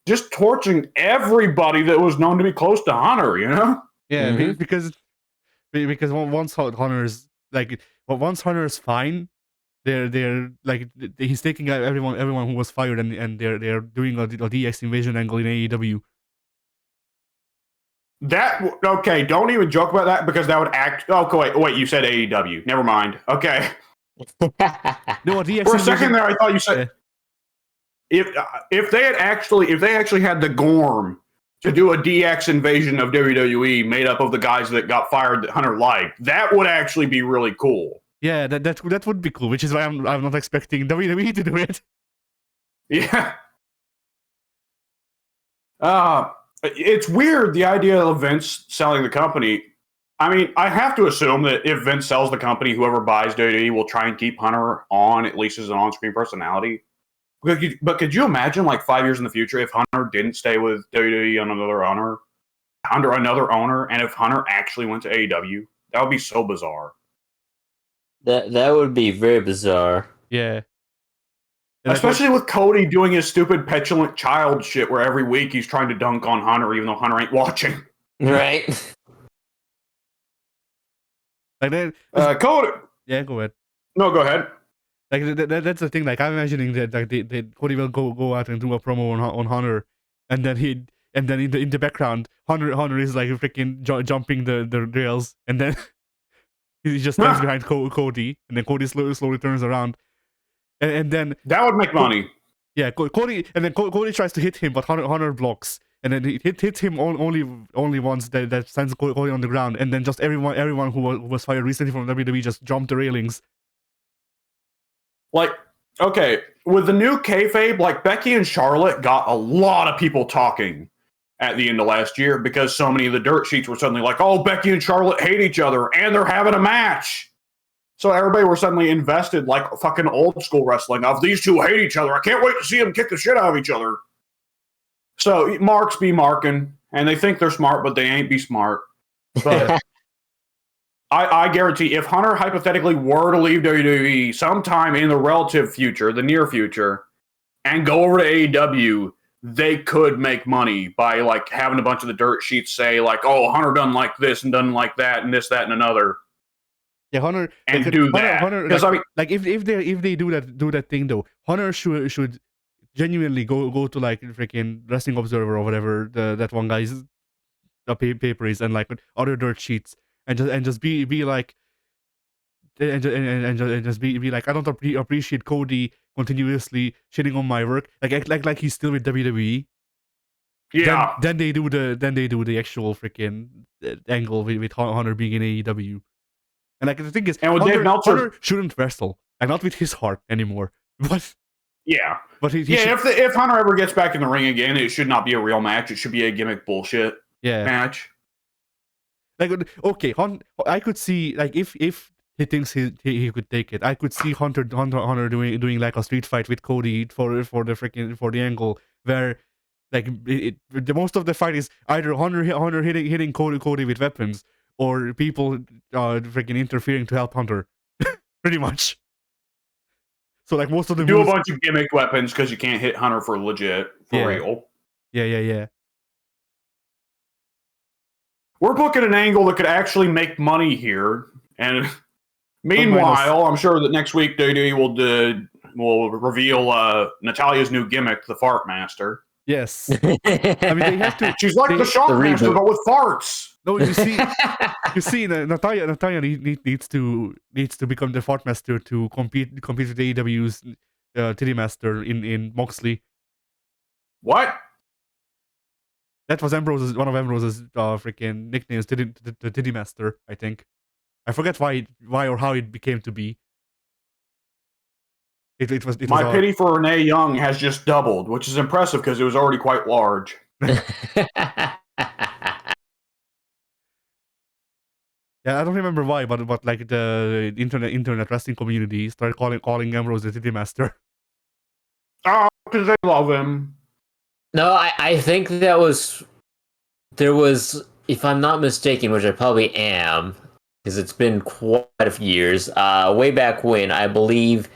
Just torching everybody that was known to be close to Hunter, you know? Yeah, because once Hunter's like, well, once Hunter's fine, they're like, he's taking out everyone who was fired and they're doing a DX invasion angle in AEW. Okay, don't even joke about that because that would act. Oh, wait, you said AEW. Never mind. Okay. No, DX for a second there, I thought you said if they actually had the Gorm to do a DX invasion of WWE made up of the guys that got fired that Hunter liked, that would actually be really cool. Yeah, that would be cool, which is why I'm not expecting WWE to do it. Yeah. It's weird, the idea of Vince selling the company. I mean, I have to assume that if Vince sells the company, whoever buys WWE will try and keep Hunter on, at least as an on-screen personality. But could you imagine, like, 5 years in the future, if Hunter didn't stay with WWE under another owner, and if Hunter actually went to AEW? That would be so bizarre. That would be very bizarre. Yeah. Especially with Cody doing his stupid petulant child shit where every week he's trying to dunk on Hunter even though Hunter ain't watching. Right. Like that. Cody. Yeah, go ahead. No, go ahead. Like that's the thing. Like, I'm imagining that like Cody will go out and do a promo on Hunter, and then in the background Hunter is like freaking jumping the rails, and then he just stands behind Cody, and then Cody slowly turns around. And then that would make money. Yeah, Cody tries to hit him, but Hunter blocks, and then he hits him only once. That sends Cody on the ground, and then just everyone who was fired recently from WWE just jumped the railings. Like, okay, with the new kayfabe, like Becky and Charlotte got a lot of people talking at the end of last year because so many of the dirt sheets were suddenly like, oh, Becky and Charlotte hate each other, and they're having a match. So everybody were suddenly invested like fucking old school wrestling of these two hate each other. I can't wait to see them kick the shit out of each other. So marks be marking, and they think they're smart, but they ain't be smart. But I guarantee if Hunter hypothetically were to leave WWE sometime in the relative future, the near future, and go over to AEW, they could make money by like having a bunch of the dirt sheets say like, "Oh, Hunter done like this and done like that and this, that, and another." Yeah, Hunter And like, do that. Hunter, Because like, I mean, like if they do that thing though, Hunter should genuinely go to like freaking Wrestling Observer or whatever that one guy's paper is, and like other dirt sheets, and just be like, and just be like, I don't appreciate Cody continuously shitting on my work, like act like he's still with WWE. yeah. Then they do the actual freaking angle with Hunter being in AEW. And like the thing is, And with Dave Meltzer, Hunter shouldn't wrestle, and not with his heart anymore. yeah, But he yeah. should, If Hunter ever gets back in the ring again, it should not be a real match. It should be a gimmick bullshit match. Like, okay, I could see, like, if he thinks he could take it, I could see Hunter doing like a street fight with Cody for the angle where like the most of the fight is either Hunter hitting Cody with weapons, or people freaking interfering to help Hunter, pretty much. So like most of the Do moves, a bunch of gimmick weapons because you can't hit Hunter for legit, for real. Yeah. We're booking an angle that could actually make money here, and meanwhile, I'm sure that next week WWE will reveal Natalia's new gimmick, the Fart Master. Yes, I mean they have to. She's like the Shock Master, but with farts. No, you see, Natalia needs to become the Fart Master to compete with AEW's Titty Master in Moxley. What? That was one of Ambrose's freaking nicknames, the Titty Master, I think. I forget why or how it became to be. It was My pity for Renee Young has just doubled, which is impressive because it was already quite large. Yeah, I don't remember why, but like the internet wrestling community started calling Ambrose the Titty Master. Oh, because they love him. No, I think there was, if I'm not mistaken, which I probably am, because it's been quite a few years, way back when, I believe,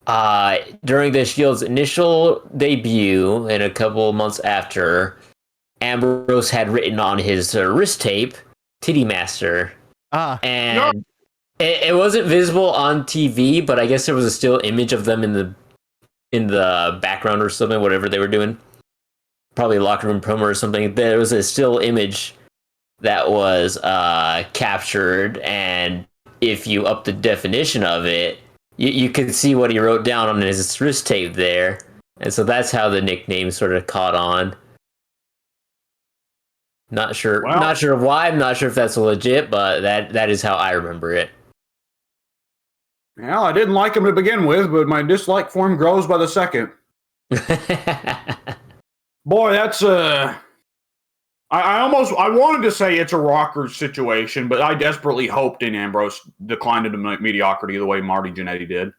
during the Shield's initial debut and a couple months after, Ambrose had written on his wrist tape, Titty Master. And it wasn't visible on TV, but I guess there was a still image of them in the background or something, whatever they were doing. Probably a locker room promo or something. There was a still image that was captured, and if you up the definition of it, you could see what he wrote down on his wrist tape there. And so that's how the nickname sort of caught on. Not sure why. I'm not sure if that's legit, but that is how I remember it. Well, I didn't like him to begin with, but my dislike for him grows by the second. Boy, that's I wanted to say it's a rocker situation, but I desperately hoped Dean Ambrose declined into mediocrity the way Marty Jannetty did.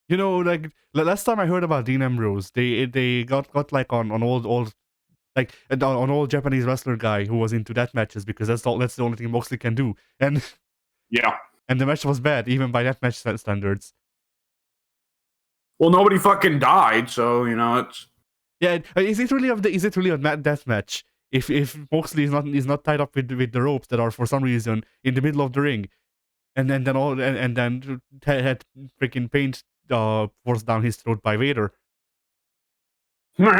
You know, like last time I heard about Dean Ambrose, they got like on old like an old Japanese wrestler guy who was into that matches, because that's the only thing Moxley can do, and yeah, and the match was bad even by that match standards. Well, nobody fucking died, so you know it's. Yeah, is it really a death match if Moxley is not tied up with the ropes that are for some reason in the middle of the ring, and then had freaking paint forced down his throat by Vader. Oh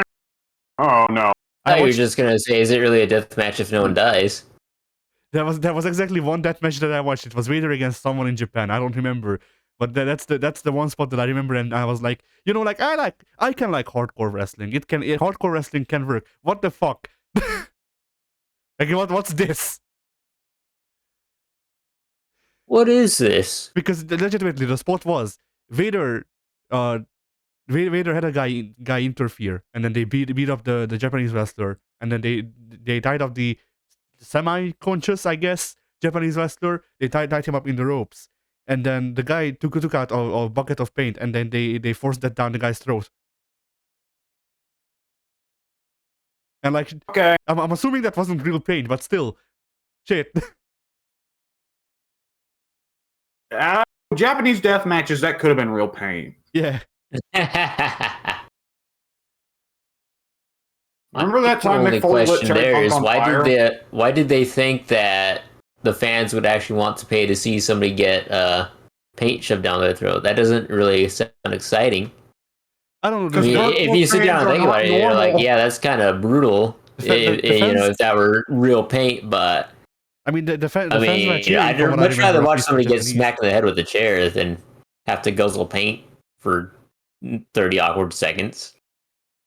no! I thought you were just gonna say, is it really a death match if no one dies? There was exactly one death match that I watched. It was Vader against someone in Japan. I don't remember. But that's the one spot that I remember, and I was like, you know, like I can like hardcore wrestling. Hardcore wrestling can work. What the fuck? Like what's this? What is this? Because legitimately the spot was Vader had a guy interfere, and then they beat up the Japanese wrestler, and then they tied up the semi-conscious, I guess, Japanese wrestler. They tied him up in the ropes. And then the guy took out a bucket of paint, and then they forced that down the guy's throat. And like, okay, I'm assuming that wasn't real paint, but still, shit. Japanese death matches, that could have been real pain. Yeah. Remember that time only Mick Foley lit question Terry there Funk is on fire? why did they think that the fans would actually want to pay to see somebody get paint shoved down their throat? That doesn't really sound exciting. I don't know. Because If you sit down and think about it, you're like, yeah, that's kind of brutal. If that were real paint, but I mean, the fans were I'd cheering from what I much remember. rather At watch least for somebody get Japanese. smacked in the head with a chair than have to guzzle paint for 30 awkward seconds.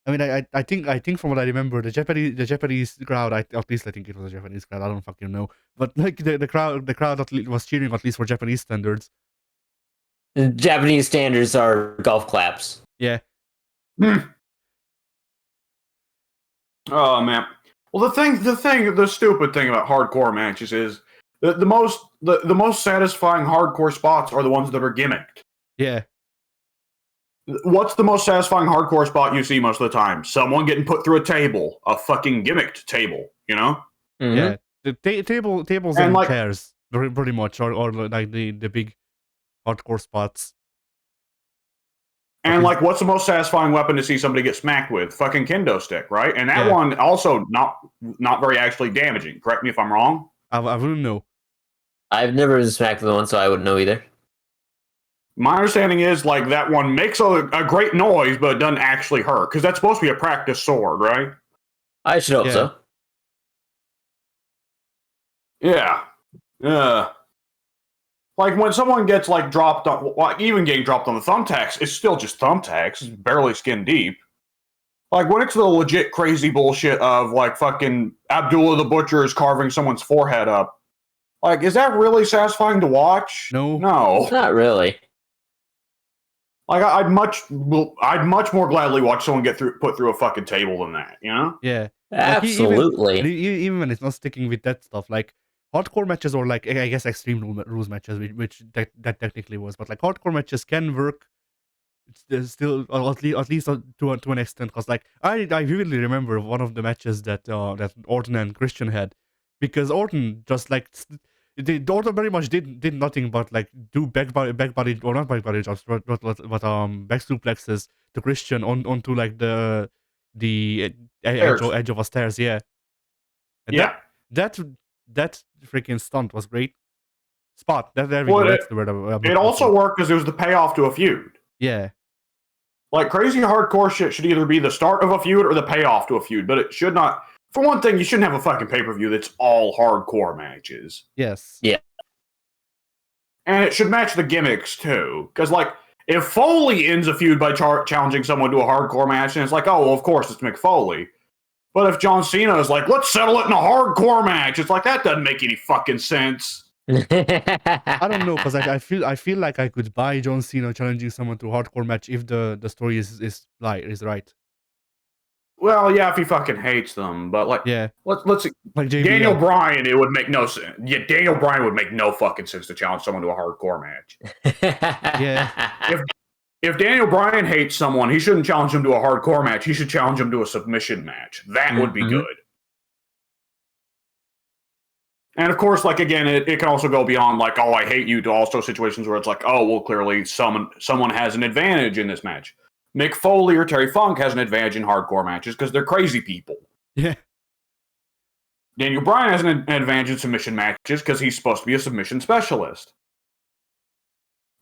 I mean, I think from what I remember, the Japanese crowd, at least I think it was a Japanese crowd. I don't fucking know, but like the crowd was cheering, at least for Japanese standards. The Japanese standards are golf claps. Yeah. Oh man. Well, the stupid thing about hardcore matches is the most satisfying hardcore spots are the ones that are gimmicked. Yeah. What's the most satisfying hardcore spot you see most of the time? Someone getting put through a table, a fucking gimmicked table, you know? Mm-hmm. Yeah. The tables and like, chairs, pretty much, or like the big hardcore spots. And like, what's the most satisfying weapon to see somebody get smacked with? Fucking kendo stick, right? And that one also not very actually damaging. Correct me if I'm wrong. I wouldn't know. I've never been smacked with one, so I wouldn't know either. My understanding is like that one makes a great noise, but it doesn't actually hurt because that's supposed to be a practice sword, right? I should hope so. Yeah. Yeah. Like when someone gets like dropped on, like even getting dropped on the thumbtacks, it's still just thumbtacks, it's barely skin deep. Like when it's the legit crazy bullshit of like fucking Abdullah the Butcher is carving someone's forehead up. Like, is that really satisfying to watch? No. Not really. Like I'd much more gladly watch someone get put through a fucking table than that, you know? Yeah. Absolutely. Like even when it's not sticking with that stuff, like hardcore matches or like I guess extreme rules matches, which that technically was, but like hardcore matches can work. It's still, or at least to an extent, because like I vividly remember one of the matches that that Orton and Christian had, because Orton just like Orton very much did nothing but like do back body or not back body drops, but back suplexes to Christian onto like the edge of a stairs, yeah. And that freaking stunt was great. Spot. That's the word. It also worked because it was the payoff to a feud. Yeah. Like crazy hardcore shit should either be the start of a feud or the payoff to a feud, but it should not. For one thing, you shouldn't have a fucking pay-per-view that's all hardcore matches. Yes. Yeah. And it should match the gimmicks too, because like if Foley ends a feud by challenging someone to a hardcore match, and it's like, oh well, of course it's Mick Foley. But if John Cena is like, let's settle it in a hardcore match, it's like that doesn't make any fucking sense. I don't know, because I feel like I could buy John Cena challenging someone to a hardcore match if the story is right. Well, yeah, if he fucking hates them, but like, yeah, let's see. Like JBL. Daniel Bryan, it would make no sense. Yeah, Daniel Bryan would make no fucking sense to challenge someone to a hardcore match. Yeah. If Daniel Bryan hates someone, he shouldn't challenge him to a hardcore match. He should challenge him to a submission match. That would be good. And of course, like again, it can also go beyond like, oh, I hate you, to also situations where it's like, oh, well, clearly someone has an advantage in this match. Mick Foley or Terry Funk has an advantage in hardcore matches because they're crazy people. Yeah. Daniel Bryan has an advantage in submission matches because he's supposed to be a submission specialist.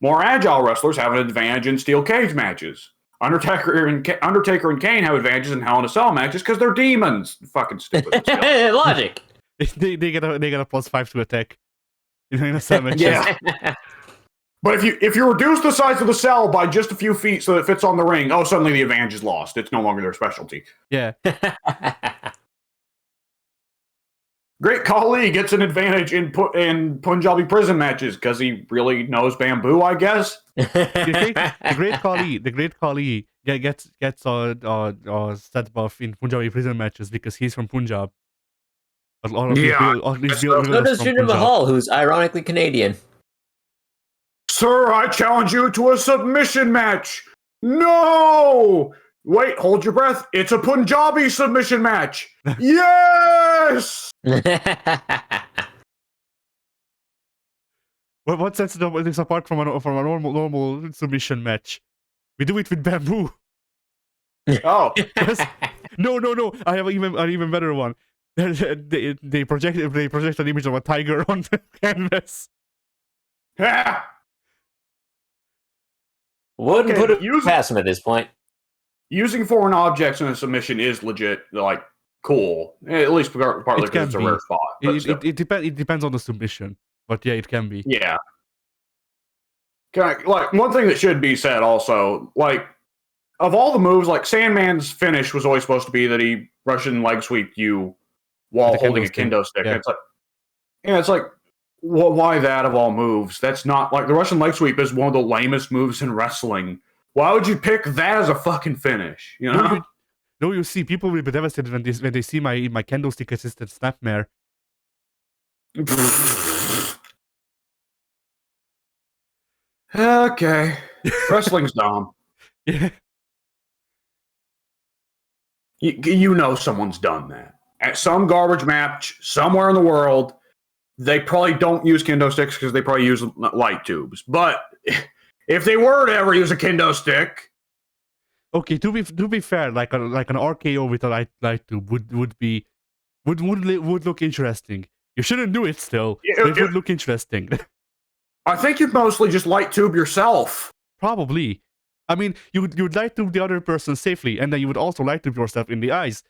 More agile wrestlers have an advantage in steel cage matches. Undertaker and Kane have advantages in Hell in a Cell matches because they're demons. Fucking stupid. Logic. They get a +5 to attack. In a cell match. Yeah. But if you reduce the size of the cell by just a few feet so that it fits on the ring, oh, suddenly the advantage is lost. It's no longer their specialty. Yeah. Great Khali gets an advantage in Punjabi prison matches because he really knows bamboo, I guess. The Great Khali gets set buff in Punjabi prison matches because he's from Punjab. But a lot of so does Jinder Mahal, who's ironically Canadian. Sir, I challenge you to a submission match. No! Wait, hold your breath. It's a Punjabi submission match. Yes! What sets this apart from a normal submission match? We do it with bamboo. Oh. No. I have an even better one. They project an image of a tiger on the canvas. Wouldn't Okay, put it past him at this point. Using foreign objects in a submission is legit, like, cool. At least partly It because can it's a be. rare spot. But still. It depends on the submission, but yeah, it can be. Yeah. Like, one thing that should be said also, like, of all the moves, like, Sandman's finish was always supposed to be that he Russian leg sweeped you while holding a kendo stick. Yeah. It's like, well, why that of all moves? That's not, like, the Russian leg sweep is one of the lamest moves in wrestling. Why would you pick that as a fucking finish? You know? No, you see, people will be devastated when they see my kendo stick assisted snapmare. Okay. Wrestling's dumb. Yeah. You know someone's done that. At some garbage match somewhere in the world, they probably don't use kendo sticks because they probably use light tubes. But if they were to ever use a kendo stick... Okay, to be fair, like an RKO with a light tube would look interesting. You shouldn't do it still, but it would look interesting. I think you'd mostly just light tube yourself. Probably. I mean, you'd light tube the other person safely, and then you would also light tube yourself in the eyes.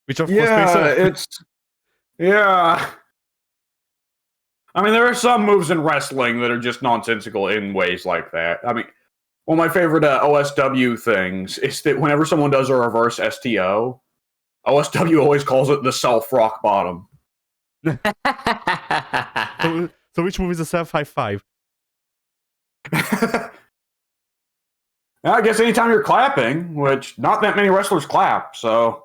Which of course pays off. Yeah. I mean, there are some moves in wrestling that are just nonsensical in ways like that. I mean, one of my favorite OSW things is that whenever someone does a reverse STO, OSW always calls it the self rock bottom. So which move is a self high five? I guess anytime you're clapping, which not that many wrestlers clap, so...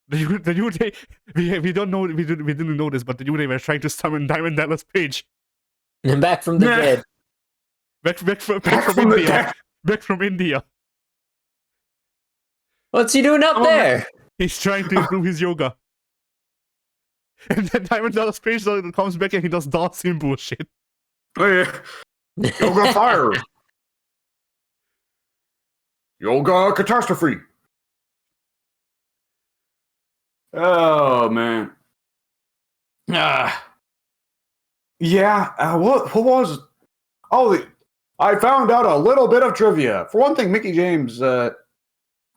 We don't know, we didn't know this, but the New Day were trying to summon Diamond Dallas Page. And back from the dead. Back from India. Back from India. What's he doing up there? He's trying to improve his yoga. And then Diamond Dallas Page comes back and he does dancing bullshit. Hey, yoga fire. Yoga catastrophe. Oh, man. Yeah. What was... Oh, I found out a little bit of trivia. For one thing, Mickie James, I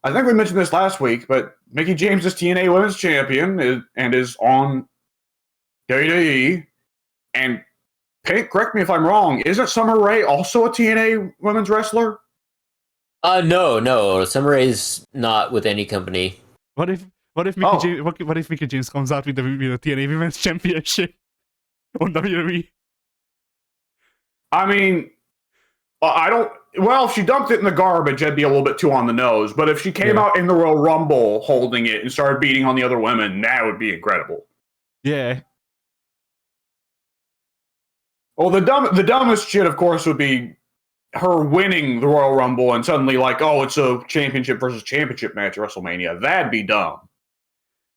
think we mentioned this last week, but Mickie James is TNA Women's Champion and is on WWE. And Pink, correct me if I'm wrong, isn't Summer Rae also a TNA Women's Wrestler? No. Summer Rae's not with any company. What if Mickie James comes out with the TNA Women's Championship on WWE? I mean, I don't... Well, if she dumped it in the garbage, that'd be a little bit too on the nose. But if she came out in the Royal Rumble holding it and started beating on the other women, that would be incredible. Yeah. Well, the dumbest shit, of course, would be her winning the Royal Rumble and suddenly like, oh, it's a championship versus championship match at WrestleMania. That'd be dumb.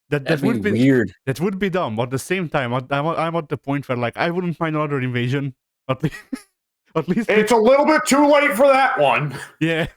That'd would be weird. That would be dumb. But at the same time, I'm at the point where like I wouldn't mind another invasion. At least it's a little bit too late for that one. Yeah.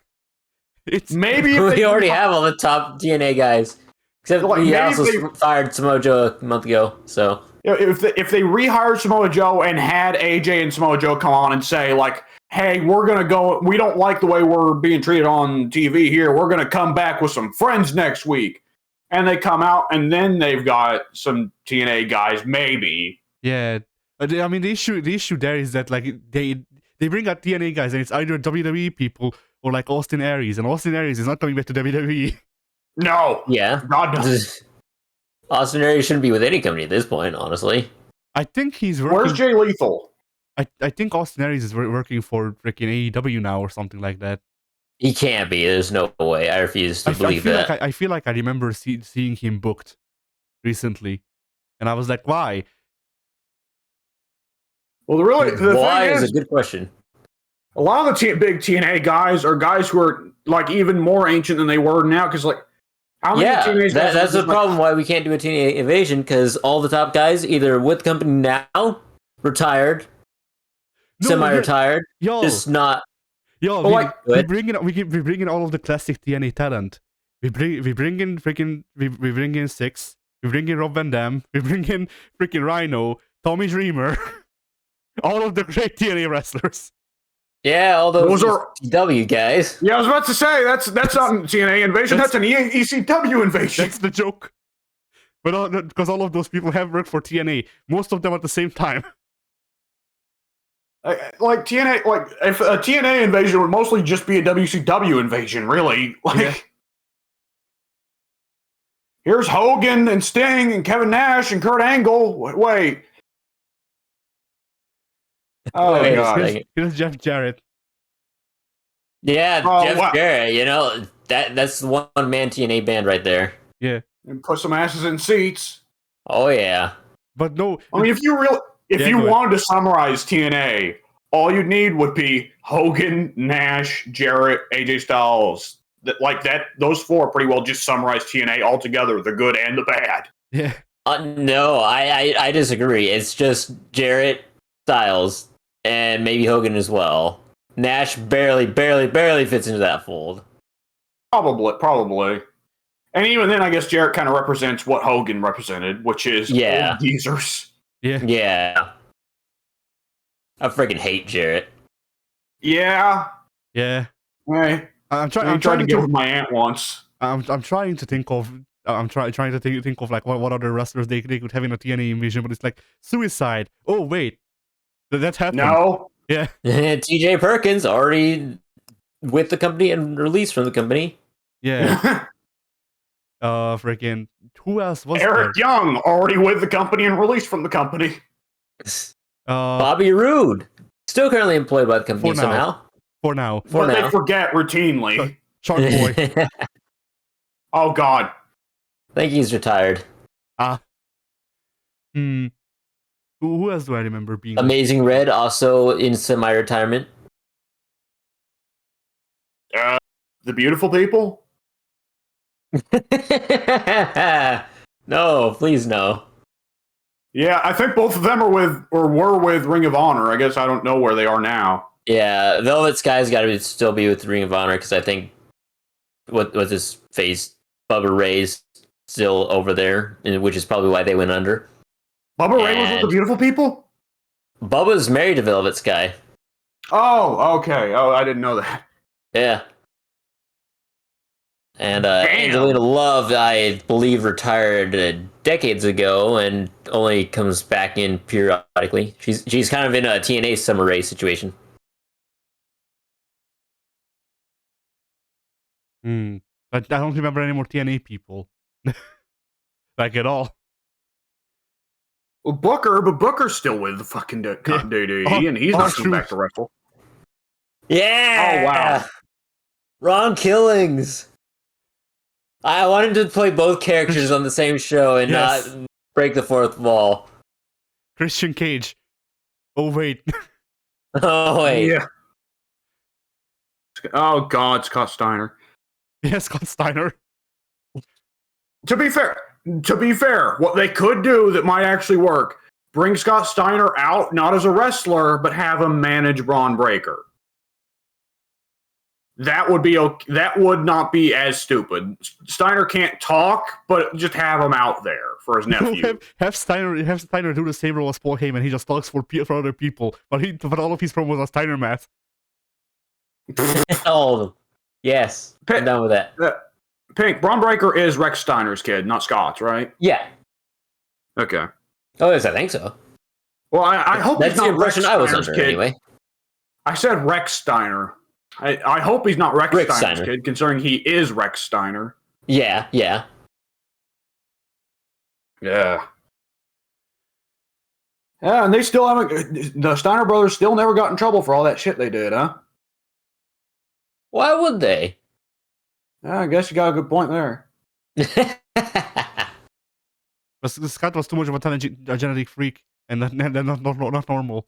It's maybe we already have all the top TNA guys. Except like, we also fired Samoa Joe a month ago, so if they rehired Samoa Joe and had AJ and Samoa Joe come on and say like, hey, we're gonna go, we don't like the way we're being treated on TV here, we're gonna come back with some friends next week, and they come out and then they've got some TNA guys, maybe. Yeah, I mean the issue there is that like they bring out TNA guys and it's either WWE people or like Austin Aries, and Austin Aries is not coming back to WWE. No. Yeah. God, no. Austin Aries shouldn't be with any company at this point, honestly. I think he's working... Where's Jay Lethal? I think Austin Aries is working for freaking AEW now or something like that. He can't be. There's no way. I refuse to believe that. I feel like I remember seeing him booked recently. And I was like, why? Well, the why thing is a good question. A lot of the big TNA guys are guys who are like even more ancient than they were now. Because like, how many TNA guys? That's the problem. Why we can't do a TNA invasion, because all the top guys either with the company now, retired, semi-retired, just not. We bring in all of the classic TNA talent. We bring in freaking we bring in Six. We bring in Rob Van Dam. We bring in freaking Rhino, Tommy Dreamer, all of the great TNA wrestlers. Yeah, all those are ECW guys. Yeah, I was about to say that's not a TNA invasion. That's an ECW invasion. That's the joke. But because all of those people have worked for TNA, most of them at the same time. Like TNA, like if a TNA invasion would mostly just be a WCW invasion, really. Like, Yeah. here's Hogan and Sting and Kevin Nash and Kurt Angle. Wait. Oh, Wait a God. second. Here's Jeff Jarrett. Yeah, Oh, Jeff wow. Jarrett. You know that's the one-man TNA band right there. Yeah. And put some asses in seats. Oh yeah. But no. I mean, if you wanted to summarize TNA, all you'd need would be Hogan, Nash, Jarrett, AJ Styles. Those four pretty well just summarize TNA altogether, the good and the bad. Yeah. No, I disagree. It's just Jarrett, Styles, and maybe Hogan as well. Nash barely fits into that fold. Probably. And even then, I guess Jarrett kind of represents what Hogan represented, which is old geezers. Yeah. Yeah. I freaking hate Jarrett. Yeah. Yeah. Hey, I'm I tried to get with my aunt once. I'm trying to think of. I'm trying to think of like what other wrestlers they could have in a TNA invasion, but it's like Suicide. Oh wait, that's happened. No. Yeah. TJ Perkins already with the company and released from the company. Yeah. Freaking. Who else was Eric there? Young, already with the company and released from the company. Bobby Roode, still currently employed by the company For now. somehow. For now. For But now. they forget routinely. Shark Boy. Oh, God. I think he's retired. Who else do I remember being? Amazing Red also in semi-retirement. The Beautiful People? No, please no. Yeah, I think both of them were with Ring of Honor. I guess I don't know where they are now. Yeah, Velvet Sky's got to still be with Ring of Honor because I think with his face, Bubba Ray's still over there, which is probably why they went under. Bubba Ray was with the Beautiful People? Bubba's married to Velvet Sky. Oh, okay. Oh, I didn't know that. Yeah. And Angelina Love, I believe, retired decades ago and only comes back in periodically. She's kind of in a TNA Summer Rae situation. But I don't remember any more TNA people. Like at all. Well, Booker's still with the fucking WWE, and he's not coming back to wrestle. Yeah! Oh, wow. Ron Killings! I wanted to play both characters on the same show and not break the fourth wall. Christian Cage. Oh, wait. Oh, wait. Yeah. Oh, God, Scott Steiner. Yeah, Scott Steiner. To be fair, what they could do that might actually work, bring Scott Steiner out, not as a wrestler, but have him manage Braun Breaker. That would be okay. That would not be as stupid. Steiner can't talk, but just have him out there for his nephew. have Steiner do the same role as Paul Heyman. He just talks for other people, but all of his promos are Steiner math. All of them. Yes, I'm done with that. Pink, Braun Breaker is Rex Steiner's kid, not Scott's, right? Yeah. Okay. Oh, yes, I think so. Well, I hope that's he's the not Rex impression I was Steiner's under kid. anyway. I said Rex Steiner. I hope he's not Rex Steiner's Steiner. kid, considering he is Rex Steiner. Yeah. Yeah. Yeah, and they still haven't. The Steiner brothers still never got in trouble for all that shit they did, huh? Why would they? I guess you got a good point there. But Scott was too much of a genetic freak, and not normal.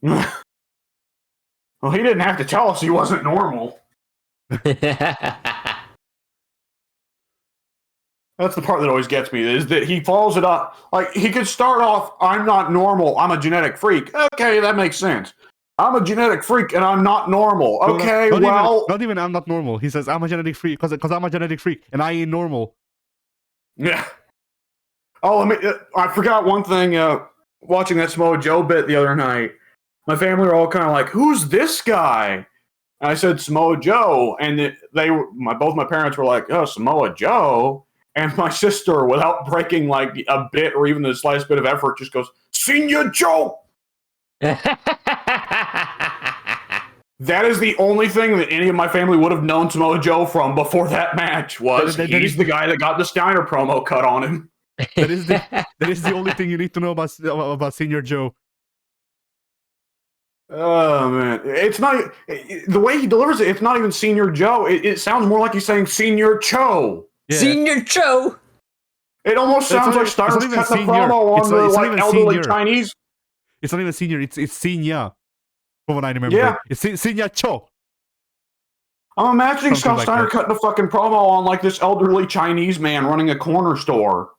Well, he didn't have to tell us he wasn't normal. That's the part that always gets me, is that he follows it up. Like, he could start off, I'm not normal, I'm a genetic freak. Okay, that makes sense. I'm a genetic freak and I'm not normal. No, Okay, not even I'm not normal. He says I'm a genetic freak because I'm a genetic freak and I ain't normal. Yeah. Oh, I forgot one thing. Watching that Samoa Joe bit the other night, my family were all kind of like, "Who's this guy?" And I said Samoa Joe, and both my parents were like, "Oh, Samoa Joe." And my sister, without breaking like a bit or even the slightest bit of effort, just goes, "Senior Joe." That is the only thing that any of my family would have known Samoa Joe from before that match was he's the guy that got the Steiner promo cut on him. That is the only thing you need to know about Senior Joe. Oh man, it's not the way he delivers it. It's not even Senior Joe. It sounds more like he's saying Senior Cho. Yeah. Senior Cho. It almost sounds like Steiner's cutting a promo on the elderly Chinese. It's not even Senior. It's Senior. From what I remember, yeah, it's Senior Cho. I'm imagining Scott Steiner cutting a fucking promo on like this elderly Chinese man running a corner store.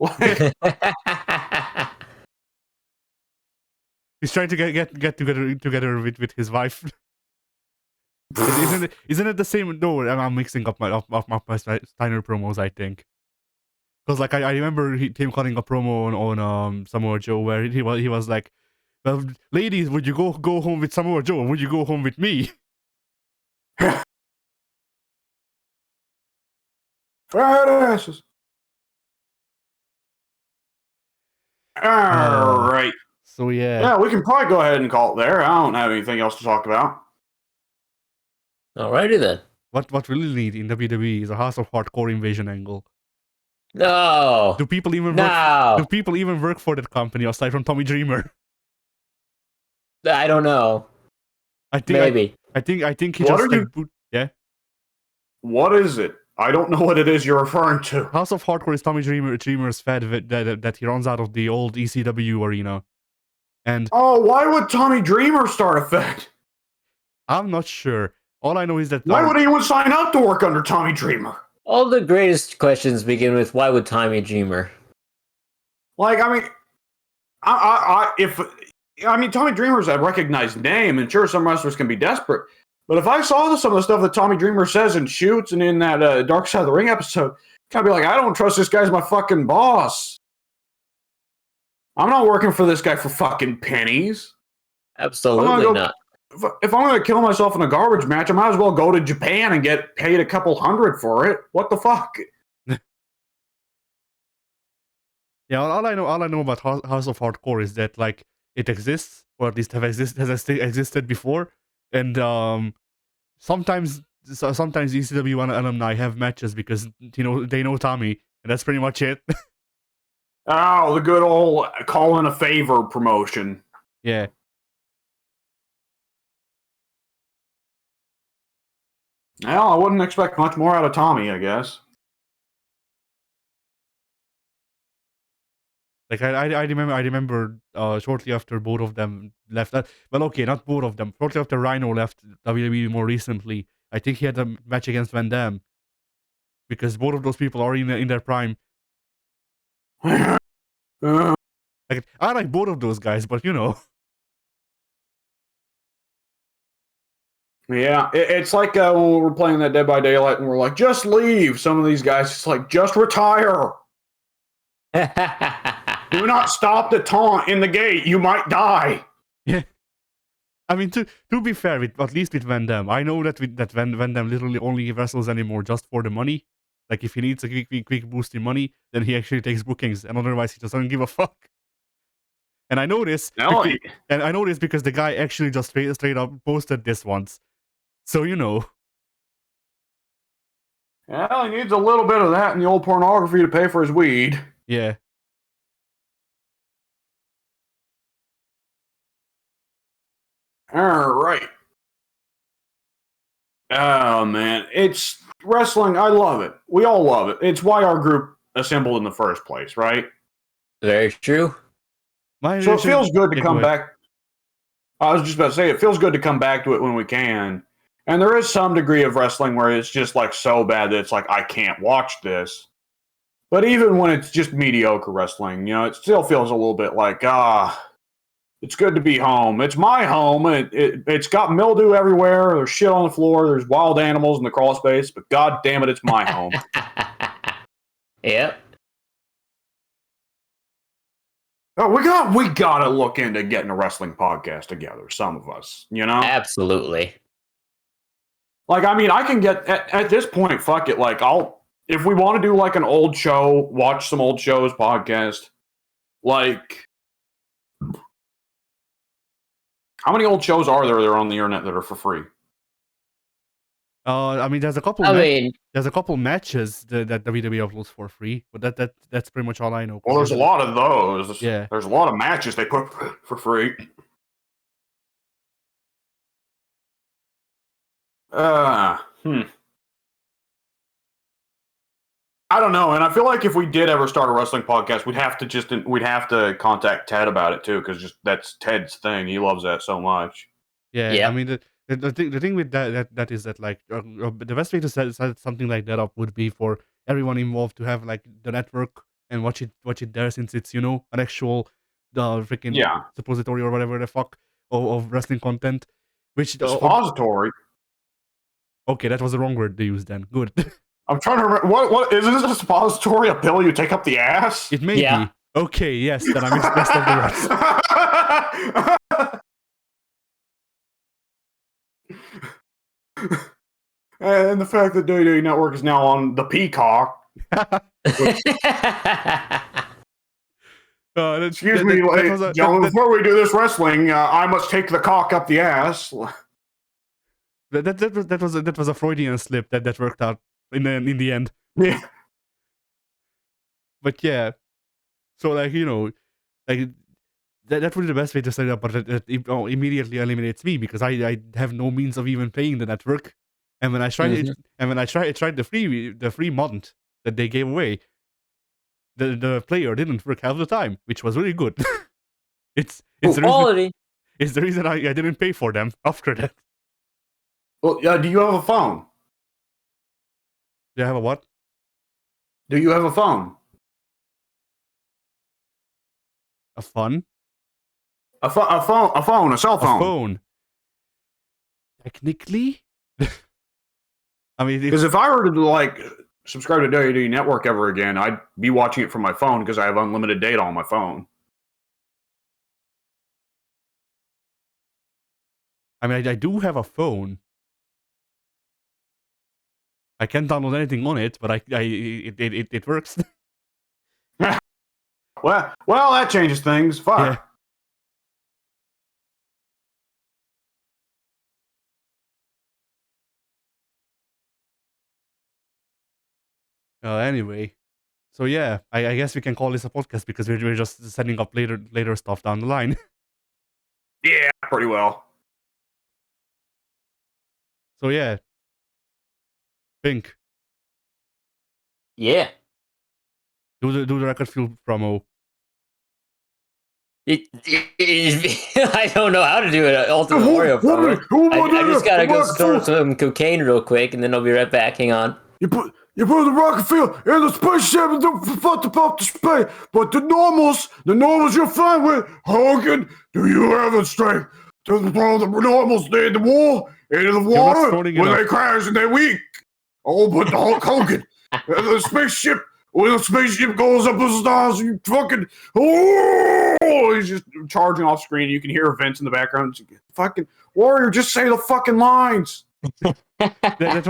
He's trying to get together with his wife. Isn't it the same? No, I'm mixing up my Steiner promos. I think because like I remember him cutting a promo on Samoa Joe where he was like, "Well, ladies, would you go home with Samoa Joe, or would you go home with me?" Fat asses. All right. So yeah. Yeah, we can probably go ahead and call it there. I don't have anything else to talk about. Alrighty then. What we really need in WWE is a House of Hardcore invasion angle. No. Do people even work for that company aside from Tommy Dreamer? I don't know. I think maybe. I think he just yeah. What is it? I don't know what it is you're referring to. House of Hardcore is Tommy Dreamer's fed that he runs out of the old ECW arena. And why would Tommy Dreamer start a fed? I'm not sure. All I know is that why would anyone sign up to work under Tommy Dreamer? All the greatest questions begin with why would Tommy Dreamer? Like, I mean, Tommy Dreamer's a recognized name, and sure, some wrestlers can be desperate. But if I saw some of the stuff that Tommy Dreamer says and shoots, and in that Dark Side of the Ring episode, kind of be like, I don't trust this guy's my fucking boss. I'm not working for this guy for fucking pennies. Absolutely not. If I'm going to kill myself in a garbage match, I might as well go to Japan and get paid a couple $100 for it. What the fuck? Yeah, all I know about House of Hardcore is that like it exists, or at least has existed before, and sometimes ECW alumni have matches because they know Tommy, and that's pretty much it. Oh, the good old call in a favor promotion. Yeah. Well, I wouldn't expect much more out of Tommy, I guess. Like I remember shortly after both of them left. Well, okay, not both of them. Shortly after Rhino left WWE more recently, I think he had a match against Van Dam because both of those people are in their prime. Like, I like both of those guys, but you know. Yeah, it's like when we were playing that Dead by Daylight and we're like, just leave. Some of these guys, it's like, just retire. Do not stop the taunt in the gate. You might die. Yeah. I mean, to be fair, at least with Van Dam, I know that Van Dam literally only wrestles anymore just for the money. Like, if he needs a quick boost in money, then he actually takes bookings, and otherwise he just doesn't give a fuck. And I know this, because the guy actually just straight up posted this once. So, you know. Well, he needs a little bit of that in the old pornography to pay for his weed. Yeah. All right. Oh, man. It's wrestling. I love it. We all love it. It's why our group assembled in the first place, right? Very true. So it feels good to come back. I was just about to say, it feels good to come back to it when we can. And there is some degree of wrestling where it's just like so bad that it's like, I can't watch this. But even when it's just mediocre wrestling, it still feels a little bit like, It's good to be home. It's my home. It's got mildew everywhere. There's shit on the floor. There's wild animals in the crawl space. But god damn it, it's my home. Yep. Oh, we gotta look into getting a wrestling podcast together. Some of us, you know. Absolutely. Like, I mean, I can get at this point. Fuck it. Like, if we want to do like an old show, watch some old shows podcast. Like, how many old shows are there on the internet that are for free? I mean, there's a couple. There's a couple matches that WWE uploads for free, but that's pretty much all I know. Well, there's a lot of those. Yeah, there's a lot of matches they put for free. I don't know, and I feel like if we did ever start a wrestling podcast, we'd have to contact Ted about it too, because that's Ted's thing. He loves that so much. Yeah. I mean, the thing with that is that like the best way to set something like that up would be for everyone involved to have like the network and watch it there, since it's an actual freaking suppository or whatever the fuck of wrestling content. Which suppository. Okay, that was the wrong word to use then. Good. I'm trying to remember. What is this, a suppository? A pill you take up the ass? It may be. Okay, yes, then I messed up the words. And the fact that WWE Network is now on the Peacock. Excuse me, gentlemen, before we do this wrestling, I must take the cock up the ass. That was a Freudian slip that worked out in the end. Yeah. But yeah, so like like that would be the best way to set it up, but it immediately eliminates me because I have no means of even paying the network. And when I tried tried the free month that they gave away, the player didn't work half the time, which was really good. it's quality. It's the reason I didn't pay for them after that. Well, do you have a phone? Do you have a what? Do you have a phone? A phone? A cell phone. A phone. Technically? I mean, because if I were to like subscribe to WWE Network ever again, I'd be watching it from my phone because I have unlimited data on my phone. I mean, I do have a phone. I can't download anything on it, but it works. well, that changes things. Fuck. Yeah. Anyway, so yeah, I guess we can call this a podcast because we're just setting up later stuff down the line. Yeah, pretty well. So yeah, Pink. Yeah. Do the record fuel promo. I don't know how to do it. Ultimate Wario promo. I just gotta go store some cocaine real quick, and then I'll be right back. Hang on. You put the rocket fuel in the spaceship and don't fuck about the space. But the normals you're fine with. Hogan, do you have the strength to throw the normals in the wall, into the water when they crash and they're weak? Oh, but the Hulk Hogan, the spaceship, when the spaceship goes up the stars, you fucking, he's just charging off screen. You can hear events in the background. Fucking Warrior, just say the fucking lines. that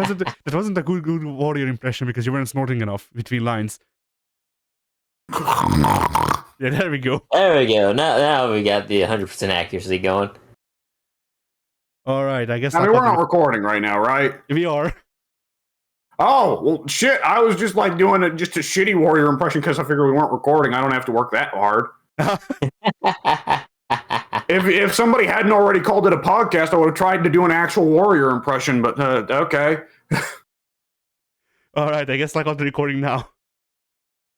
wasn't a good Warrior impression because you weren't snorting enough between lines. Yeah, there we go. There we go. Now we got the 100% accuracy going. All right, I guess. I mean, we're not recording right now, right? We are. Oh, well, shit. I was just like doing just a shitty Warrior impression because I figured we weren't recording. I don't have to work that hard. If somebody hadn't already called it a podcast, I would have tried to do an actual Warrior impression, but okay. All right, I guess I got the recording now.